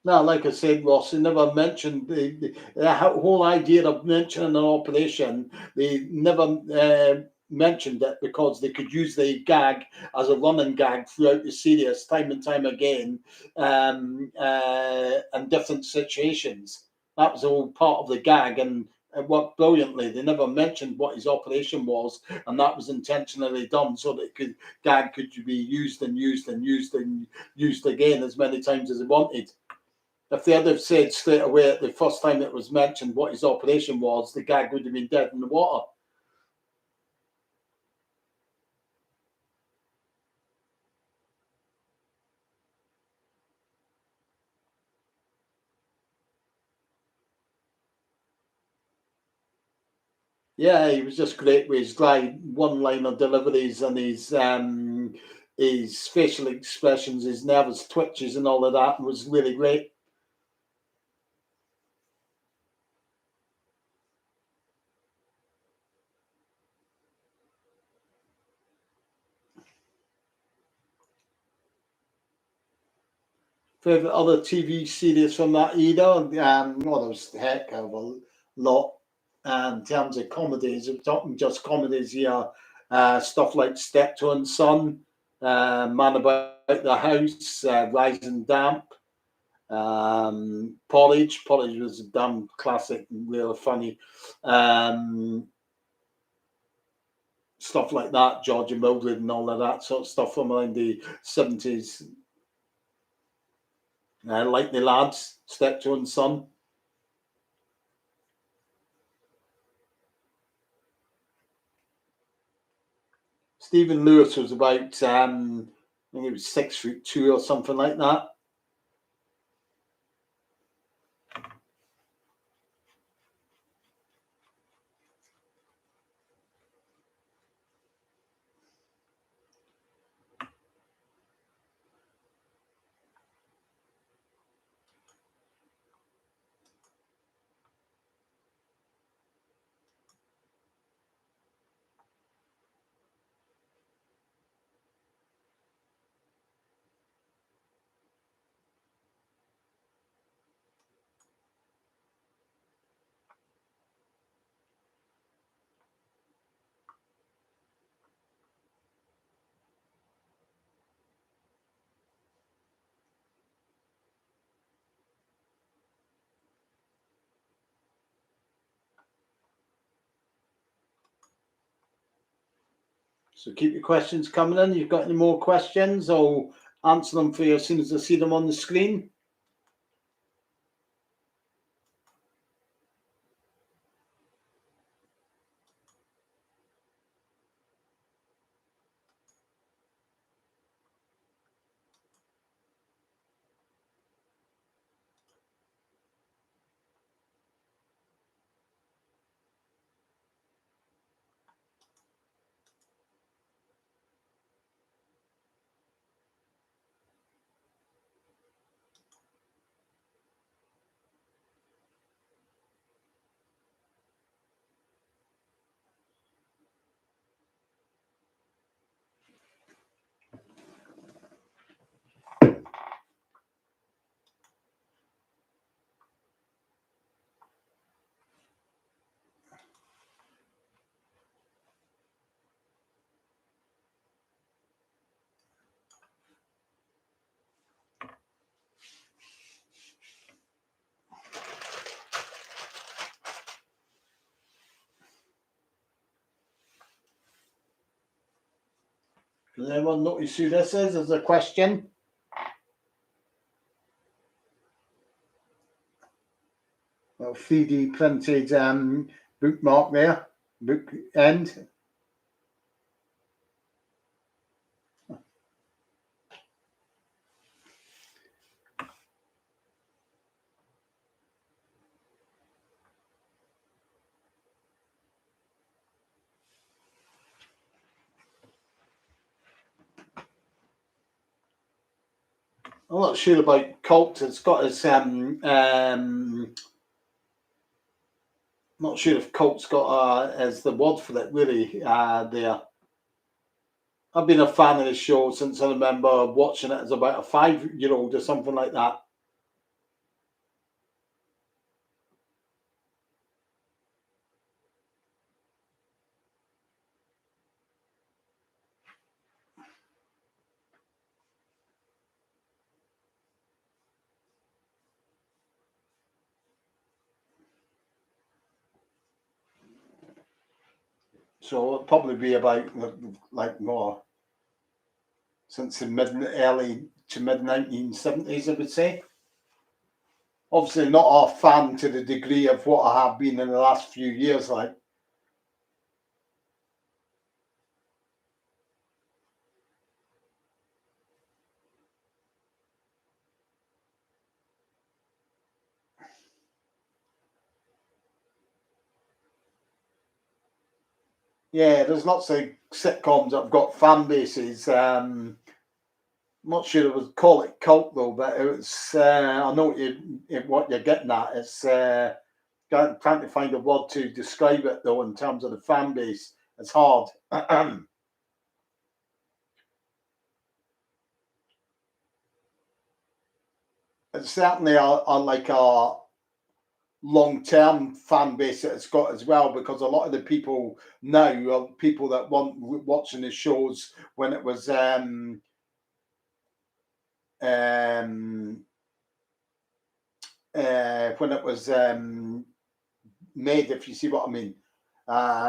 No, like I said, Ross, they never mentioned the whole idea of mentioning an operation. They never mentioned it because they could use the gag as a running gag throughout the series, time and time again, in different situations. That was all part of the gag, and it worked brilliantly. They never mentioned what his operation was, and that was intentionally done so that gag could be used and used and used and used again as many times as they wanted. If they had have said straight away at the first time it was mentioned what his operation was, the gag would have been dead in the water. Yeah, he was just great with his dry one-liner deliveries and his facial expressions, his nervous twitches, and all of that was really great. Favorite other TV series from that era? Well, there was a heck of a lot. In terms of comedies, we're talking just comedies here. Stuff like Steptoe and Son, Man About the House, Rising Damp, Porridge. Porridge was a damn classic and really funny. Um, Stuff like that, George and Mildred and all of that sort of stuff from around the 70s. Like the Lads, Steptoe and Son. Stephen Lewis was about, I think he was 6'2" or something like that. So keep your questions coming in. You've got any more questions? I'll answer them for you as soon as I see them on the screen. Does anyone notice who this is? As a question. Well, 3D printed bookmark there, book end. I'm not sure about Colt. It's got his not sure if Colt's got as the word for it really there. I've been a fan of the show since I remember watching it as about a 5-year-old or something like that. So it'll probably be about like more since the early to mid 1970s, I would say. Obviously, not a fan to the degree of what I have been in the last few years. Like, yeah, there's lots of sitcoms that have got fan bases. I'm not sure I would call it cult though, but it's. I know what you're getting at. It's trying to find a word to describe it though in terms of the fan base. It's hard. It's certainly like a long-term fan base that it's got as well, because a lot of the people now are people that want watching the shows when it was um, when it was made, if you see what I mean.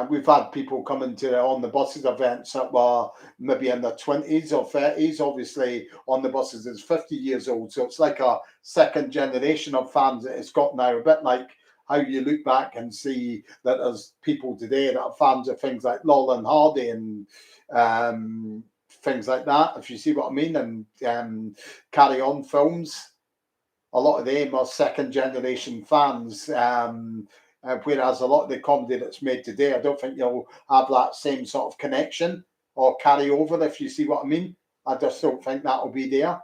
We've had people coming to on the buses events that were maybe in their 20s or 30s. Obviously, on the buses, it's 50 years old. So it's like a second generation of fans that it's got now, a bit like how you look back and see that there's people today that are fans of things like Laurel and Hardy and things like that, if you see what I mean, and Carry On films. A lot of them are second generation fans. Whereas a lot of the comedy that's made today, I don't think you'll have that same sort of connection or carry over, if you see what I mean. I just don't think that'll be there.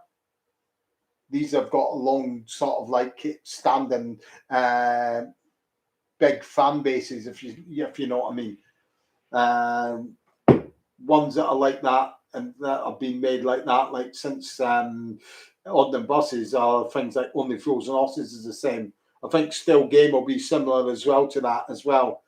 These have got a long sort of like standing big fan bases, if you know what I mean. Um, Ones that are like that and that have been made like that, like since on the buses, are things like Only Fools and Horses is the same. I think Still Game will be similar as well to that as well.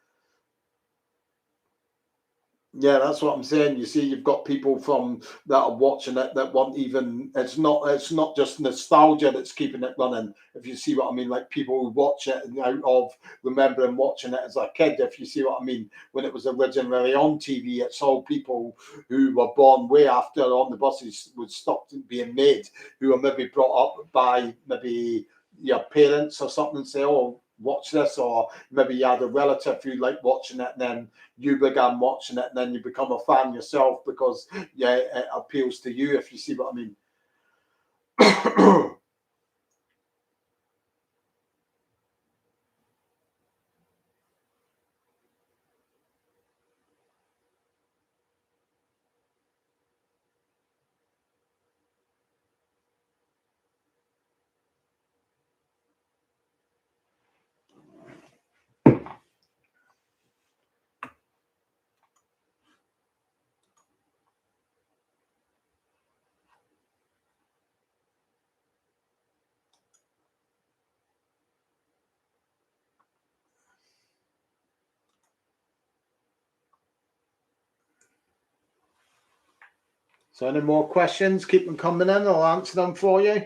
Yeah, that's what I'm saying. You see, you've got people from that are watching it that want even. It's not just nostalgia that's keeping it running. If you see what I mean, like people who watch it and out of remembering watching it as a kid. If you see what I mean, when it was originally on TV, it's all people who were born way after On the Buses was stopped being made, who are maybe brought up by maybe your parents or something, and say, "Oh, watch this," or maybe you had a relative who liked watching it, and then you began watching it, and then you become a fan yourself because yeah, it appeals to you, if you see what I mean. So any more questions, keep them coming in, I'll answer them for you.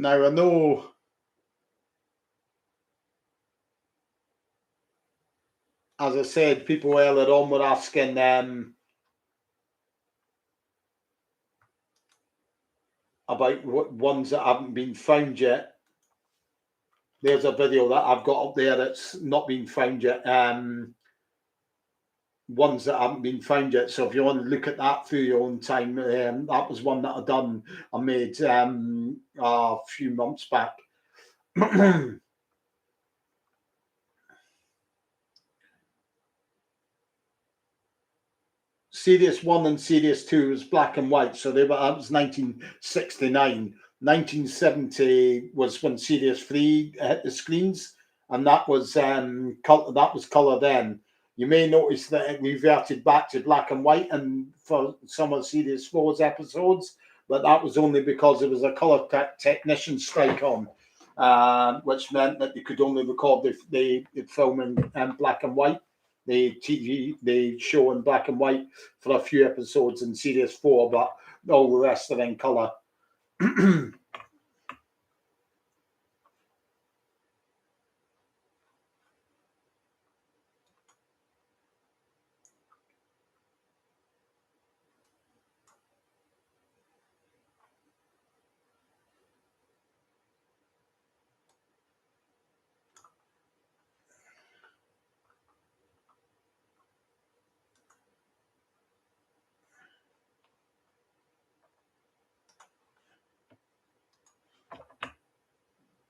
Now I know, as I said, people earlier on were asking about what ones that haven't been found yet. There's a video that I've got up there that's not been found yet. Ones that haven't been found yet. So if you want to look at that through your own time, that was one that I made a few months back. Series 1 and Series 2 was black and white, so that was 1969. 1970 was when Series 3 hit the screens, and that was color then. You may notice that it reverted back to black and white and for some of Series 4's episodes, but that was only because there was a color technician strike on, which meant that they could only record the film in black and white, the show in black and white for a few episodes in Series 4, but all the rest are in colour.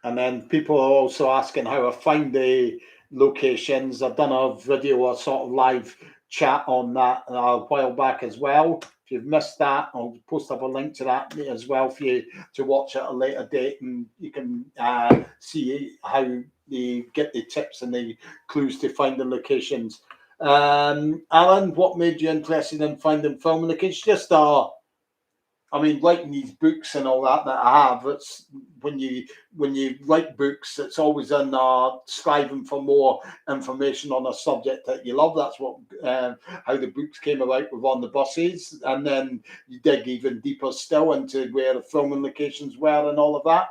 And then people are also asking how I find the locations. I've done a video, a sort of live chat on that a while back as well. If you've missed that, I'll post up a link to that as well for you to watch at a later date, and you can see how you get the tips and the clues to find the locations. Alan, what made you interested in finding film locations? Just writing these books and all that I have, it's when you write books, it's always in striving for more information on a subject that you love. That's what how the books came about with On the Buses, and then you dig even deeper still into where the filming locations were and all of that.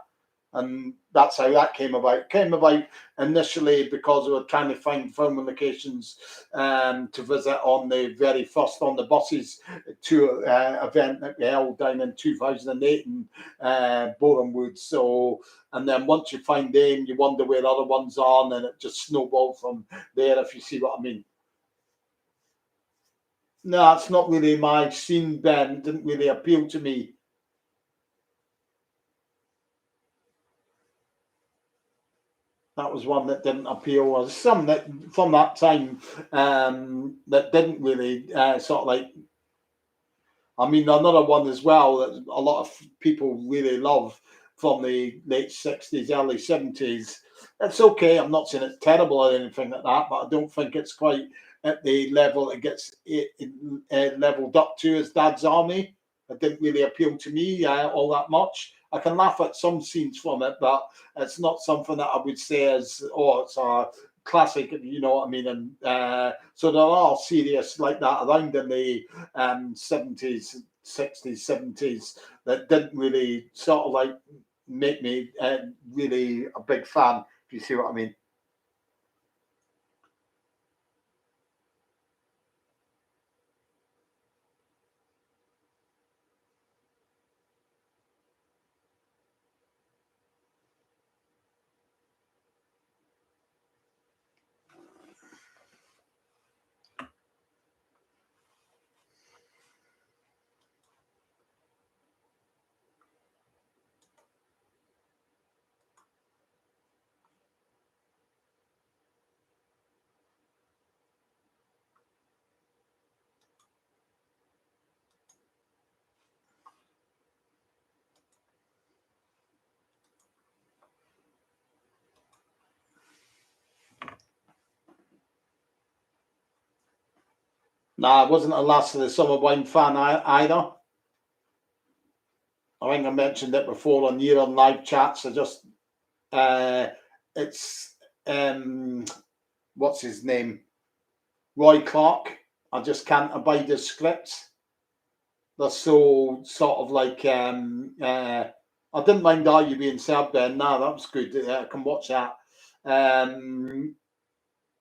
And that's how that came about. It came about initially because we were trying to find filming locations to visit on the very first On the Buses tour event that we held down in 2008 in Borehamwood. So, and then once you find them, you wonder where other ones are, and then it just snowballed from there, if you see what I mean. No, it's not really my scene, Ben. It didn't really appeal to me. That was one that didn't appeal. There's some that from that time that didn't really sort of like. I mean, another one as well that a lot of people really love from the late 60s, early 70s. It's okay. I'm not saying it's terrible or anything like that, but I don't think it's quite at the level it gets leveled up to as Dad's Army. It didn't really appeal to me all that much. I can laugh at some scenes from it, but it's not something that I would say as, oh, it's a classic, you know what I mean? And so there are serious like that around in the 70s, 60s, 70s that didn't really sort of like make me really a big fan, if you see what I mean. Nah, I wasn't a Last of the Summer Wine fan either. I think I mentioned it before on year on live chats. I just it's what's his name? Roy Clark. I just can't abide his scripts. They're so sort of like I didn't mind Are You being served then. No, that was good. I can watch that.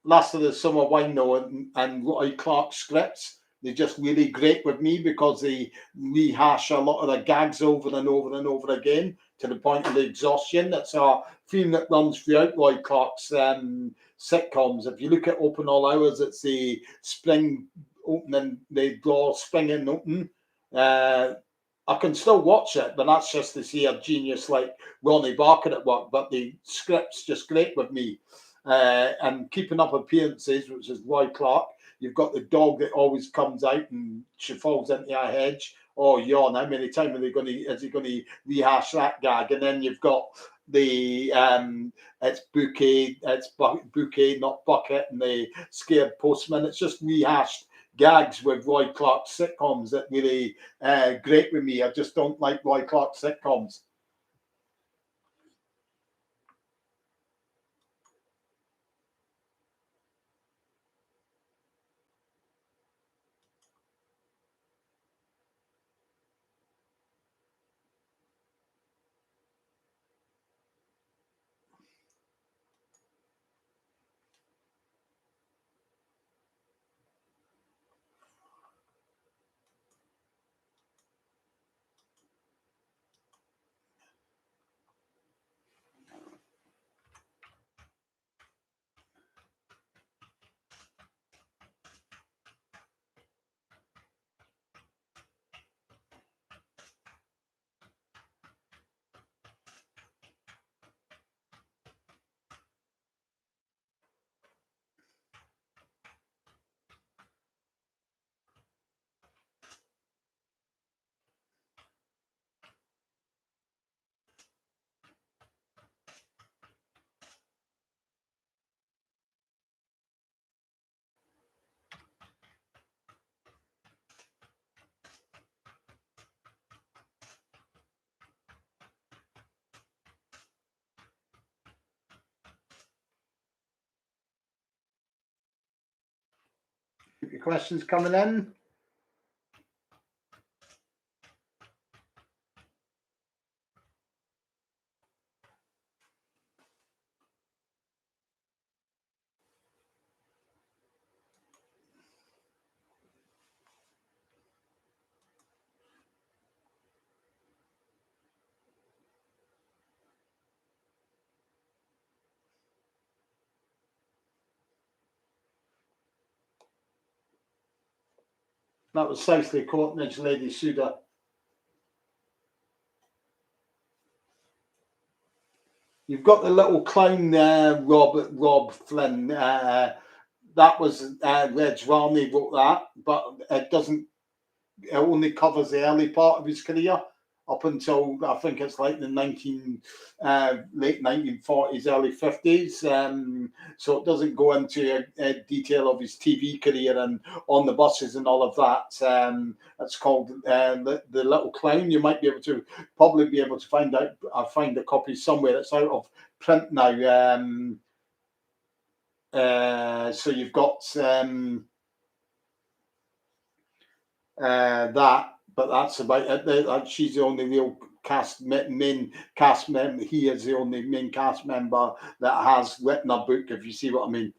Last of the Summer Wine though, and Roy Clark scripts, they're just really great with me because they rehash a lot of the gags over and over and over again to the point of the exhaustion. That's a theme that runs throughout Roy Clark's sitcoms. If you look at Open All Hours, it's the spring opening, they draw spring and open. I can still watch it, but that's just to see a genius like Ronnie Barker at work. But the script's just great with me. And Keeping Up Appearances, which is Roy Clark. You've got the dog that always comes out and she falls into a hedge. Oh, yawn! How many times is he going to rehash that gag? And then you've got the it's bouquet, not bucket, and the scared postman. It's just rehashed gags with Roy Clark sitcoms that really great with me. I just don't like Roy Clark sitcoms. Keep your questions coming in. That was Southly Courtnage, Lady Suda. You've got the little clown there, Rob Flynn. That was Reg Varney wrote that, but it doesn't. It only covers the early part of his career up until I think it's like the late 1940s, early 50s. So it doesn't go into detail of his TV career and on the buses and all of that. It's called the Little Clown. You might be able to find out. I find a copy somewhere. It's out of print now. So you've got that, but that's about it. She's the only real main cast member. He is the only main cast member that has written a book, if you see what I mean.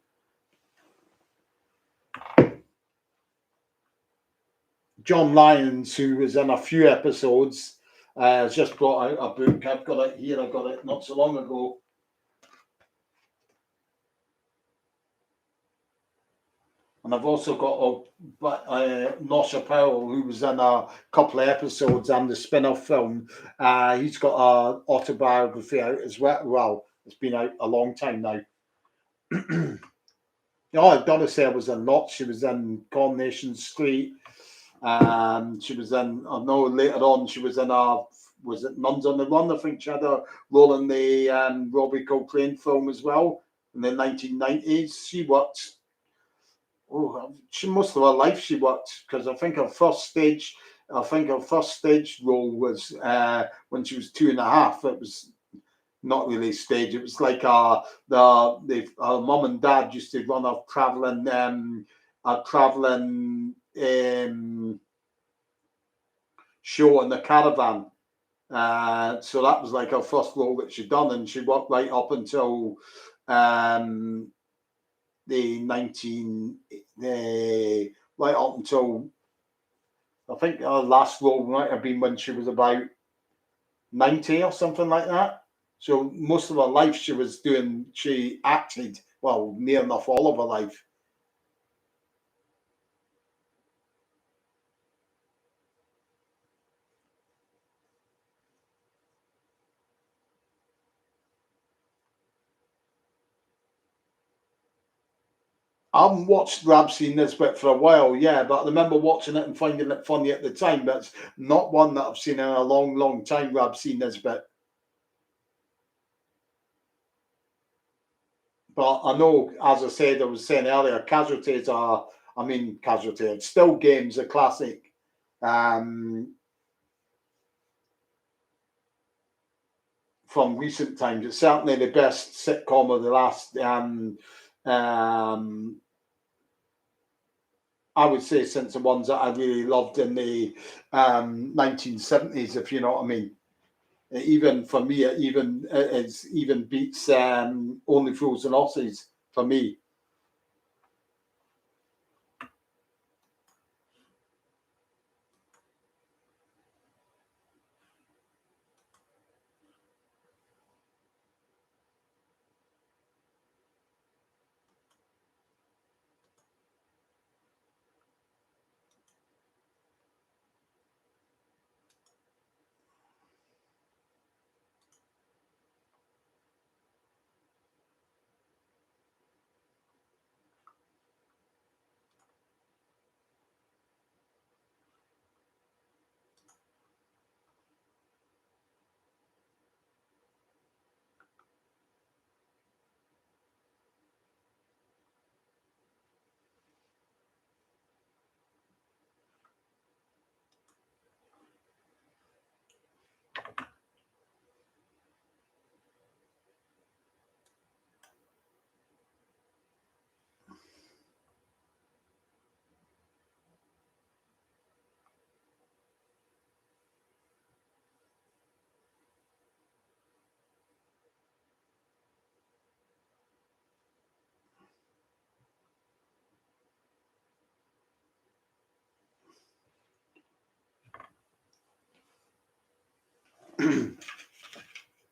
John Lyons, who was in a few episodes, has just brought out a book. I've got it here. I got it not so long ago. And I've also got Nosha Powell, who was in a couple of episodes and the spin-off film. He's got an autobiography out as well. Well, it's been out a long time now. Oh, Dorothy was in lots. She was in Coronation Street. She was in, I know later on, she was in was it Nuns on the Run? I think she had a role in the Robbie Coltrane film as well in the 1990s. She worked. Oh, she most of her life she worked because I think her first stage role was when she was 2.5. It was not really stage. It was like her mum and dad used to run a traveling show in the caravan. So that was like her first role that she'd done, and she worked right up until right up until I think her last role might have been when she was about 90 or something like that. So most of her life she acted, well, near enough all of her life. I haven't watched Rab Nisbet for a while, yeah, but I remember watching it and finding it funny at the time. That's not one that I've seen in a long, long time, Rab Nisbet. But I know, as I said, I was saying earlier, Casualty, it's still Game's a classic. From recent times, it's certainly the best sitcom of the last I would say since the ones that I really loved in the 1970s, if you know what I mean. Even for me, it even beats Only Fools and Horses for me.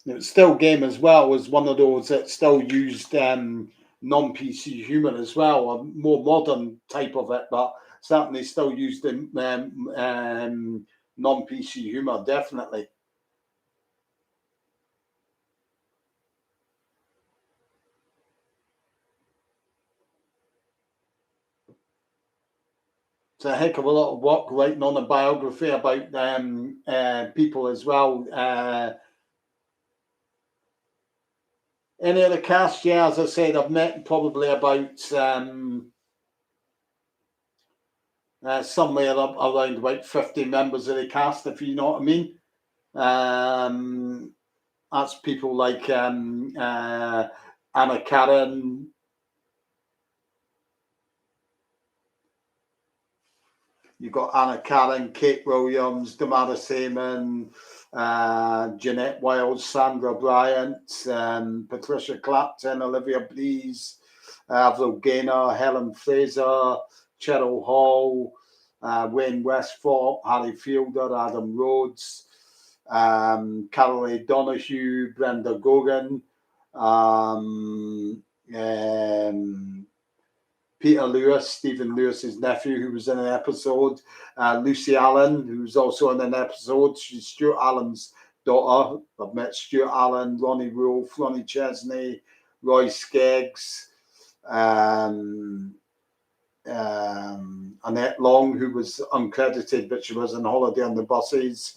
It's still Game as well was one of those that still used non-PC humor as well, a more modern type of it, but certainly still used in non-PC humor, definitely. It's a heck of a lot of work writing on a biography about people as well. Any of the cast, yeah, as I said, I've met probably about somewhere around about 50 members of the cast, if you know what I mean. That's people like Anna Karen. You've got Anna Karen, Kate Williams, Damara Seaman, Jeanette Wiles, Sandra Bryant, Patricia Clapton, Olivia Breeze, Avril Gaynor, Helen Fraser, Cheryl Hall, Wayne Westthorpe, Harry Fielder, Adam Rhodes, Carolee Donahue, Brenda Gogan, um, um, Peter Lewis, Stephen Lewis's nephew, who was in an episode. Lucy Allen, who's also in an episode. She's Stuart Allen's daughter. I've met Stuart Allen, Ronnie Wolf, Ronnie Chesney, Roy Skeggs, Annette Long, who was uncredited, but she was on holiday on the buses.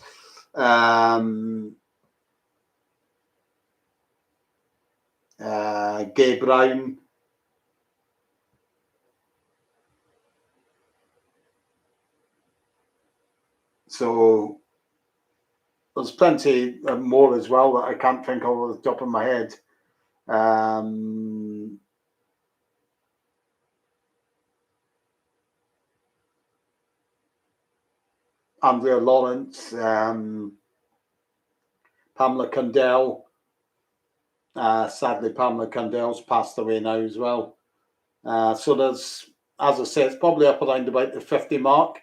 Gay Brown. So there's plenty more as well that I can't think of off the top of my head. Andrea Lawrence, Pamela Cundell. Sadly, Pamela Cundell's passed away now as well. So there's, as I say, it's probably up around about the 50 mark.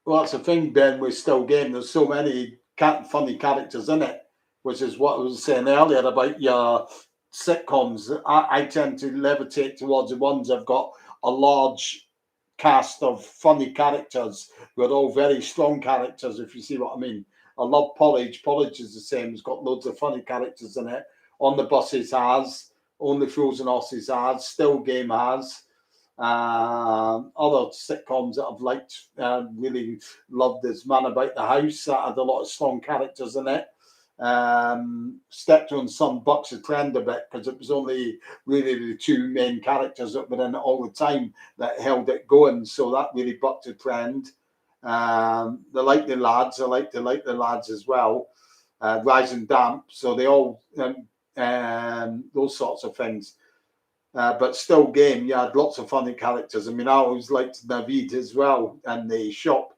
Well, that's the thing, Ben, with Still Game. There's so many funny characters in it, which is what I was saying earlier about your sitcoms. I tend to levitate towards the ones that have got a large cast of funny characters who are all very strong characters, if you see what I mean. I love Porridge. Porridge is the same. It's got loads of funny characters in it. On the Buses has. Only Fools and Horses has. Still Game has. Other sitcoms that I've liked, really loved is Man About the House. That had a lot of strong characters in it. Steptoe and Son bucks the trend a bit because it was only really the two main characters that were in it all the time that held it going. So that really bucked the trend. They like the lads. I like the lads as well. Rise and Damp. So they all those sorts of things. But Still Game, you had lots of funny characters. I mean, I always liked Navid as well, and the shop.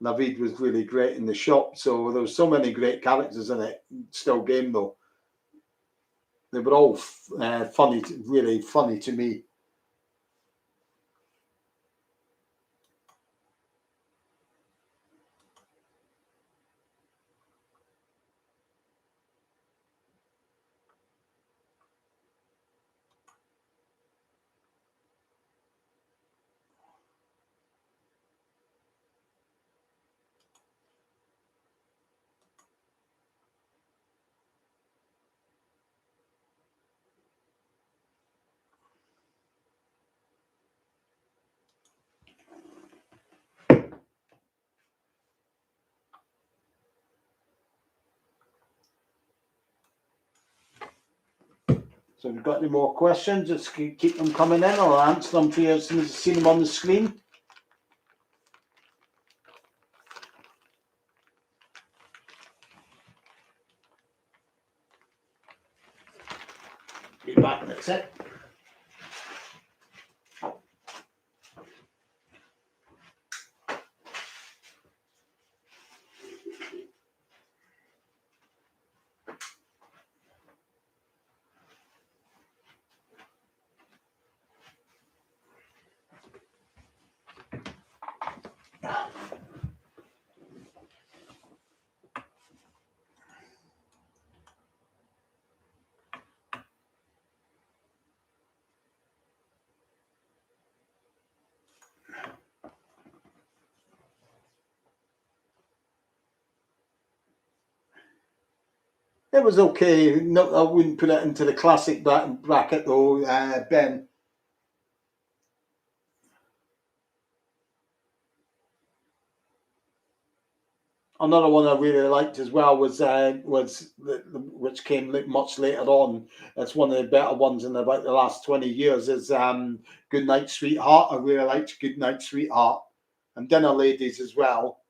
Navid was really great in the shop. So there was so many great characters in it. Still Game, though. They were all funny, really funny to me. So if you've got any more questions, just keep them coming in, or I'll answer them for you as soon as you see them on the screen. Be back, that's it. It was okay. No, I wouldn't put it into the classic bracket though, Ben. Another one I really liked as well was which came much later on. It's one of the better ones in about the last 20 years. Is Good Night Sweetheart. I really liked Good Night Sweetheart, and Dinner Ladies as well.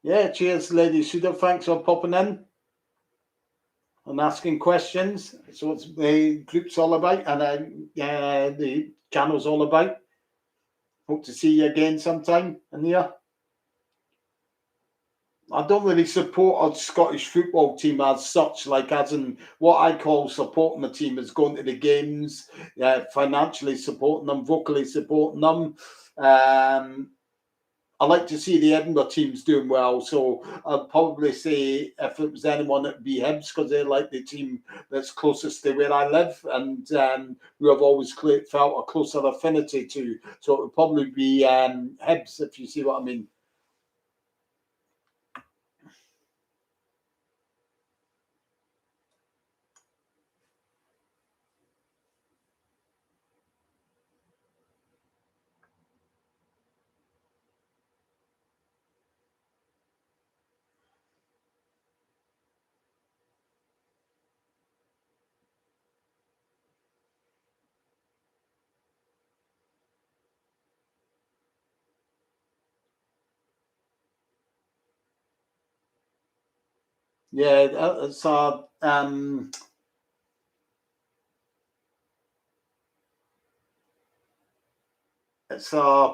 Yeah, cheers, Lady Suda. Thanks for popping in and asking questions. So it's the group's all about, and the channel's all about. Hope to see you again sometime in here. I don't really support a Scottish football team as such, like as in what I call supporting the team is going to the games, financially supporting them, vocally supporting them. I like to see the Edinburgh teams doing well, so I'd probably say if it was anyone, it'd be Hibs because they're like the team that's closest to where I live and who I've always felt a closer affinity to. So it would probably be Hibs, if you see what I mean. Yeah, it's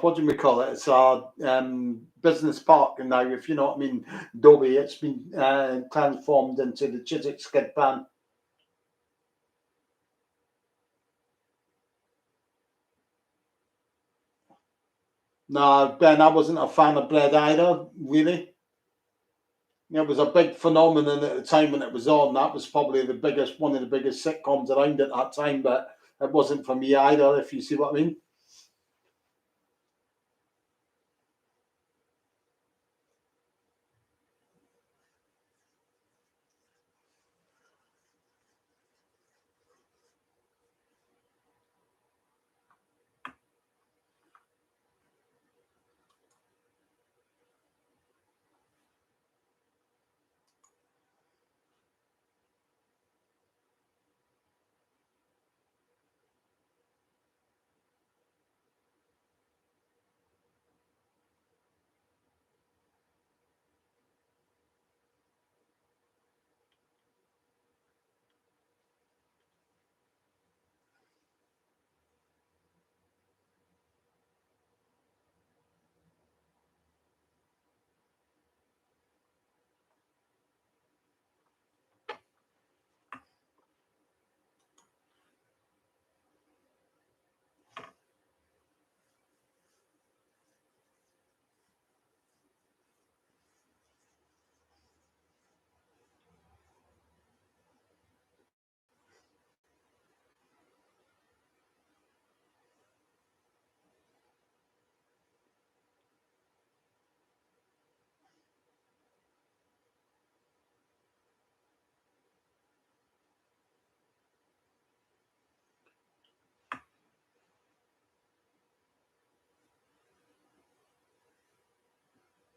what do we call it? It's our business park now, if you know what I mean. Dobie, it's been transformed into the Chiswick skid pan. No, Ben, I wasn't a fan of bread either, really. It was a big phenomenon at the time when it was on. That was probably one of the biggest sitcoms around at that time, but it wasn't for me either, if you see what I mean.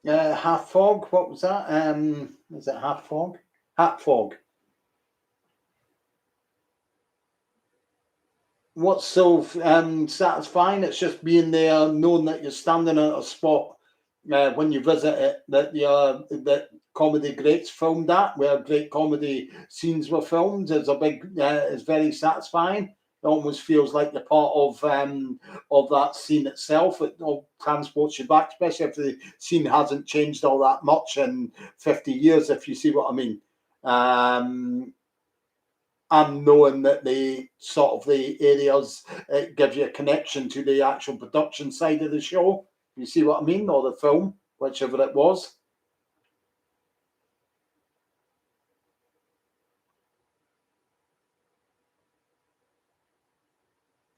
Half fog, what was that? Is it half fog? Hat fog. What's so satisfying? It's just being there, knowing that you're standing at a spot when you visit it that comedy greats filmed at, where great comedy scenes were filmed. It's very satisfying. It almost feels like you're part of that scene itself. It all transports you back, especially if the scene hasn't changed all that much in 50 years, if you see what I mean. Um, and knowing that the sort of the areas it gives you a connection to the actual production side of the show. You see what I mean, or the film, whichever it was.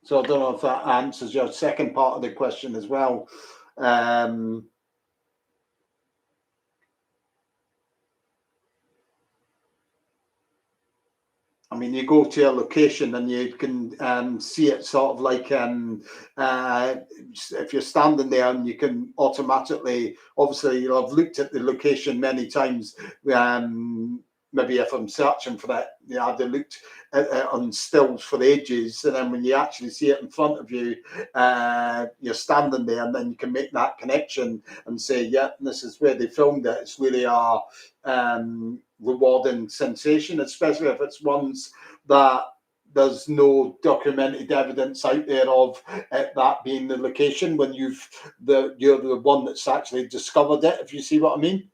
So I don't know if that answers your second part of the question as well. Um, I mean, you go to a location and you can see it sort of like uh, if you're standing there and you can automatically, obviously, you'll have looked at the location many times. Maybe if I'm searching for that, I've looked on stills for ages, and then when you actually see it in front of you, you're standing there, and then you can make that connection and say, "Yeah, this is where they filmed it." It's really rewarding sensation, especially if it's ones that there's no documented evidence out there of it, that being the location when you're the one that's actually discovered it. If you see what I mean.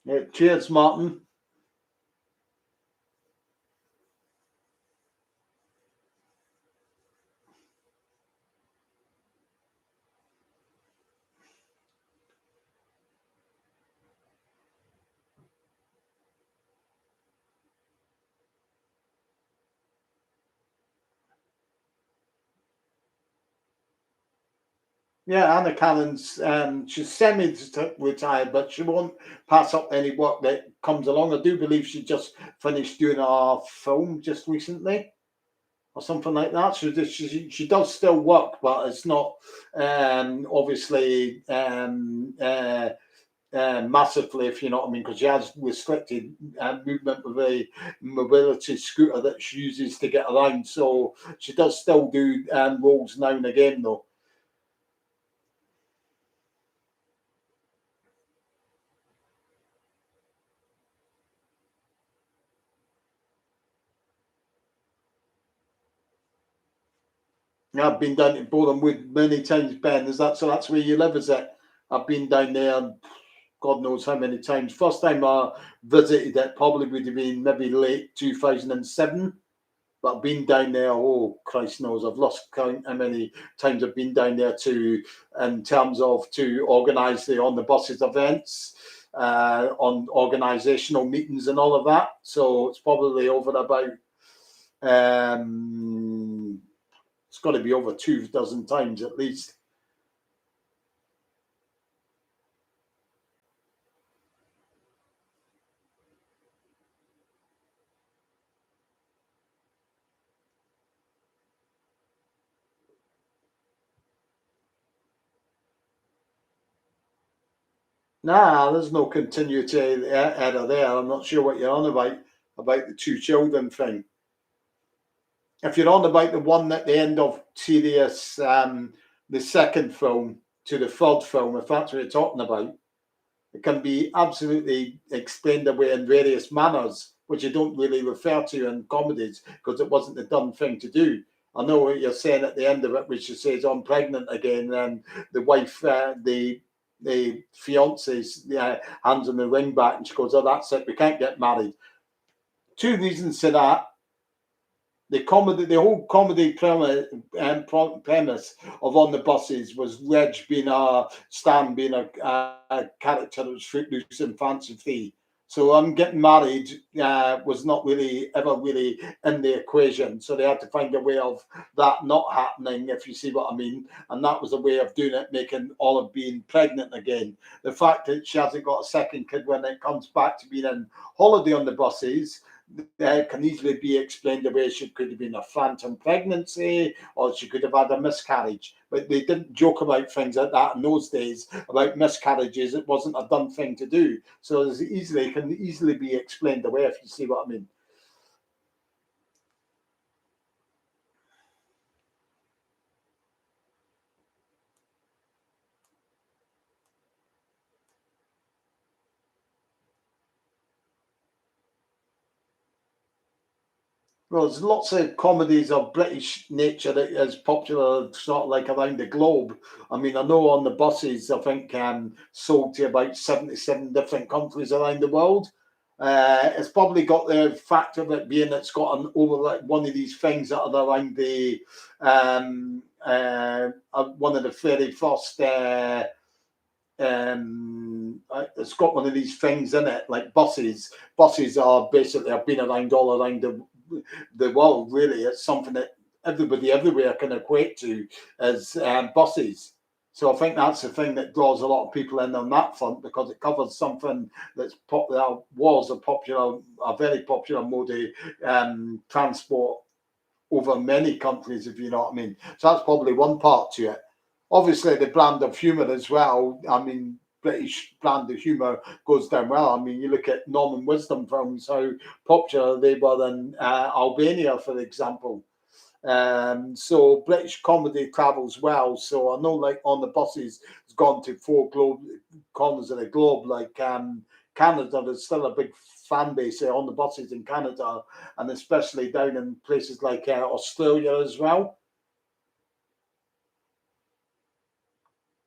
Yeah, cheers, Martin. Yeah, Anna Callens, she's semi-retired, but she won't pass up any work that comes along. I do believe she just finished doing a film just recently, or something like that. She does still work, but it's not obviously massively, if you know what I mean, because she has restricted movement with a mobility scooter that she uses to get around. So she does still do rolls now and again, though. Yeah, I've been down to Boreham Wood many times, Ben. Is that so? That's where you live, is it? I've been down there, God knows how many times. First time I visited it probably would have been maybe late 2007. But I've been down there, oh, Christ knows, I've lost count how many times I've been down there in terms of to organise the on the buses events, on organisational meetings and all of that. So it's probably over about, it's got to be over 2 dozen times at least. Nah, there's no continuity error there. I'm not sure what you're on about the two children thing. If you're on about the one at the end of Sirius, the second film to the third film, if that's what you're talking about, it can be absolutely explained away in various manners, which you don't really refer to in comedies because it wasn't the done thing to do. I know what you're saying at the end of it, which she says, "I'm pregnant again," and the wife, the fiance's hands on the ring back, and she goes, "Oh, that's it. We can't get married." Two reasons to that: the whole comedy premise of On the Buses was Reg being Stan being a character that was footloose and fancy free. So getting married was not really ever really in the equation. So they had to find a way of that not happening, if you see what I mean. And that was a way of doing it, making Olive being pregnant again. The fact that she hasn't got a second kid when it comes back to being in Holiday on the Buses can easily be explained away. She could have been a phantom pregnancy or she could have had a miscarriage. But they didn't joke about things like that in those days about miscarriages. It wasn't a done thing to do. So it can easily be explained away, if you see what I mean. Well, there's lots of comedies of British nature that is popular sort of like around the globe. I mean, I know On the Buses, I think sold to about 77 different countries around the world. It's probably got the factor of it being it's got an over like one of these things that are around the one of the very first it's got one of these things in it like buses. Buses are basically have been around all around the world. Really, it's something that everybody everywhere can equate to as buses. So I think that's the thing that draws a lot of people in on that front because it covers something that's popular was a very popular mode of transport over many countries, if you know what I mean. So that's probably one part to it. Obviously, the brand of humour as well. I mean, British brand of humour goes down well. I mean, you look at Norman Wisdom films, how popular they were in Albania, for example. So British comedy travels well. So I know, like On the Buses, it's gone to corners of the globe. Like Canada, there's still a big fan base On the Buses in Canada, and especially down in places like Australia as well.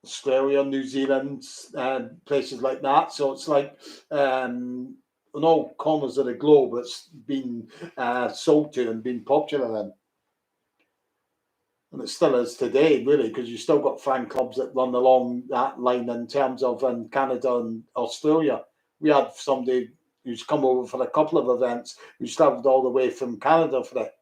Australia, New Zealand, places like that. So it's like in all corners of the globe, it's been sold to and been popular in. And it still is today, really, because you still got fan clubs that run along that line in terms of in Canada and Australia. We had somebody who's come over for a couple of events who's travelled all the way from Canada for it.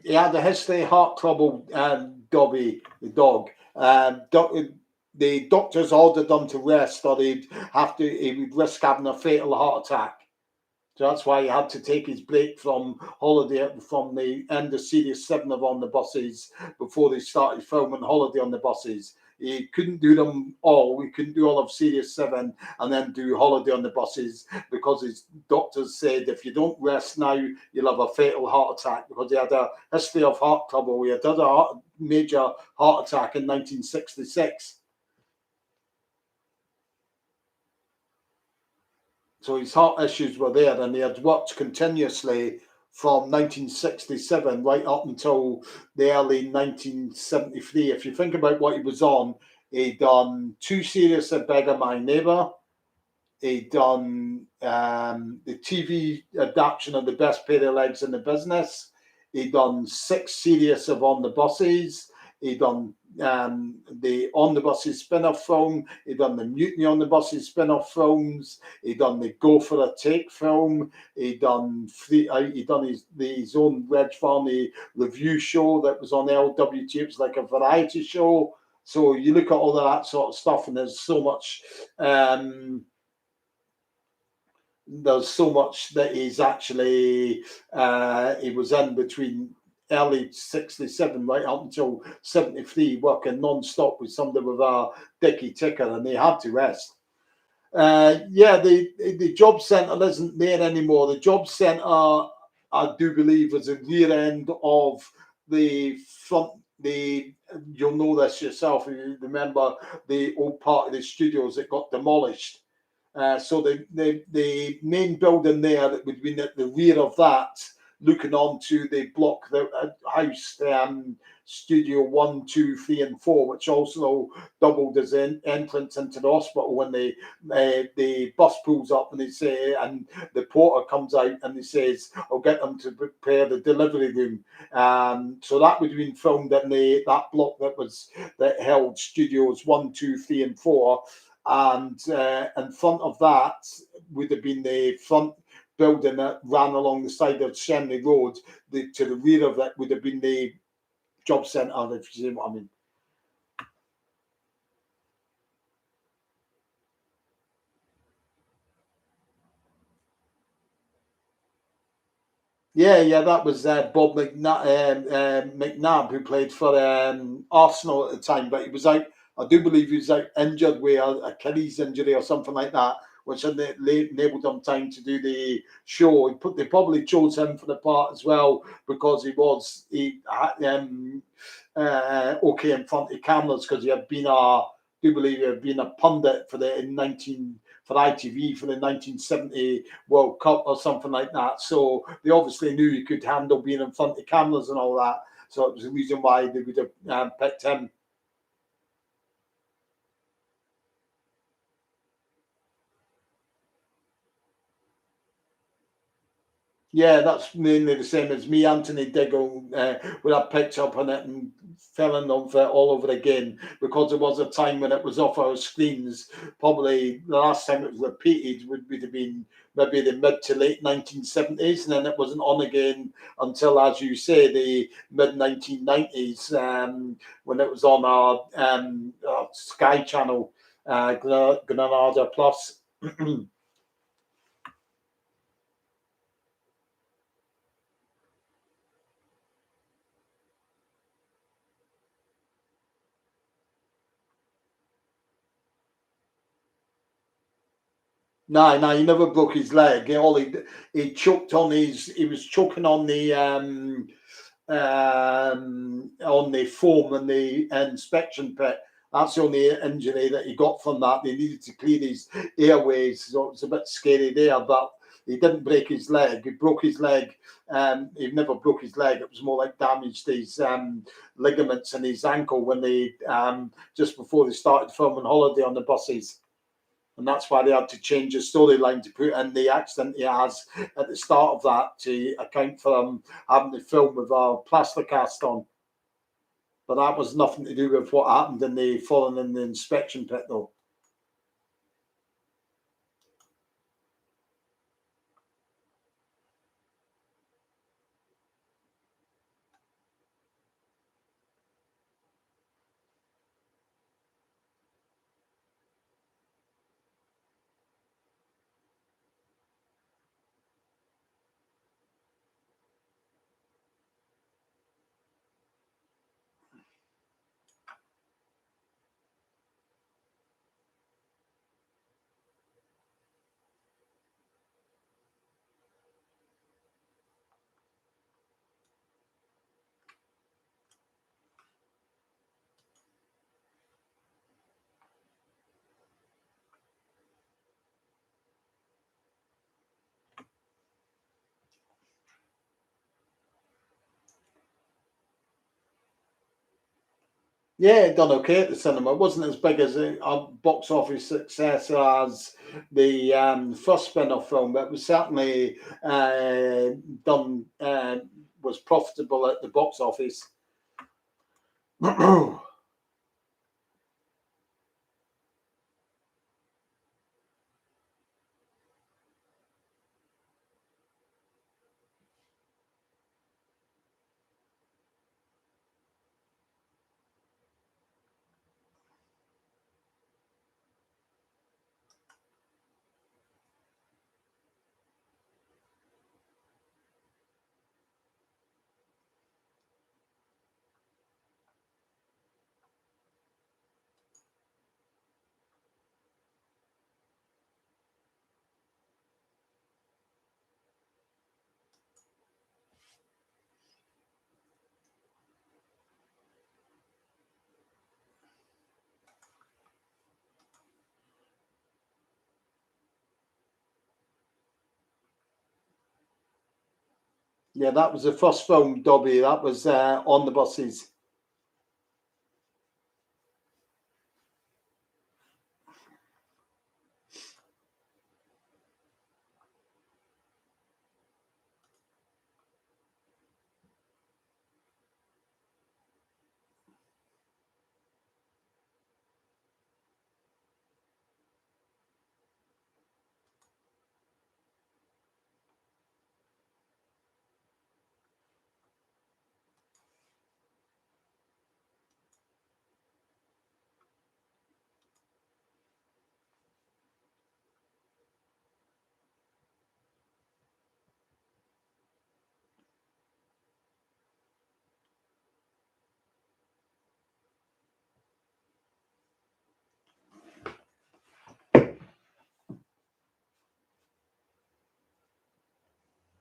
He had a history, heart trouble, Dobby, the dog. the doctors ordered them to rest, or he would risk having a fatal heart attack. So that's why he had to take his break from Holiday from the end of Series 7 of On the Buses before they started filming Holiday on the Buses. He couldn't do them all. He couldn't do all of Series 7 and then do Holiday on the Buses because his doctors said if you don't rest now, you'll have a fatal heart attack, because he had a history of heart trouble. He had a major heart attack in 1966. So his heart issues were there, and he had worked continuously from 1967 right up until the early 1973. If you think about what he was on, he'd done two series of Beggar My Neighbour. He'd done the TV adaptation of The Best Pair of Legs in the Business. He'd done 6 series of On the Buses. He'd done the On the Buses spin-off film. He'd done the Mutiny on the Buses spin-off films. He'd done the Go for a Take film. He'd done his own Reg Farney review show that was on LWT. It was like a variety show. So you look at all of that sort of stuff, and there's so much that he's actually he was in between early 67 right up until 73, working non-stop with somebody with a dicky ticker, and they had to rest. The job centre isn't there anymore. The job centre, I do believe, was the rear end of the front. You'll know this yourself if you remember the old part of the studios that got demolished. So the main building there that would be at the rear of that, looking onto the block that housed Studio 1, 2, 3, and 4, which also doubled as an entrance into the hospital when the bus pulls up and they say, and the porter comes out and he says, "I'll get them to prepare the delivery room." So that would have been filmed in that block that held Studios 1, 2, 3, and 4. And in front of that would have been the front building that ran along the side of Shenley Road. To the rear of that would have been the job centre, if you see what I mean. Yeah, that was Bob McNabb, who played for Arsenal at the time, but he was out. I do believe he was out injured with a Achilles injury or something like that, which enabled him time to do the show. They probably chose him for the part as well because he had okay in front of cameras, because he had been a pundit for the in 19 for ITV for the 1970 World Cup or something like that. So they obviously knew he could handle being in front of cameras and all that. So it was the reason why they would have picked him. Yeah, that's mainly the same as me. Anthony Diggle would have picked up on it and fell in love with it all over again, because there was a time when it was off our screens. Probably the last time it was repeated would have been maybe the mid to late 1970s, and then it wasn't on again until, as you say, the mid 1990s, when it was on our Sky channel, Granada Plus. No, he never broke his leg. He choked on he was choking on the foam in the inspection pit. That's the only injury that he got from that. They needed to clear his airways, so it was a bit scary there. But he didn't break his leg. He broke his leg. He never broke his leg. It was more like damage to his ligaments in his ankle when they just before they started filming Holiday on the Buses. And that's why they had to change the storyline to put in the accident he has at the start of that to account for him having to film with a plaster cast on. But that was nothing to do with what happened in the falling in the inspection pit, though. Yeah, it done okay at the cinema. It wasn't as big as a box office success as the first spin-off film, but it was certainly done was profitable at the box office. Yeah, that was the first film, Dobby. That was on the buses.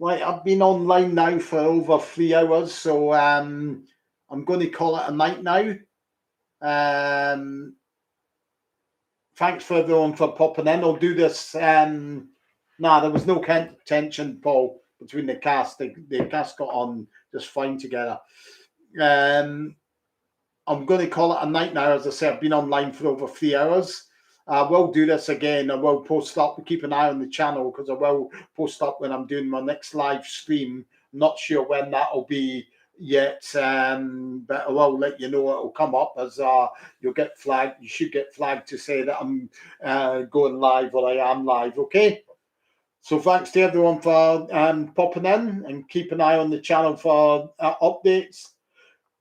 Right, I've been online now for over 3 hours, so I'm going to call it a night now. Thanks for everyone for popping in. I'll do this. There was no tension, Paul, between the cast. The cast got on just fine together. Um, I'm going to call it a night now. As I said, I've been online for over 3 hours. I will do this again. I will post up. Keep an eye on the channel because I will post up when I'm doing my next live stream. I'm not sure when that'll be yet, but I will let you know. It'll come up as you'll get flagged. You should get flagged to say that I'm going live or I am live. Okay. So thanks to everyone for popping in and keep an eye on the channel for updates.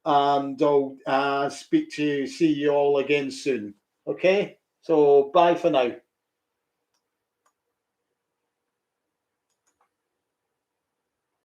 And I'll see you all again soon. Okay, so bye for now.